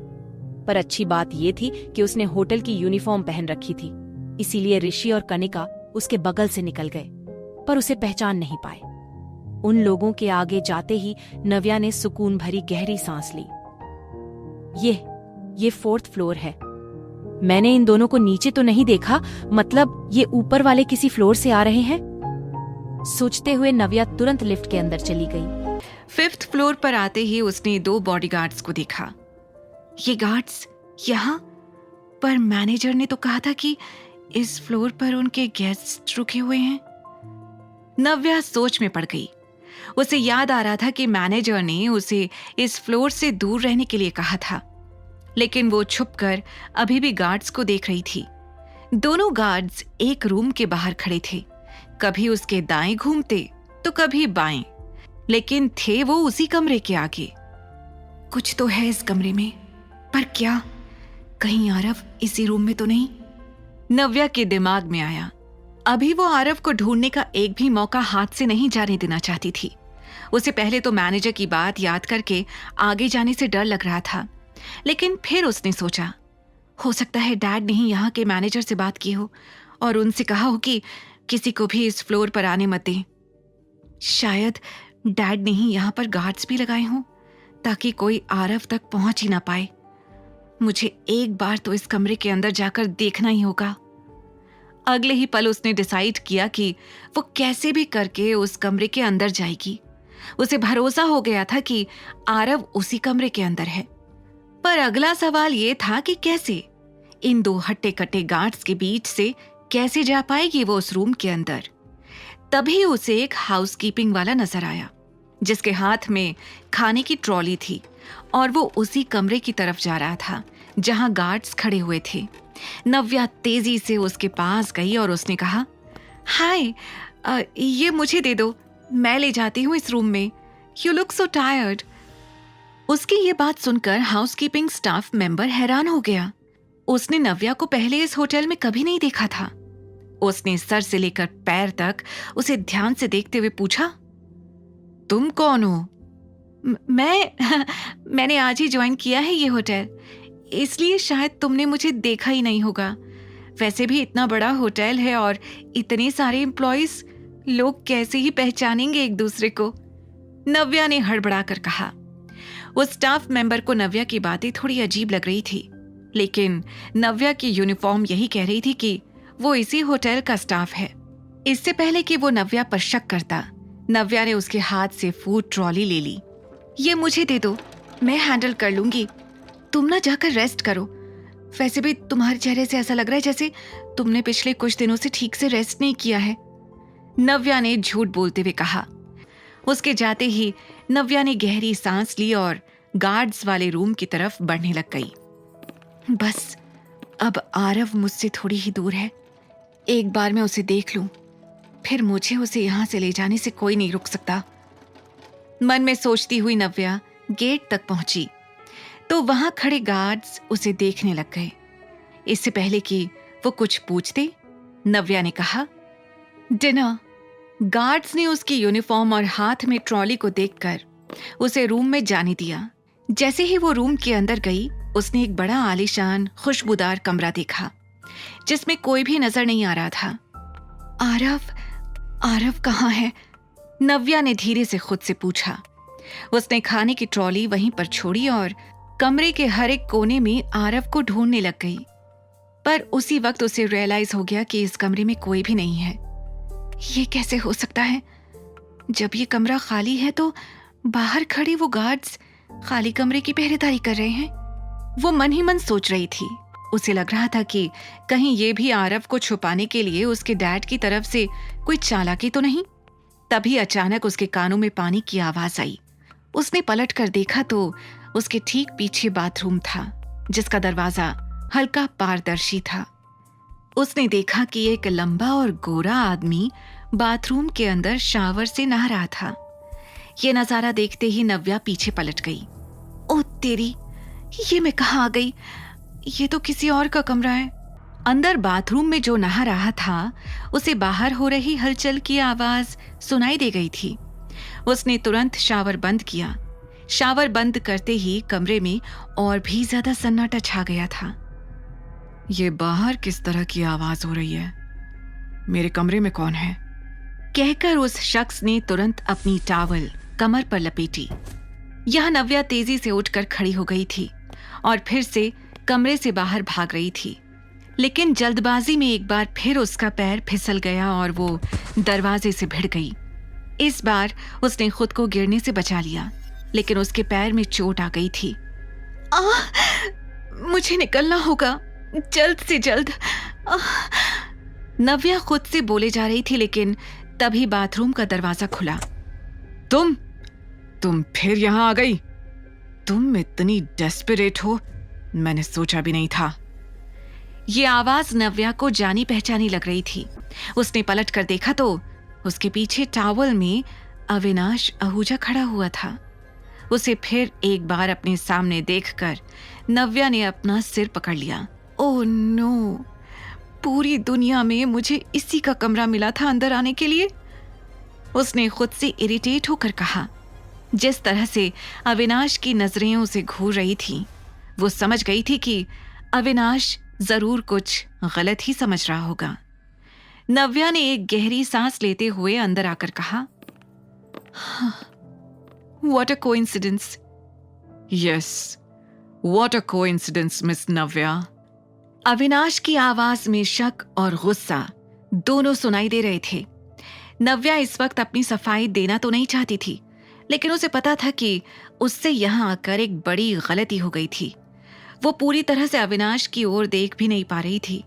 पर अच्छी बात ये थी कि उसने होटल की यूनिफॉर्म पहन रखी थी, इसीलिए ऋषि और कनिका उसके बगल से निकल गए, पर उसे पहचान नहीं पाए। उन लोगों के आगे जाते ही नव्या ने सुकून भरी गहरी सांस ली। ये 4th फ्लोर है। मैंने इन दोनों को नीचे तो नहीं देखा, मतलब ये ऊपर वाले किसी फ्लोर से आ रहे हैं। सोचते हुए नव्या तुरंत लिफ्ट के अंदर चली गई। 5th फ्लोर पर आते ही उसने 2 बॉडीगार्ड्स को देखा। ये गार्ड्स यहाँ पर? मैनेजर ने तो कहा था कि इस फ्लोर पर उनके गेस्ट रुके हुए हैं। नव्या सोच में पड़ गई। उसे याद आ रहा था कि मैनेजर ने उसे इस फ्लोर से दूर रहने के लिए कहा था, लेकिन वो छुपकर अभी भी गार्ड्स को देख रही थी। दोनों गार्ड्स एक रूम के बाहर खड़े थे, कभी उसके दाएं घूमते तो कभी बाएं, लेकिन थे वो उसी कमरे के आगे। कुछ तो है इस कमरे में, पर क्या? कहीं आरव इसी रूम में तो नहीं? नव्या के दिमाग में आया। अभी वो आरव को ढूंढने का एक भी मौका हाथ से नहीं जाने देना चाहती थी। उसे पहले तो मैनेजर की बात याद करके आगे जाने से डर लग रहा था, लेकिन फिर उसने सोचा, हो सकता है डैड ने ही यहाँ के मैनेजर से बात की हो और उनसे कहा हो कि किसी को भी इस फ्लोर पर आने मत दें। शायद डैड ने ही यहाँ पर गार्ड्स भी लगाए हों ताकि कोई आरव तक पहुंच ही ना पाए। मुझे एक बार तो इस कमरे के अंदर जाकर देखना ही होगा। अगले ही पल उसने डिसाइड किया कि वो कैसे भी करके उस कमरे के अंदर जाएगी। उसे भरोसा हो गया था कि आरव उसी कमरे के अंदर है, पर अगला सवाल ये था कि कैसे? इन 2 हट्टे कट्टे गार्ड्स के बीच से कैसे जा पाएगी वो उस रूम के अंदर? तभी उसे एक हाउसकीपिंग वाला नजर आया, जिसके हाथ में खाने की ट्रॉली थी और वो उसी कमरे की तरफ जा रहा था जहां गार्ड्स खड़े हुए थे। नव्या तेजी से उसके पास गई और उसने कहा, हाय, ये मुझे दे दो, मैं ले जाती हूँ इस रूम में। You look so tired. उसकी ये बात सुनकर हाउसकीपिंग स्टाफ मेंबर हैरान हो गया। उसने नव्या को पहले इस होटल में कभी नहीं देखा था। उसने सर से लेकर पैर तक उसे ध्यान से देखते हुए पूछा, तुम कौन हो? मैंने आज ही ज्वाइन किया है ये होटल, इसलिए शायद तुमने मुझे देखा ही नहीं होगा। वैसे भी इतना बड़ा होटल है और इतने सारे एम्प्लॉइज, लोग कैसे ही पहचानेंगे एक दूसरे को? नव्या ने हड़बड़ा कर कहा। उस स्टाफ मेंबर को नव्या की बातें थोड़ी अजीब लग रही थी, लेकिन नव्या की यूनिफॉर्म यही कह रही थी कि वो इसी होटल का स्टाफ है। इससे पहले कि वो नव्या पर शक करता, नव्या ने उसके हाथ से फूड ट्रॉली ले ली। ये मुझे दे दो, मैं हैंडल कर लूंगी, तुम ना जाकर रेस्ट करो। वैसे भी तुम्हारे चेहरे से ऐसा लग रहा है जैसे तुमने पिछले कुछ दिनों से ठीक से रेस्ट नहीं किया है, नव्या ने झूठ बोलते हुए कहा। उसके जाते ही नव्या ने गहरी सांस ली और गार्ड्स वाले रूम की तरफ बढ़ने लग गई। बस अब आरव मुझसे थोड़ी ही दूर है, एक बार मैं उसे देख लूं, फिर मुझे उसे यहां से ले जाने से कोई नहीं रुक सकता। मन में सोचती हुई नव्या गेट तक पहुंची तो वहां खड़े गार्ड्स उसे देखने लग गए। इससे पहले कि वो कुछ पूछते, नव्या ने कहा, डिनर। गार्ड्स ने उसकी यूनिफॉर्म और हाथ में ट्रॉली को देखकर उसे रूम में जाने दिया। जैसे ही वो रूम के अंदर गई, उसने एक बड़ा आलीशान खुशबूदार कमरा देखा जिसमें कोई भी नजर नहीं आ रहा था। आरव कहाँ है? नव्या ने धीरे से खुद से पूछा। उसने खाने की ट्रॉली वहीं पर छोड़ी और कमरे के हर एक कोने में आरव को ढूंढने लग गई, पर उसी वक्त उसे रियलाइज हो गया कि इस कमरे में कोई भी नहीं है। ये कैसे हो सकता है? जब ये कमरा खाली है तो बाहर खड़े वो गार्ड्स खाली कमरे की पहरेदारी कर रहे हैं। वो मन ही मन सोच रही थी। उसे लग रहा था कि कहीं ये भी आरव को छुपाने के लिए उसके डैड की तरफ से कोई चालाकी तो नहीं। तभी अचानक उसके कानों में पानी की आवाज आई। उसने पलट कर देखा तो उसके ठीक पीछे बाथरूम था, जिसका दरवाजा हल्का पारदर्शी था। उसने देखा कि एक लंबा और गोरा आदमी बाथरूम के अंदर शावर से नहा रहा था। ये नजारा देखते ही नव्या पीछे पलट गई। ओ तेरी, ये मैं कहाँ आ गई? ये तो किसी और का कमरा है। अंदर बाथरूम में जो नहा रहा था उसे बाहर हो रही हलचल की आवाज सुनाई दे गई थी। उसने तुरंत शावर बंद किया। शावर बंद करते ही कमरे में और भी ज्यादा सन्नाटा छा गया था। ये बाहर किस तरह की आवाज हो रही है? मेरे कमरे में कौन है? कहकर उस शख्स ने तुरंत अपनी टॉवल कमर पर लपेटी। यह नव्या तेजी से उठकर खड़ी हो गई थी और फिर से कमरे से बाहर भाग रही थी, लेकिन जल्दबाजी में एक बार फिर उसका पैर फिसल गया और वो दरवाजे से भिड़ गई। इस बार उसने खुद को गिरने से बचा लिया, लेकिन उसके पैर में चोट आ गई थी। मुझे निकलना होगा जल्द से जल्द। नव्या खुद से बोले जा रही थी, लेकिन तभी बाथरूम का दरवाजा खुला। तुम फिर यहां आ गई? तुम इतनी डेस्परेट हो, मैंने सोचा भी नहीं था। ये आवाज नव्या को जानी पहचानी लग रही थी। उसने पलट कर देखा तो उसके पीछे टॉवल में अविनाश आहूजा खड़ा हुआ था। उसे फिर एक बार अपने सामने देखकर नव्या ने अपना सिर पकड़ लिया। ओह नो, पूरी दुनिया में मुझे इसी का कमरा मिला था अंदर आने के लिए। उसने खुद से इरिटेट होकर कहा। जिस तरह से अविनाश की नजरें उसे घूर रही थी, वो समझ गई थी कि अविनाश जरूर कुछ गलत ही समझ रहा होगा। नव्या ने एक गहरी सांस लेते हुए अंदर आकर कहा, what a coincidence. Yes, what a coincidence miss Navya. Avinash की आवाज में शक और गुस्सा दोनों सुनाई दे रहे थे। नव्या इस वक्त अपनी सफाई देना तो नहीं चाहती थी, लेकिन उसे पता था कि उससे यहां आकर एक बड़ी गलती हो गई थी। वो पूरी तरह से अविनाश की ओर देख भी नहीं पा रही थी।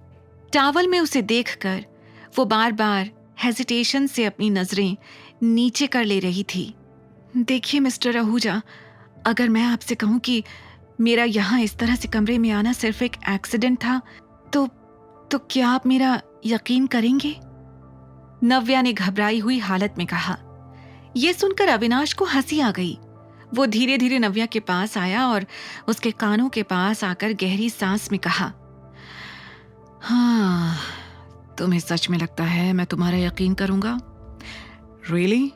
टॉवल में उसे देखकर वो बार बार हेजिटेशन से अपनी नजरें नीचे कर ले रही थी। देखिए मिस्टर आहूजा, अगर मैं आपसे कहूं कि मेरा यहाँ इस तरह से कमरे में आना सिर्फ एक एक्सीडेंट था, तो क्या आप मेरा यकीन करेंगे? नव्या ने घबराई हुई हालत में कहा। यह सुनकर अविनाश को हंसी आ गई। वो धीरे धीरे नव्या के पास आया और उसके कानों के पास आकर गहरी सांस में कहा, हाँ, तुम्हें सच में लगता है मैं तुम्हारा यकीन करूंगा? रियली?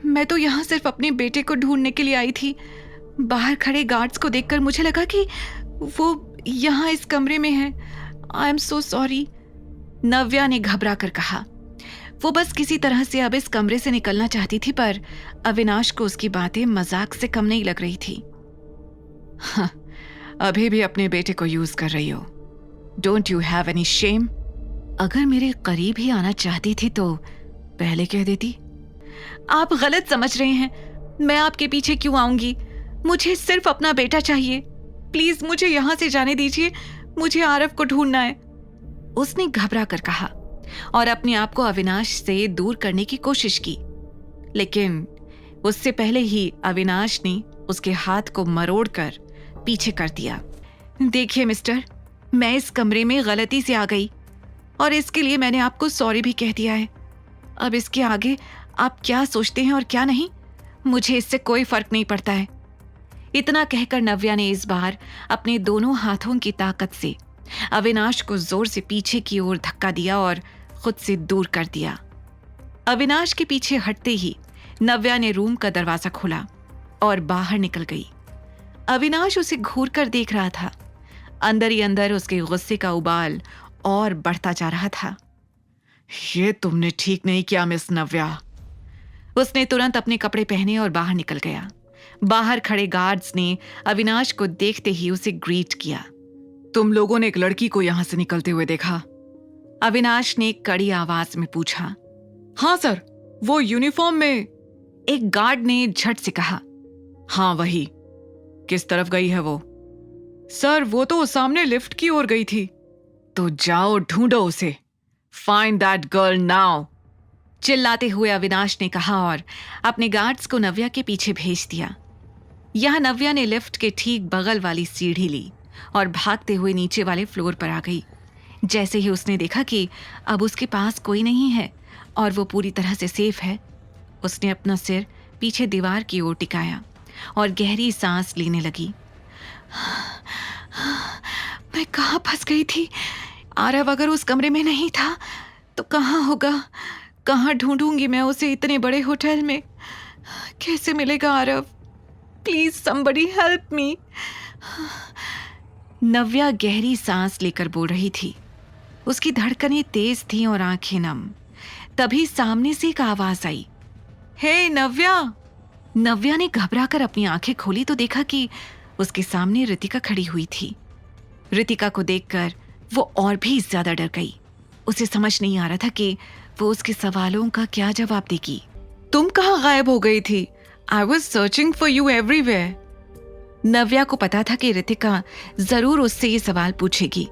मैं तो यहां सिर्फ अपने बेटे को ढूंढने के लिए आई थी। बाहर खड़े गार्ड्स को देखकर मुझे लगा कि वो यहां इस कमरे में है। आई एम सो सॉरी, नव्या ने घबरा कर कहा। वो बस किसी तरह से अब इस कमरे से निकलना चाहती थी, पर अविनाश को उसकी बातें मजाक से कम नहीं लग रही थी। हाँ, अभी भी अपने बेटे को यूज कर रही हो। Don't you have any shame? अगर मेरे करीब ही आना चाहती थी तो पहले कह देती। आप गलत समझ रहे हैं। मैं आपके पीछे क्यों आऊंगी? मुझे सिर्फ अपना बेटा चाहिए। प्लीज मुझे यहां से जाने दीजिए। मुझे आरव को ढूंढना है, उसने घबरा कर कहा और अपने आप को अविनाश से दूर करने की कोशिश की, लेकिन उससे पहले ही अविनाश ने उसके हाथ को मरोड़कर पीछे कर दिया। देखिए मिस्टर, मैं इस कमरे में गलती से आ गई और इसके लिए मैंने आपको सॉरी भी कह दिया है। अब इसके आगे आप क्या सोचते हैं और क्या नहीं, मुझे इससे कोई फर्क नहीं पड़ता है। इतना कहकर नव्या ने इस बार अपने दोनों हाथों की ताकत से अविनाश को जोर से पीछे की ओर धक्का दिया और खुद से दूर कर दिया। अविनाश के पीछे हटते ही नव्या ने रूम का दरवाजा खोला और बाहर निकल गई। अविनाश उसे घूर कर देख रहा था। अंदर ही अंदर उसके गुस्से का उबाल और बढ़ता जा रहा था। ये तुमने ठीक नहीं किया मिस नव्या। उसने तुरंत अपने कपड़े पहने और बाहर निकल गया। बाहर खड़े गार्ड्स ने अविनाश को देखते ही उसे ग्रीट किया। तुम लोगों ने एक लड़की को यहां से निकलते हुए देखा? अविनाश ने कड़ी आवाज में पूछा। हाँ सर, वो यूनिफॉर्म में। एक गार्ड ने झट से कहा। हाँ वही। किस तरफ गई है वो? सर वो तो सामने लिफ्ट की ओर गई थी। तो जाओ ढूंढो उसे। फाइंड दैट गर्ल नाउ, चिल्लाते हुए अविनाश ने कहा और अपने गार्ड्स को नव्या के पीछे भेज दिया। यहां नव्या ने लिफ्ट के ठीक बगल वाली सीढ़ी ली और भागते हुए नीचे वाले फ्लोर पर आ गई। जैसे ही उसने देखा कि अब उसके पास कोई नहीं है और वो पूरी तरह से सेफ है, उसने अपना सिर पीछे दीवार की ओर टिकाया और गहरी सांस लेने लगी। मैं कहाँ फंस गई थी? आरव अगर उस कमरे में नहीं था तो कहाँ होगा? कहाँ ढूंढूंगी मैं उसे इतने बड़े होटल में? कैसे मिलेगा Aarav? Please somebody help me. Navya गहरी सांस लेकर बोल रही थी। उसकी धड़कनें तेज थीं और आंखें नम। तभी सामने से एक आवाज आई, हे नव्या। नव्या ने घबराकर अपनी आंखें खोली तो देखा कि उसके सामने रितिका खड़ी हुई थी। रितिका को देखकर वो और भी ज्यादा डर गई। उसे समझ नहीं आ रहा था कि वो उसके सवालों का क्या जवाब देगी। तुम कहाँ गायब हो गई थी? I was searching for you everywhere. Navya को पता था कि रितिका जरूर उससे ये सवाल पूछेगी।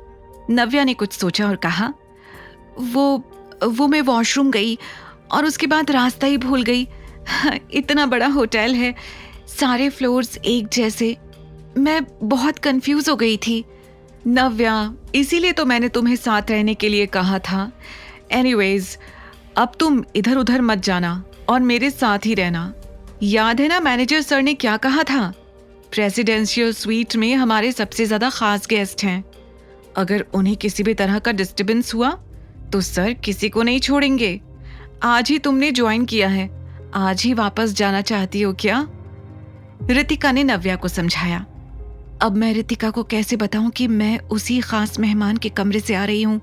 नव्या ने कुछ सोचा और कहा, वो मैं वॉशरूम गई और उसके बाद रास्ता ही भूल गई। इतना बड़ा होटल है, सारे फ्लोर्स एक जैसे, मैं बहुत कंफ्यूज हो गई थी। नव्या, इसीलिए तो मैंने तुम्हें साथ रहने के लिए कहा था। एनीवेज, अब तुम इधर उधर मत जाना और मेरे साथ ही रहना। याद है ना मैनेजर सर ने क्या कहा था? प्रेसिडेंशियल स्वीट में हमारे सबसे ज्यादा खास गेस्ट हैं। अगर उन्हें किसी भी तरह का डिस्टर्बेंस हुआ तो सर किसी को नहीं छोड़ेंगे। आज ही तुमने ज्वाइन किया है, आज ही वापस जाना चाहती हो क्या? रितिका ने नव्या को समझाया। अब मैं रितिका को कैसे बताऊं कि मैं उसी खास मेहमान के कमरे से आ रही हूं?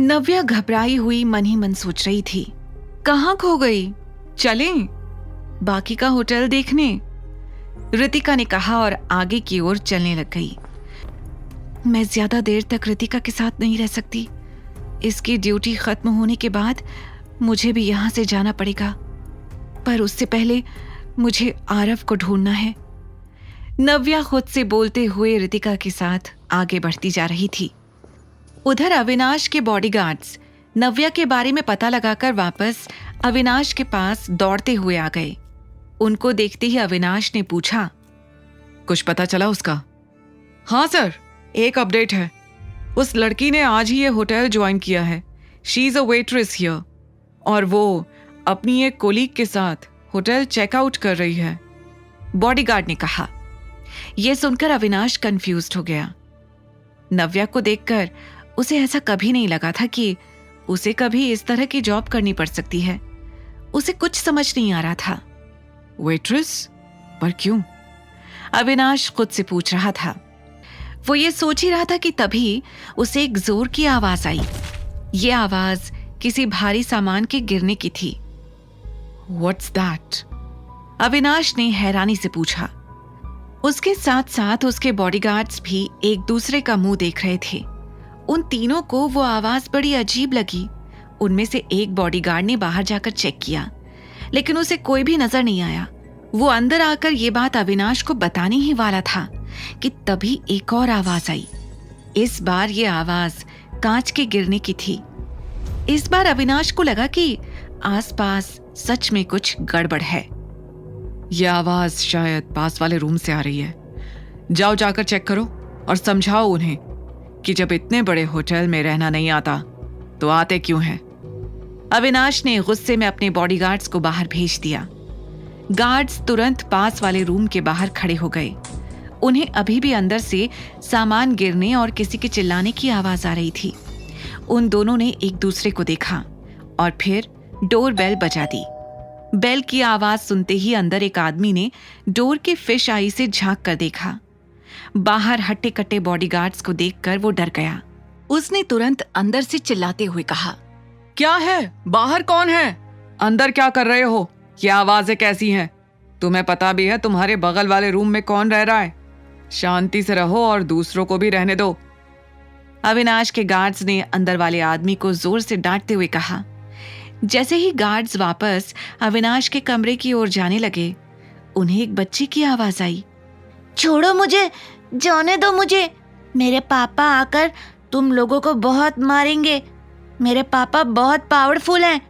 नव्या घबराई हुई मन ही मन सोच रही थी। कहाँ खो गई? चलें बाकी का होटल देखने, रितिका ने कहा और आगे की ओर चलने लग गई। मैं ज्यादा देर तक रितिका के साथ नहीं रह सकती। इसकी ड्यूटी खत्म होने के बाद मुझे भी यहां से जाना पड़ेगा, पर उससे पहले मुझे आरव को ढूंढना है। नव्या खुद से बोलते हुए रितिका के साथ आगे बढ़ती जा रही थी। उधर अविनाश के बॉडीगार्ड्स नव्या के बारे में पता लगाकर वापस अविनाश के पास दौड़ते हुए आ गए। उनको देखते ही अविनाश ने पूछा, कुछ पता चला उसका? हाँ सर, एक अपडेट है। उस लड़की ने आज ही ये होटल ज्वाइन किया है। She is a waitress here और वो अपनी एक कोलीग के साथ होटल चेकआउट कर रही है, बॉडीगार्ड ने कहा। यह सुनकर अविनाश कंफ्यूज्ड हो गया। नव्या को देखकर उसे ऐसा कभी नहीं लगा था कि उसे कभी इस तरह की जॉब करनी पड़ सकती है। उसे कुछ समझ नहीं आ रहा था। वेट्रेस? पर क्यों? अविनाश खुद से पूछ रहा था। वो ये सोच ही रहा था कि तभी उसे एक जोर की आवाज आई। ये आवाज किसी भारी सामान के गिरने की थी। What's that? अविनाश ने हैरानी से पूछा। उसके साथ साथ उसके बॉडीगार्ड्स भी एक दूसरे का मुंह देख रहे थे। उन तीनों को वो आवाज बड़ी अजीब लगी। उनमें से एक बॉडीगार्ड ने बाहर जाकर चेक किया, लेकिन उसे कोई भी नजर नहीं आया। वो अंदर आकर ये बात अविनाश को बताने ही वाला था कि तभी एक और आवाज आई। इस बार ये आवाज कांच के गिरने की थी। इस बार अविनाश को लगा कि आसपास सच में कुछ गड़बड़ है। यह आवाज शायद पास वाले रूम से आ रही है। जाओ जाकर चेक करो और समझाओ उन्हें कि जब इतने बड़े होटल में रहना नहीं आता तो आते क्यों हैं। अविनाश ने गुस्से में अपने बॉडीगार्ड्स को बाहर भेज दिया। गार्ड्स तुरंत पास वाले रूम के बाहर खड़े हो गए। उन्हें अभी भी अंदर से सामान गिरने और किसी के चिल्लाने की आवाज आ रही थी। उन दोनों ने एक दूसरे को देखा और फिर डोर बेल बजा दी। बेल की आवाज सुनते ही अंदर एक आदमी ने डोर के फिश आई से झांक कर देखा। बाहर हट्टे कट्टे बॉडीगार्ड्स को देखकर वो डर गया। उसने तुरंत अंदर से चिल्लाते हुए कहा, क्या है? बाहर कौन है? अंदर क्या कर रहे हो? ये आवाजें कैसी हैं? तुम्हें पता भी है तुम्हारे बगल वाले रूम में कौन रह रहा है? शांति से रहो और दूसरों को भी रहने दो। अविनाश के गार्ड्स ने अंदर वाले आदमी को जोर से डांटते हुए कहा। जैसे ही गार्ड्स वापस अविनाश के कमरे की ओर जाने लगे, उन्हें एक बच्चे की आवाज आई। छोड़ो मुझे, जाने दो मुझे। मेरे पापा आकर तुम लोगों को बहुत मारेंगे। मेरे पापा बहुत पावरफुल हैं।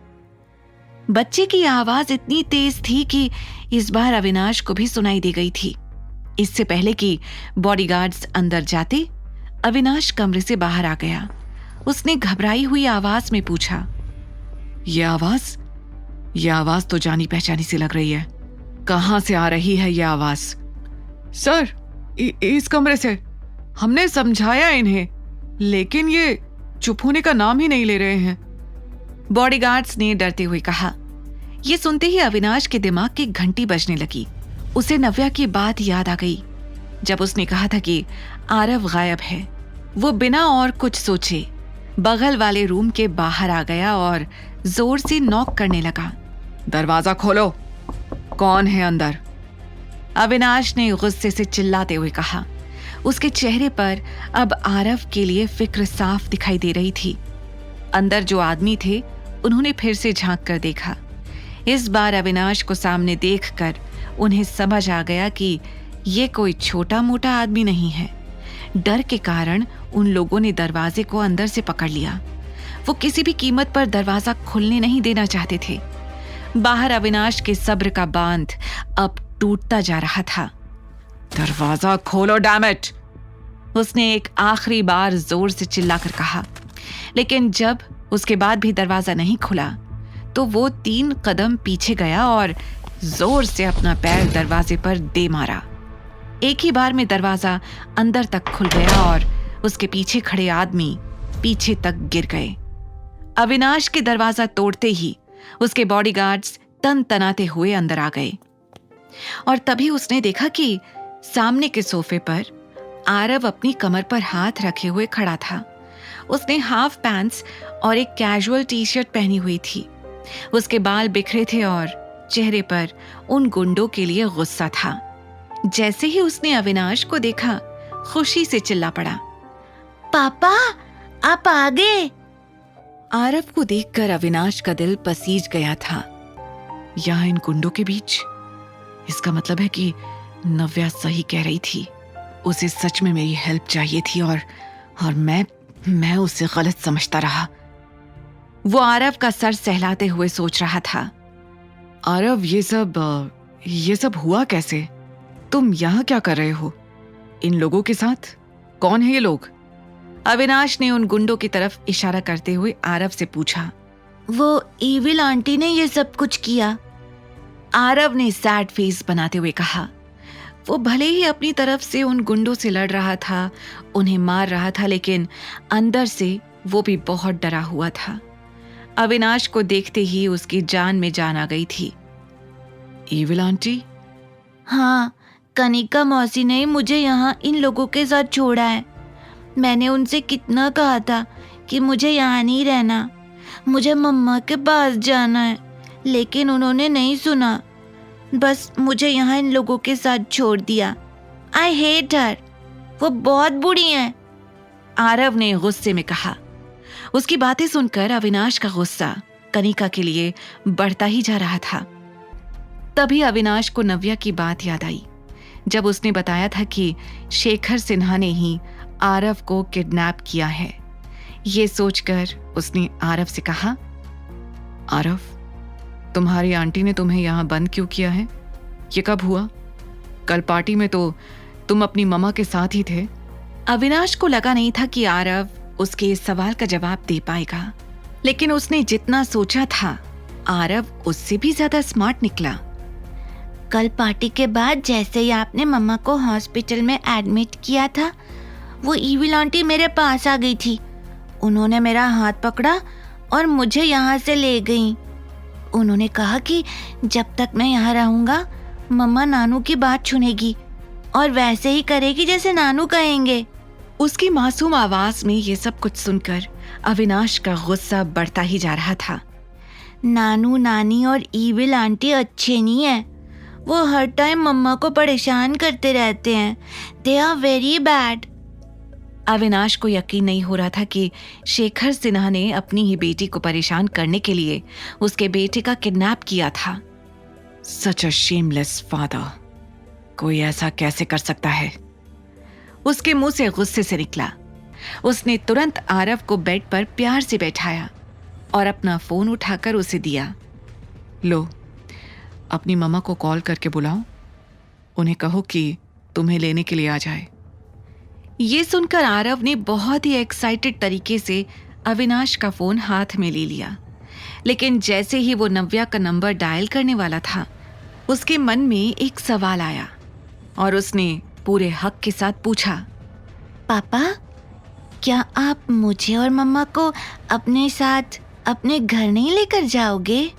बच्चे की आवाज इतनी तेज थी कि इस बार अविनाश को भी सुनाई दी गई थी। इससे पहले कि बॉडीगार्ड्स अंदर जाते, अविनाश कमरे से बाहर आ गया। उसने घबराई हुई आवाज में पूछा, ये आवाज तो जानी पहचानी सी लग रही है। कहां से आ रही है ये आवाज? सर, इस कमरे से। हमने समझाया इन्हें, लेकिन ये चुप होने का नाम ही नहीं ले रहे हैं, बॉडीगार्ड्स ने डरते हुए कहा। ये सुनते ही अविनाश के दिमाग की घंटी बजने लगी। उसे नव्या की बात याद आ गई जब उसने कहा था कि आरव गायब है। वो बिना और कुछ सोचे बगल वाले रूम के बाहर आ गया और जोर से नॉक करने लगा। दरवाजा खोलो, कौन है अंदर? अविनाश ने गुस्से से चिल्लाते हुए कहा। उसके चेहरे पर अब आरव के लिए फिक्र साफ दिखाई दे रही थी। अंदर जो आदमी थे, उन्होंने फिर से झांक कर देखा। इस बार अविनाश को सामने देखकर उन्हें समझ आ गया कि ये कोई छोटा मोटा आदमी नहीं है। डर के कारण उन लोगों ने दरवाजे को अंदर से पकड़ लिया। वो किसी भी कीमत पर दरवाजा खुलने नहीं देना चाहते थे। बाहर अविनाश के सब्र का बांध अब टूटता जा रहा था। दरवाजा खोलो डैम इट, उसने एक आखिरी बार जोर से चिल्लाकर कहा। लेकिन जब उसके बाद भी दरवाजा नहीं खुला, तो वो 3 कदम पीछे गया और जोर से अपना पैर दरवाजे पर दे मारा। एक ही बार में दरवाजा अंदर तक खुल गया और उसके पीछे खड़े आदमी पीछे तक गिर गए। अविनाश के दरवाजा तोड़ते ही उसके बॉडीगार्ड्स तन तनाते हुए अंदर आ गए और तभी उसने देखा कि सामने के सोफे पर आरव अपनी कमर पर हाथ रखे हुए खड़ा था। उसने हाफ पैंट्स और एक कैजुअल टी-शर्ट पहनी हुई थी। उसके बाल बिखरे थे और चेहरे पर उन गुंडों के लिए गुस्सा था। जैसे ही उसने अविनाश को देखा, खुशी से चिल्ला पड़ा, पापा आप आ गए। आरव को देखकर अविनाश का दिल पसीज गया था। यहाँ इन गुंडों के बीच, इसका मतलब है कि नव्या सही कह रही थी। उसे सच में मेरी हेल्प चाहिए थी और मैं उसे गलत समझता रहा। वो आरव का सर सहलाते हुए सोच रहा था, आरव ये सब हुआ कैसे? तुम यहाँ क्या कर रहे हो इन लोगों के साथ? कौन है ये लोग? अविनाश ने उन गुंडों की तरफ इशारा करते हुए आरव से पूछा। वो ईविल आंटी ने ये सब कुछ किया, आरव ने सैड फेस बनाते हुए कहा। वो भले ही अपनी तरफ से उन गुंडों से लड़ रहा था, उन्हें मार रहा था, लेकिन अंदर से वो भी बहुत डरा हुआ था। अविनाश को देखते ही उसकी जान में जान आ गई थी। Evil aunty? हाँ, कनिका मौसी ने मुझे यहाँ इन लोगों के साथ छोड़ा है। मैंने उनसे कितना कहा था कि मुझे यहाँ नहीं रहना, मुझे मम्मा के पास जाना है, लेकिन उन्होंने नहीं सुना। बस मुझे यहाँ इन लोगों के साथ छोड़ दिया। आई हेट हर, वो बहुत बुरी हैं, आरव ने गुस्से में कहा। उसकी बातें सुनकर अविनाश का गुस्सा कनिका के लिए बढ़ता ही जा रहा था। तभी अविनाश को नव्या की बात याद आई, जब उसने बताया था कि शेखर सिन्हा ने ही आरव को किडनैप किया है। ये सोचकर उसने आरव से कहा, आरव, तुम्हारी आंटी ने तुम्हें यहाँ बंद क्यों किया है? ये कब हुआ? कल पार्टी में तो तुम अपनी मम्मा के साथ ही थे। अविनाश को लगा नहीं था कि आरव उसके इस सवाल का जवाब दे पाएगा, लेकिन उसने जितना सोचा था, आरव उससे भी ज्यादा स्मार्ट निकला। कल पार्टी के बाद जैसे ही आपने मम्मा को हॉस्पिटल में एडमिट किया था, वो ईविल आंटी मेरे पास आ गई थी। उन्होंने मेरा हाथ पकड़ा और मुझे यहाँ से ले गई। उन्होंने कहा कि जब तक मैं यहाँ रहूँगा, मम्मा नानू की बात सुनेगी और वैसे ही करेगी जैसे नानू कहेंगे। उसकी मासूम आवाज में ये सब कुछ सुनकर अविनाश का गुस्सा बढ़ता ही जा रहा था। नानू नानी और ईविल आंटी अच्छे नहीं है, वो हर टाइम मम्मा को परेशान करते रहते हैं। They are very bad. Avinash को यकीन नहीं हो रहा था कि शेखर सिन्हा ने अपनी ही बेटी को परेशान करने के लिए उसके बेटे का किडनैप किया था। सच अ शेमलेस फादर। कोई ऐसा कैसे कर सकता है? उसके मुंह से गुस्से से निकला। उसने तुरंत आरव को बेड पर प्यार से बैठाया और अपना फोन उठाकर उसे दिया। लो, अपनी मम्मा को कॉल करके बुलाओ, उन्हें कहो कि तुम्हें लेने के लिए आ जाए। ये सुनकर आरव ने बहुत ही एक्साइटेड तरीके से अविनाश का फोन हाथ में ले लिया, लेकिन जैसे ही वो नव्या का नंबर डायल करने वाला था, उसके मन में एक सवाल आया और उसने पूरे हक के साथ पूछा, पापा, क्या आप मुझे और मम्मा को अपने साथ अपने घर नहीं लेकर जाओगे?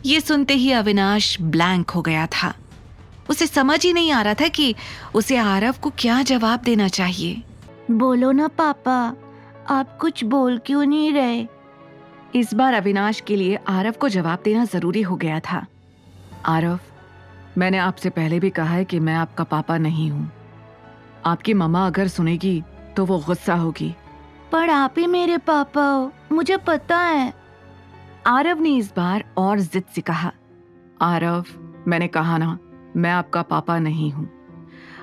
ये सुनते ही अविनाश ब्लैंक हो गया था। उसे समझ ही नहीं आ रहा था कि उसे आरव को क्या जवाब देना चाहिए। बोलो ना पापा, आप कुछ बोल क्यों नहीं रहे? इस बार अविनाश के लिए आरव को जवाब देना जरूरी हो गया था। आरव, मैंने आपसे पहले भी कहा है कि मैं आपका पापा नहीं हूँ। आपकी मम्मा अगर सुनेगी तो वो गुस्सा होगी। पर आप ही मेरे पापा हो, मुझे पता है। आरव ने इस बार और जिद से कहा, आरव, मैंने कहा ना, मैं आपका पापा नहीं हूँ।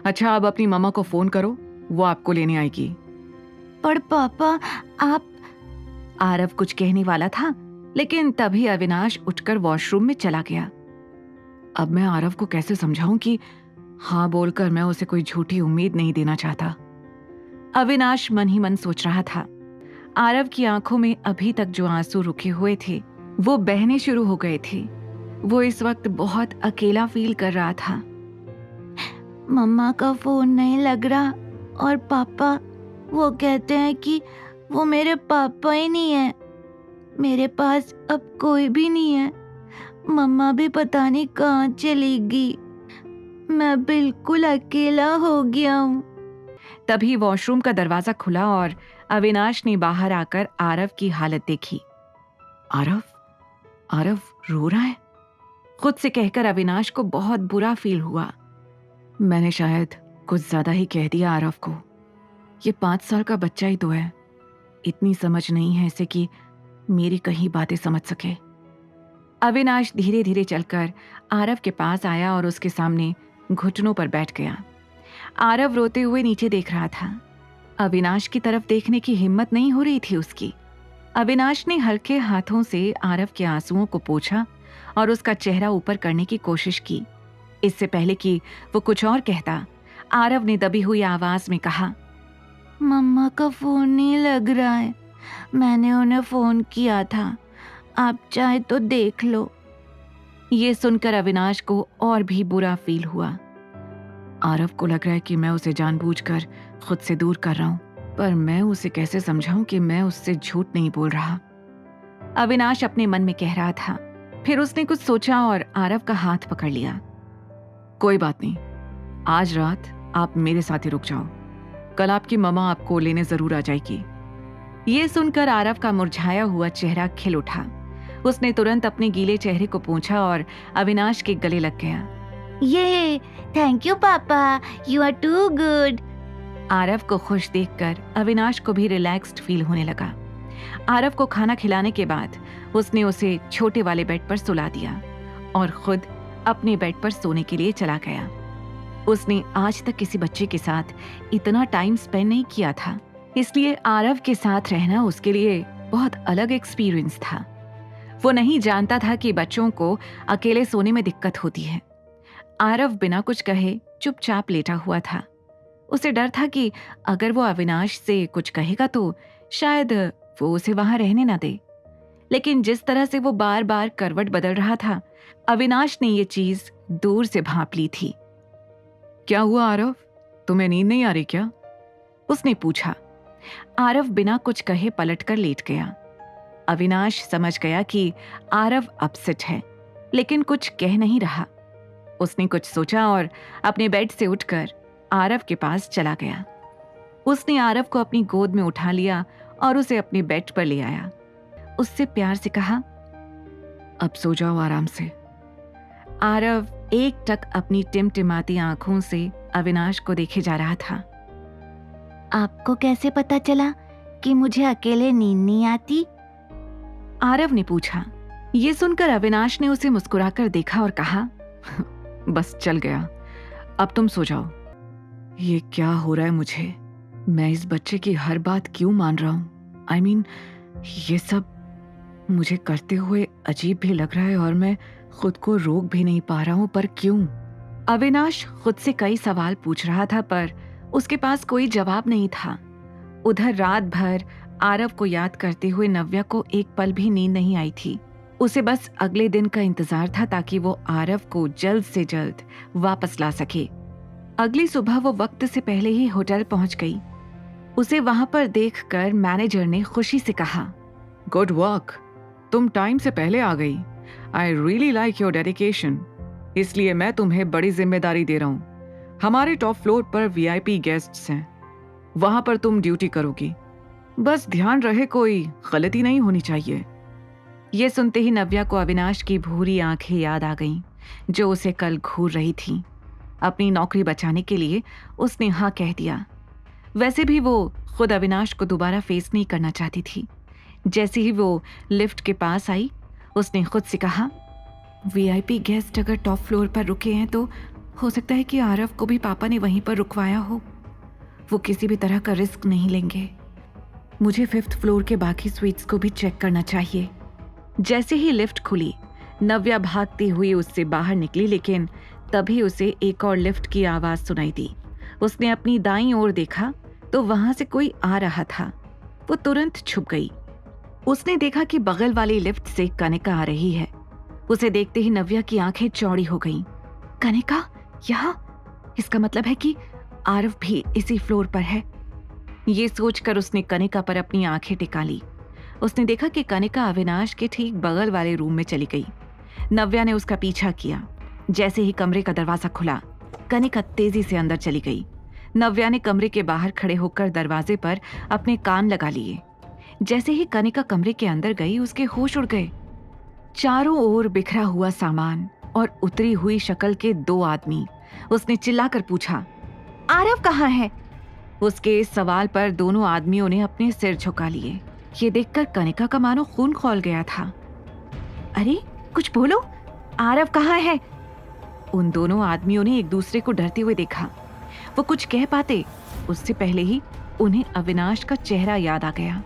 अच्छा, अब अपनी मम्मा को फोन करो, वो आपको लेने आएगी। पर पापा, आप... आरव कुछ कहने वाला था, लेकिन तभी अविनाश उठकर वॉशरूम में चला गया। अब मैं आरव को कैसे समझाऊं कि हाँ बोलकर मैं उसे कोई झूठी उम्मीद नहीं देना चाहता। अविनाश मन ही मन सोच रहा था। आरव की आंखों में अभी तक जो आंसू रुके हुए थे वो बहने शुरू हो गए थे। वो इस वक्त बहुत अकेला फील कर रहा था। मम्मा का फोन नहीं लग रहा और पापा वो कहते हैं कि वो मेरे पापा ही नहीं है। मेरे पास अब कोई भी नहीं है। मम्मा भी पता नहीं कहाँ चली गई। मैं बिल्कुल अकेला हो गया हूँ। तभी वॉशरूम का दरवाजा खुला और अविनाश ने बाहर आकर आरव की हालत देखी। आरव, आरव रो रहा है। खुद से कहकर अविनाश को बहुत बुरा फील हुआ। मैंने शायद कुछ ज्यादा ही कह दिया आरव को। ये 5 साल का बच्चा ही तो है, इतनी समझ नहीं है इसे कि मेरी कहीं बातें समझ सके। अविनाश धीरे धीरे चलकर आरव के पास आया और उसके सामने घुटनों पर बैठ गया। आरव रोते हुए नीचे देख रहा था। अविनाश की तरफ देखने की हिम्मत नहीं हो रही थी उसकी। अविनाश ने हल्के हाथों से आरव के आंसुओं को पोंछा और उसका चेहरा ऊपर करने की कोशिश की। इससे पहले कि वो कुछ और कहता, आरव ने दबी हुई आवाज में कहा, मम्मा का फोन नहीं लग रहा है। मैंने उन्हें फोन किया था, आप चाहे तो देख लो। ये सुनकर अविनाश को और भी बुरा फील हुआ। आरव को लग रहा है कि मैं उसे जानबूझकर खुद से दूर कर रहा हूं, पर मैं उसे कैसे समझाऊं कि मैं उससे झूठ नहीं बोल रहा। अविनाश अपने मन में कह रहा था। फिर उसने कुछ सोचा और आरव का हाथ पकड़ लिया। कोई बात नहीं, आज रात आप मेरे साथ ही रुक जाओ, कल आपकी मम्मा आपको लेने जरूर आ जाएगी। ये सुनकर आरव का मुरझाया हुआ चेहरा खिल उठा। उसने तुरंत अपने गीले चेहरे को पोंछा और अविनाश के गले लग गया। ये थैंक यू पापा, you are too good. Aarav को खुश देखकर अविनाश को भी रिलैक्स्ड फील होने लगा। आरव को खाना खिलाने के बाद उसने उसे छोटे वाले बेड पर सुला दिया और खुद अपने बेड पर सोने के लिए चला गया। उसने आज तक किसी बच्चे के साथ इतना टाइम स्पेंड नहीं किया था, इसलिए आरव के साथ रहना उसके लिए बहुत अलग एक्सपीरियंस था। वो नहीं जानता था कि बच्चों को अकेले सोने में दिक्कत होती है। आरव बिना कुछ कहे चुपचाप लेटा हुआ था। उसे डर था कि अगर वो अविनाश से कुछ कहेगा तो शायद वो उसे वहां रहने ना दे। लेकिन जिस तरह से वो बार बार करवट बदल रहा था, अविनाश ने ये चीज दूर से भांप ली थी। क्या हुआ आरव, तुम्हें नींद नहीं आ रही क्या? उसने पूछा। आरव बिना कुछ कहे पलटकर लेट गया। अविनाश समझ गया कि आरव अपसेट है, लेकिन कुछ कह नहीं रहा। उसने कुछ सोचा और अपने बेड से उठकर आरव के पास चला गया। उसने आरव को अपनी गोद में उठा लिया और उसे अपने बेड पर ले आया। उससे प्यार से कहा, अब सो जाओ आराम से। आरव एकटक अपनी टिमटिमाती आंखों से अविनाश को देखे जा रहा था। आपको कैसे पता चला कि मुझे अकेले नींद नहीं आती? आरव ने पूछा। ये सुनकर अविनाश ने उसे मुस्कुराकर देखा और कहा, बस चल गया, अब तुम सो जाओ। ये क्या हो रहा है मुझे? मैं इस बच्चे की हर बात क्यों मान रहा हूं? I mean, ये सब मुझे करते हुए अजीब भी लग रहा है और मैं खुद को रोक भी नहीं पा रहा हूं, पर क्यों? अविनाश खुद से कई सवाल पूछ रहा था पर उसके पास कोई जवाब नहीं था। उधर रात भर आरव को याद करते हुए नव्या को एक पल भी नींद नहीं आई थी। उसे बस अगले दिन का इंतजार था ताकि वो आरव को जल्द से जल्द वापस ला सके। अगली सुबह वो वक्त से पहले ही होटल पहुंच गई। उसे वहां पर देखकर मैनेजर ने खुशी से कहा, गुड वर्क, तुम टाइम से पहले आ गई। I really like your dedication. इसलिए मैं तुम्हें बड़ी जिम्मेदारी दे रहा हूँ। हमारे टॉप फ्लोर पर VIP गेस्ट्स हैं, वहां पर तुम ड्यूटी करोगी। बस ध्यान रहे कोई गलती नहीं होनी चाहिए। ये सुनते ही नव्या को अविनाश की भूरी आंखें याद आ गईं, जो उसे कल घूर रही थीं। अपनी नौकरी बचाने के लिए उसने हाँ कह दिया। वैसे भी वो खुद अविनाश को दोबारा फेस नहीं करना चाहती थी। जैसे ही वो लिफ्ट के पास आई, उसने खुद से कहा, VIP गेस्ट अगर टॉप फ्लोर पर रुके हैं तो हो सकता है कि आरव को भी पापा ने वहीं पर रुकवाया हो। वो किसी भी तरह का रिस्क नहीं लेंगे। मुझे 5th फ्लोर के बाकी स्वीट्स को भी चेक करना चाहिए। जैसे ही लिफ्ट खुली, नव्या भागती हुई उससे बाहर निकली, लेकिन तभी उसे एक और लिफ्ट की आवाज सुनाई दी। उसने अपनी दाईं ओर देखा तो वहां से कोई आ रहा था। वो तुरंत छुप गई। उसने देखा कि बगल वाली लिफ्ट से कनिका आ रही है। उसे देखते ही नव्या की आंखें चौड़ी हो गईं। कनिका यहाँ? इसका मतलब है कि आरव भी इसी फ्लोर पर है। ये सोचकर उसने कनिका पर अपनी आंखें टिका ली। उसने देखा कि कनिका अविनाश के ठीक बगल वाले रूम में चली गई। नव्या ने उसका पीछा किया। जैसे ही कमरे का दरवाजा खुला, कनिका तेजी से अंदर चली गई। नव्या ने कमरे के बाहर खड़े होकर दरवाजे पर अपने कान लगा लिए। जैसे ही कनिका कमरे के अंदर गई, उसके होश उड़ गए। चारों ओर बिखरा हुआ सामान और उतरी हुई शक्ल के 2 आदमी। उसने चिल्लाकर पूछा, आरव कहाँ है? उसके इस सवाल पर दोनों आदमियों ने अपने सिर झुका लिए। ये देखकर कनिका का मानो खून खौल गया था। अरे कुछ बोलो, आरव कहाँ है? उन दोनों आदमियों ने एक दूसरे को डरते हुए देखा। वो कुछ कह पाते उससे पहले ही उन्हें अविनाश का चेहरा याद आ गया।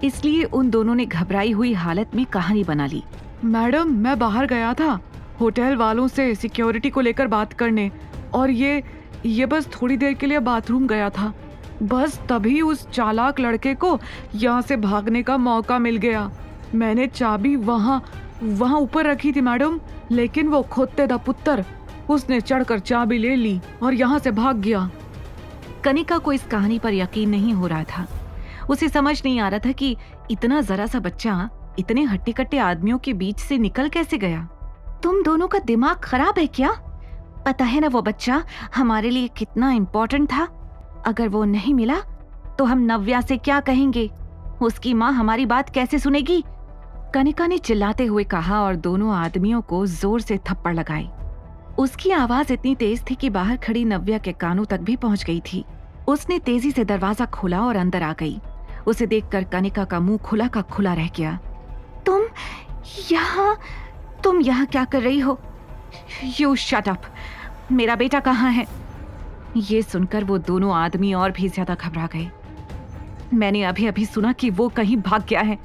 इसलिए उन दोनों ने घबराई हुई हालत में कहानी बना ली। मैडम, मैं बाहर गया था होटल वालों से सिक्योरिटी को लेकर बात करने, और ये बस थोड़ी देर के लिए बाथरूम गया था। बस तभी उस चालाक लड़के को यहाँ से भागने का मौका मिल गया। मैंने चाबी वहाँ ऊपर रखी थी मैडम, लेकिन वो खोते दा पुत्र, उसने चढ़कर चाबी ले ली और यहाँ से भाग गया। कनिका को इस कहानी पर यकीन नहीं हो रहा था। उसे समझ नहीं आ रहा था कि इतना जरा सा बच्चा इतने हट्टे कट्टे आदमियों के बीच से निकल कैसे गया। तुम दोनों का दिमाग खराब है क्या? पता है ना वो बच्चा हमारे लिए कितना इम्पोर्टेंट था। अगर वो नहीं मिला तो हम नव्या से क्या कहेंगे? उसकी माँ हमारी बात कैसे सुनेगी? कनिका ने चिल्लाते हुए कहा और दोनों आदमियों को जोर से थप्पड़ लगाए। उसकी आवाज इतनी तेज थी कि बाहर खड़ी नव्या के कानों तक भी पहुंच गई थी। उसने तेजी से दरवाजा खोला और अंदर आ गई। उसे देखकर कनिका का मुंह खुला का खुला रह गया। तुम यहाँ क्या कर रही हो? You shut up. मेरा बेटा कहाँ है? ये सुनकर वो दोनों आदमी और भी ज्यादा घबरा गए। मैंने अभी सुना कि वो कहीं भाग गया है।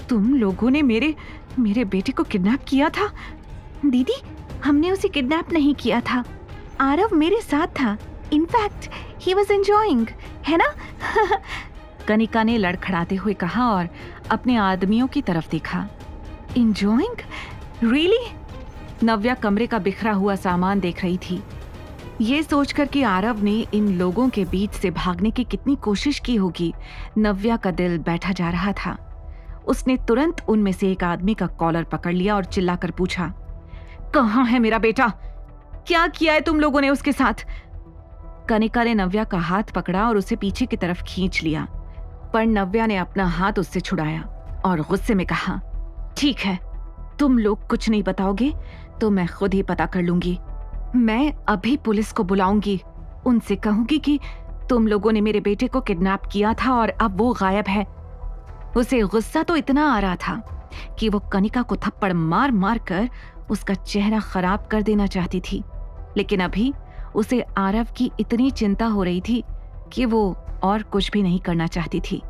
तुम लोगों ने मेरे बेटे को किडनैप किया था? दीदी, हमने उसे किडनैप नहीं किया था। आरव मेरे साथ था। इनफैक्ट ही वाज एंजॉयिंग, है ना? कनिका ने लड़खड़ाते हुए कहा और अपने आदमियों की तरफ देखा। एंजॉयिंग? रियली? नव्या कमरे का बिखरा हुआ सामान देख रही थी। ये सोचकर कि आरव ने इन लोगों के बीच से भागने की कितनी कोशिश की होगी, नव्या का दिल बैठा जा रहा था। उसने तुरंत उनमें से एक आदमी का कॉलर पकड़ लिया और चिल्लाकर पूछा, कहाँ है मेरा बेटा? क्या किया है तुम लोगों ने उसके साथ? कनिका ने नव्या का हाथ पकड़ा और उसे पीछे की तरफ खींच लिया, पर नव्या ने अपना हाथ उससे छुड़ाया और गुस्से में कहा, ठीक है, तुम लोग कुछ नहीं बताओगे तो मैं खुद ही पता कर लूंगी। मैं अभी पुलिस को बुलाऊंगी, उनसे कहूंगी कि तुम लोगों ने मेरे बेटे को किडनैप किया था और अब वो गायब है। उसे गुस्सा तो इतना आ रहा था कि वो कनिका को थप्पड़ मार मार कर उसका चेहरा खराब कर देना चाहती थी, लेकिन अभी उसे आरव की इतनी चिंता हो रही थी कि वो और कुछ भी नहीं करना चाहती थी।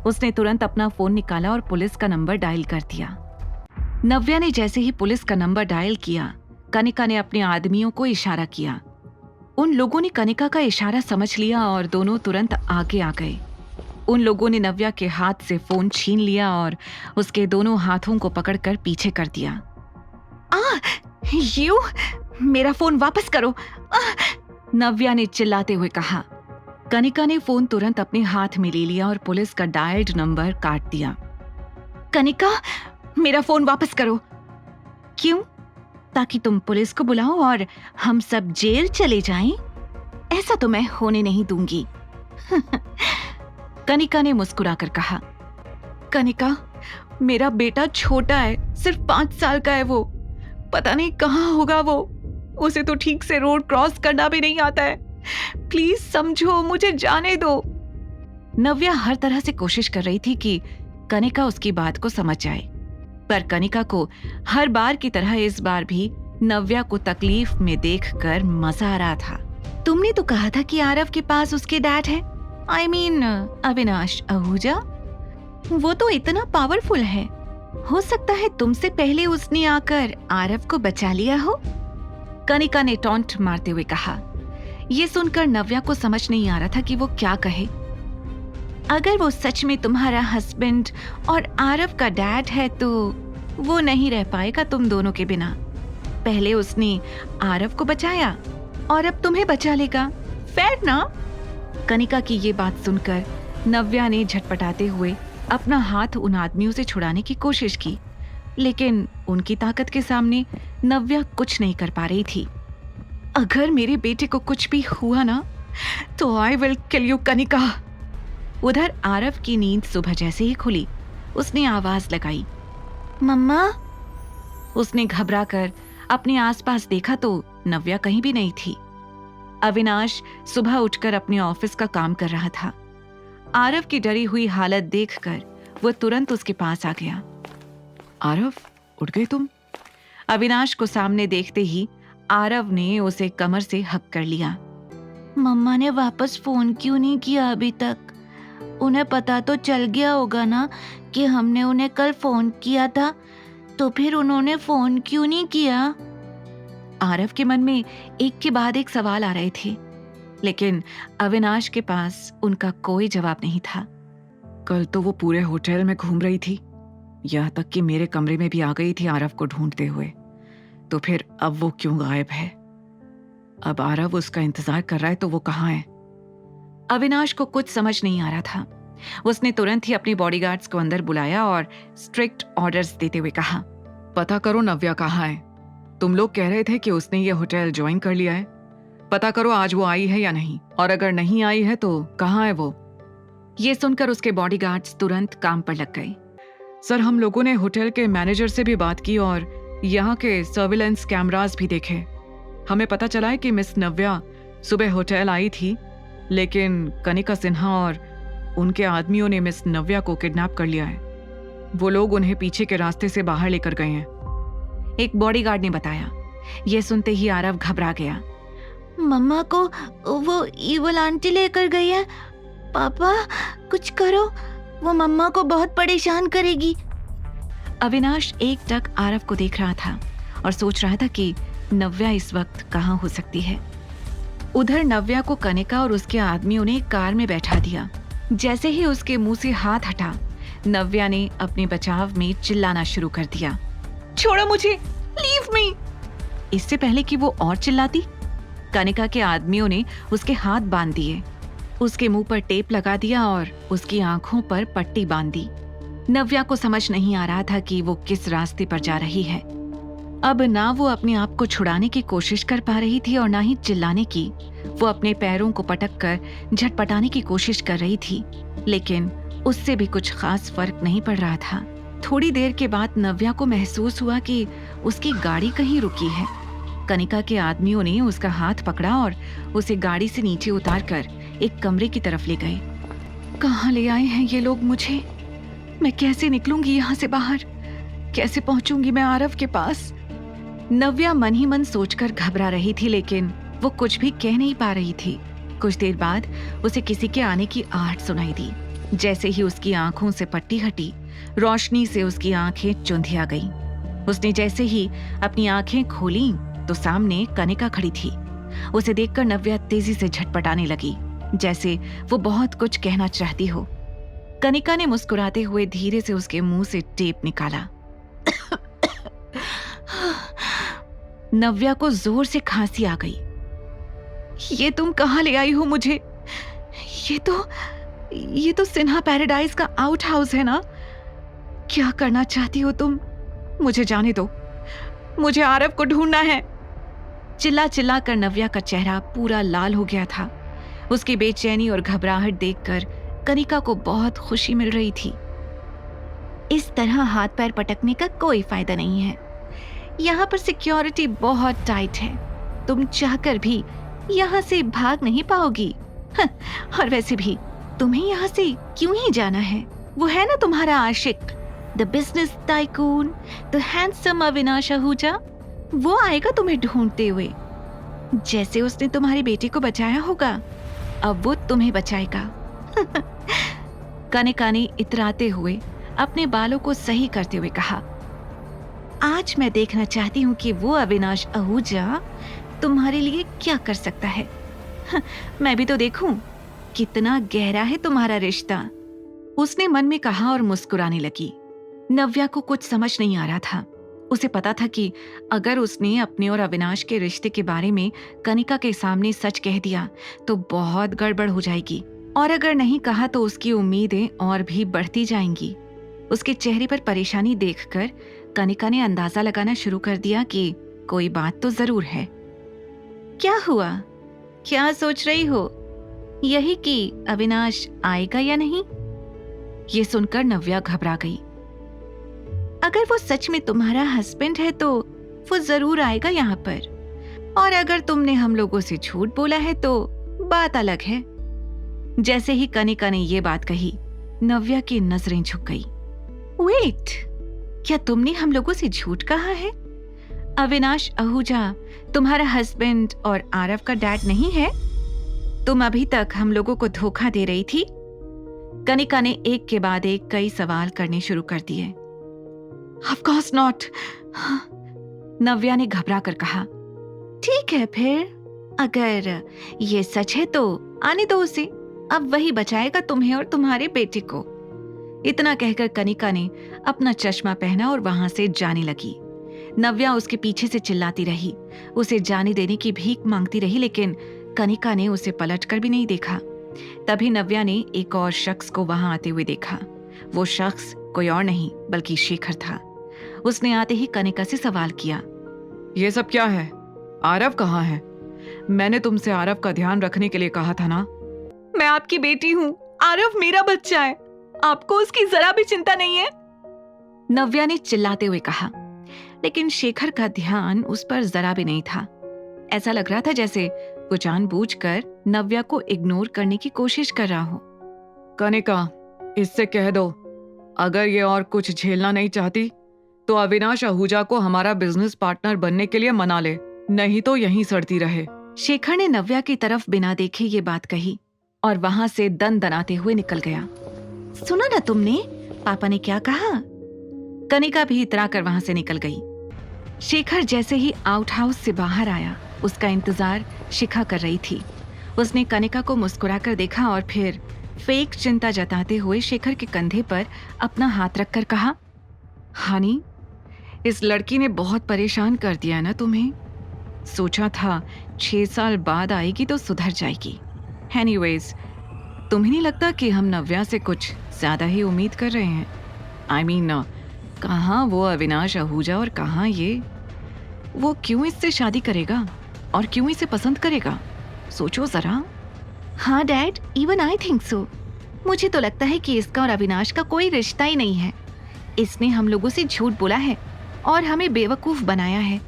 उसने तुरंत अपना फोन निकाला और पुलिस का नंबर डायल कर दिया। नव्या ने जैसे ही पुलिस का नंबर डायल किया, कनिका ने अपने आदमियों को इशारा किया। उन लोगों ने कनिका का इशारा समझ लिया और दोनों तुरंत आगे आ गए। उन लोगों ने नव्या के हाथ से फोन छीन लिया और उसके दोनों हाथों को पकड़कर पीछे कर दिया। यू मेरा फोन वापस करो, नव्या ने चिल्लाते हुए कहा। कनिका ने फोन तुरंत अपने हाथ में ले लिया और पुलिस का डायल्ड नंबर काट दिया। कनिका, मेरा फोन वापस करो। क्यों? ताकि तुम पुलिस को बुलाओ और हम सब जेल चले जाएं? ऐसा तो मैं होने नहीं दूंगी। कनिका ने मुस्कुराकर कहा। कनिका, मेरा बेटा छोटा है, सिर्फ 5 साल का है वो। पता नहीं कहाँ होगा वो। उसे तो ठीक से रोड क्रॉस करना भी नहीं आता है। प्लीज समझो, मुझे जाने दो। नव्या हर तरह से कोशिश कर रही थी कि कनिका उसकी बात को समझ जाए, पर कनिका को हर बार की तरह इस बार भी नव्या को तकलीफ में देखकर मजा आ रहा था। तुमने तो कहा था कि आरव के पास उसके डैड है, I mean, अविनाश आहूजा। वो तो इतना पावरफुल है, हो सकता है तुमसे पहले उसने आकर आरव को बचा लिया हो। कनिका ने टॉन्ट मारते हुए कहा। ये सुनकर नव्या को समझ नहीं आ रहा था कि वो क्या कहे। अगर वो सच में तुम्हारा हस्बैंड और आरव का डैड है तो वो नहीं रह पाएगा तुम दोनों के बिना। पहले उसने आरव को बचाया और अब तुम्हें बचा लेगा, फेयर ना? कनिका की ये बात सुनकर नव्या ने झटपटाते हुए अपना हाथ उन आदमियों से छुड़ाने की कोशिश की, लेकिन उनकी ताकत के सामने नव्या कुछ नहीं कर पा रही थी। अगर मेरे बेटे को कुछ भी हुआ ना तो I will kill you Kanika. उधर आरव की नींद सुबह जैसे ही खुली, उसने आवाज लगाई, मम्मा। उसने घबरा कर अपने आसपास देखा तो नव्या कहीं भी नहीं थी। अविनाश सुबह उठकर अपने ऑफिस का काम कर रहा था। आरव की डरी हुई हालत देखकर वो तुरंत उसके पास आ गया। आरव, उठ गए तुम? अविनाश को सामने देखते ही आरव ने उसे कमर से हक कर लिया। मम्मा ने वापस फोन क्यों नहीं किया अभी तक? उन्हें पता तो चल गया होगा ना कि हमने उन्हें कल फोन किया था, तो फिर उन्होंने फोन क्यों नहीं किया? आरव के मन में एक के बाद एक सवाल आ रहे थे, लेकिन अविनाश के पास उनका कोई जवाब नहीं था। कल तो वो पूरे होटल में घूम रही थी, यहाँ तक कि मेरे कमरे में भी आ गई थी आरव को ढूंढते हुए। तो फिर अब वो क्यों गायब है? अब आरव उसका इंतजार कर रहा है तो वो कहाँ है? अविनाश को कुछ समझ नहीं आ रहा था। उसने तुरंत ही अपने बॉडीगार्ड्स को अंदर बुलाया और स्ट्रिक्ट ऑर्डर्स देते हुए कहा, पता करो नव्या कहाँ है। तुम लोग कह रहे थे कि उसने ये होटल ज्वाइन कर लिया है। पता करो आज वो आई है या नहीं, और अगर नहीं आई है तो कहाँ है वो? ये सुनकर उसके बॉडीगार्ड्स तुरंत काम पर लग गए। सर, हम लोगों ने होटल के मैनेजर से भी बात की और यहाँ के सर्विलेंस कैमरास भी देखे। हमें पता चला है कि मिस नव्या सुबह होटल आई थी, लेकिन कनिका सिन्हा और उनके आदमियों ने मिस नव्या को किडनैप कर लिया है। वो लोग उन्हें पीछे के रास्ते से बाहर लेकर गए हैं, एक बॉडीगार्ड ने बताया। यह सुनते ही आरव घबरा गया। मम्मा को वो ईवल आंटी लेकर गई है। पापा, कुछ करो, वो मम्मा को बहुत परेशान करेगी। अविनाश एकटक आरव को देख रहा था और सोच रहा था कि नव्या इस वक्त कहाँ हो सकती है। उधर नव्या को कनिका और उसके आदमियों ने कार में बैठा दिया। जैसे ही उसके मुंह से हाथ हटा, नव्या ने अपने बचाव में चिल्लाना शुरू कर दिया, छोड़ो मुझे, लीव मी। इससे पहले कि वो और चिल्लाती, कनिका के आदमियों ने उसके हाथ बांध दिए, उसके मुंह पर टेप लगा दिया और उसकी आंखों पर पट्टी बांध दी। नव्या को समझ नहीं आ रहा था कि वो किस रास्ते पर जा रही है। अब ना वो अपने आप को छुड़ाने की कोशिश कर पा रही थी और ना ही चिल्लाने की। वो अपने पैरों को पटक कर झटपटाने की कोशिश कर रही थी, लेकिन उससे भी कुछ खास फर्क नहीं पड़ रहा था। थोड़ी देर के बाद नव्या को महसूस हुआ कि उसकी गाड़ी कहीं रुकी है। कनिका के आदमियों ने उसका हाथ पकड़ा और उसे गाड़ी से नीचे उतारकर एक कमरे की तरफ ले गए। कहाँ ले आए हैं ये लोग मुझे? मैं कैसे निकलूंगी यहाँ से बाहर? कैसे पहुंचूंगी मैं आरव के पास? नव्या मन ही मन सोचकर घबरा रही थी, लेकिन वो कुछ भी कह नहीं पा रही थी। कुछ देर बाद उसे किसी के आने की आहट सुनाई दी। जैसे ही उसकी आंखों से पट्टी हटी, रोशनी से उसकी आंखें चुंधिया गईं। उसने जैसे ही अपनी आंखें खोली तो सामने कनिका खड़ी थी। उसे देखकर नव्या तेजी से झटपटाने लगी, जैसे वो बहुत कुछ कहना चाहती हो। कनिका ने मुस्कुराते हुए धीरे से उसके मुंह से टेप निकाला। नव्या को जोर से खांसी आ गई। ये तुम कहाँ ले आई हो मुझे? ये तो सिन्हा पैराडाइज का आउट हाउस है ना? क्या करना चाहती हो तुम? मुझे जाने दो, मुझे आरव को ढूंढना है। चिल्ला चिल्ला कर नव्या का चेहरा पूरा लाल हो गया था। उसकी बेचैनी और घबराहट देखकर कनिका को बहुत खुशी मिल रही थी। इस तरह हाथ पैर पटकने का कोई फायदा नहीं है। यहाँ पर सिक्योरिटी बहुत टाइट है। तुम चाहकर भी यहाँ से भाग नहीं पाओगी। और वैसे भी तुम्हें यहाँ से क्यों ही जाना है? वो है ना तुम्हारा आशिक, the business tycoon, the handsome Avinash Ahuja. वो आएगा तुम्हें ढूंढते हुए। जैसे उसने तुम्हारी बेटी को बचाया होगा, अब वो तुम्हें बचाएगा। कनिका ने इतराते हुए अपने बालों को सही करते हुए कहा, आज मैं देखना चाहती हूँ कि वो अविनाश आहूजा तुम्हारे लिए क्या कर सकता है। मैं भी तो देखूं कितना गहरा है तुम्हारा रिश्ता। उसने मन में कहा और मुस्कुराने लगी। नव्या को कुछ समझ नहीं आ रहा था। उसे पता था कि अगर उसने अपने और अविनाश के रिश्ते के बारे में कनिका के सामने सच कह दिया तो बहुत गड़बड़ हो जाएगी, और अगर नहीं कहा तो उसकी उम्मीदें और भी बढ़ती जाएंगी। उसके चेहरे पर परेशानी देखकर कनिका ने अंदाजा लगाना शुरू कर दिया कि कोई बात तो जरूर है। क्या हुआ? क्या सोच रही हो? यही कि अविनाश आएगा या नहीं? ये सुनकर नव्या घबरा गई। अगर वो सच में तुम्हारा हस्बैंड है तो वो जरूर आएगा यहाँ पर, और अगर तुमने हम लोगों से झूठ बोला है तो बात अलग है। जैसे ही कनिका ने ये बात कही, नव्या की नजरें झुक गई। वेट, क्या तुमने हम लोगों से झूठ कहा है? अविनाश आहूजा तुम्हारा हस्बैंड और आरव का डैड नहीं है? तुम अभी तक हम लोगों को धोखा दे रही थी। कनिका ने एक के बाद एक कई सवाल करने शुरू कर दिए। ऑफ कोर्स नॉट, नव्या ने घबरा कर कहा। ठीक है फिर, अगर ये सच है तो आने दो उसे। अब वही बचाएगा तुम्हें और तुम्हारे बेटे को। इतना कहकर कनिका ने अपना चश्मा पहना और वहां से जाने लगी। नव्या उसके पीछे से चिल्लाती रही, उसे जाने देने की भीख मांगती रही, लेकिन कनिका ने उसे पलटकर भी नहीं देखा। तभी नव्या ने एक और शख्स को वहां आते हुए देखा। वो शख्स कोई और नहीं बल्कि शेखर था। उसने आते ही कनिका से सवाल किया, ये सब क्या है? आरव कहाँ है? मैंने तुमसे आरव का ध्यान रखने के लिए कहा था ना। मैं आपकी बेटी हूँ, आरव मेरा बच्चा है। आपको उसकी जरा भी चिंता नहीं है? नव्या ने चिल्लाते हुए कहा, लेकिन शेखर का ध्यान उस पर जरा भी नहीं था। ऐसा लग रहा था जैसे वो जानबूझकर नव्या को इग्नोर करने की कोशिश कर रहा हो। कनिका, इससे कह दो अगर ये और कुछ झेलना नहीं चाहती तो अविनाश आहूजा को हमारा बिजनेस पार्टनर बनने के लिए मना ले, नहीं तो यहीं सड़ती रहे। शेखर ने नव्या की तरफ बिना देखे ये बात कही और वहां से दन दनाते हुए निकल गया। सुना ना तुमने पापा ने क्या कहा? कनिका भी इतरा कर वहां से निकल गई। शेखर जैसे ही आउट हाउस से बाहर आया, उसका इंतजार शिखा कर रही थी। उसने कनिका को मुस्कुराकर देखा और फिर फेक चिंता जताते हुए शेखर के कंधे पर अपना हाथ रखकर कहा, हनी, इस लड़की ने बहुत परेशान कर दिया है ना तुम्हें। सोचा था 6 साल बाद आएगी तो सुधर जाएगी। एनीवेज, तुम्हें नहीं लगता कि हम नव्या से कुछ ज्यादा ही उम्मीद कर रहे हैं? आई मीन, कहाँ वो अविनाश आहूजा और कहाँ ये। वो क्यों इससे शादी करेगा और क्यों इसे पसंद करेगा? सोचो जरा। हाँ dad, even I think so. मुझे तो लगता है कि इसका और अविनाश का कोई रिश्ता ही नहीं है। इसने हम लोगों से झूठ बोला है और हमें बेवकूफ बनाया है।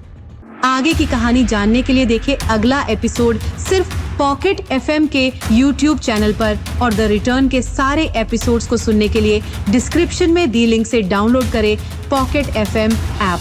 आगे की कहानी जानने के लिए देखें अगला एपिसोड सिर्फ पॉकेट FM के YouTube चैनल पर, और द रिटर्न के सारे एपिसोड्स को सुनने के लिए डिस्क्रिप्शन में दी लिंक से डाउनलोड करें पॉकेट FM ऐप।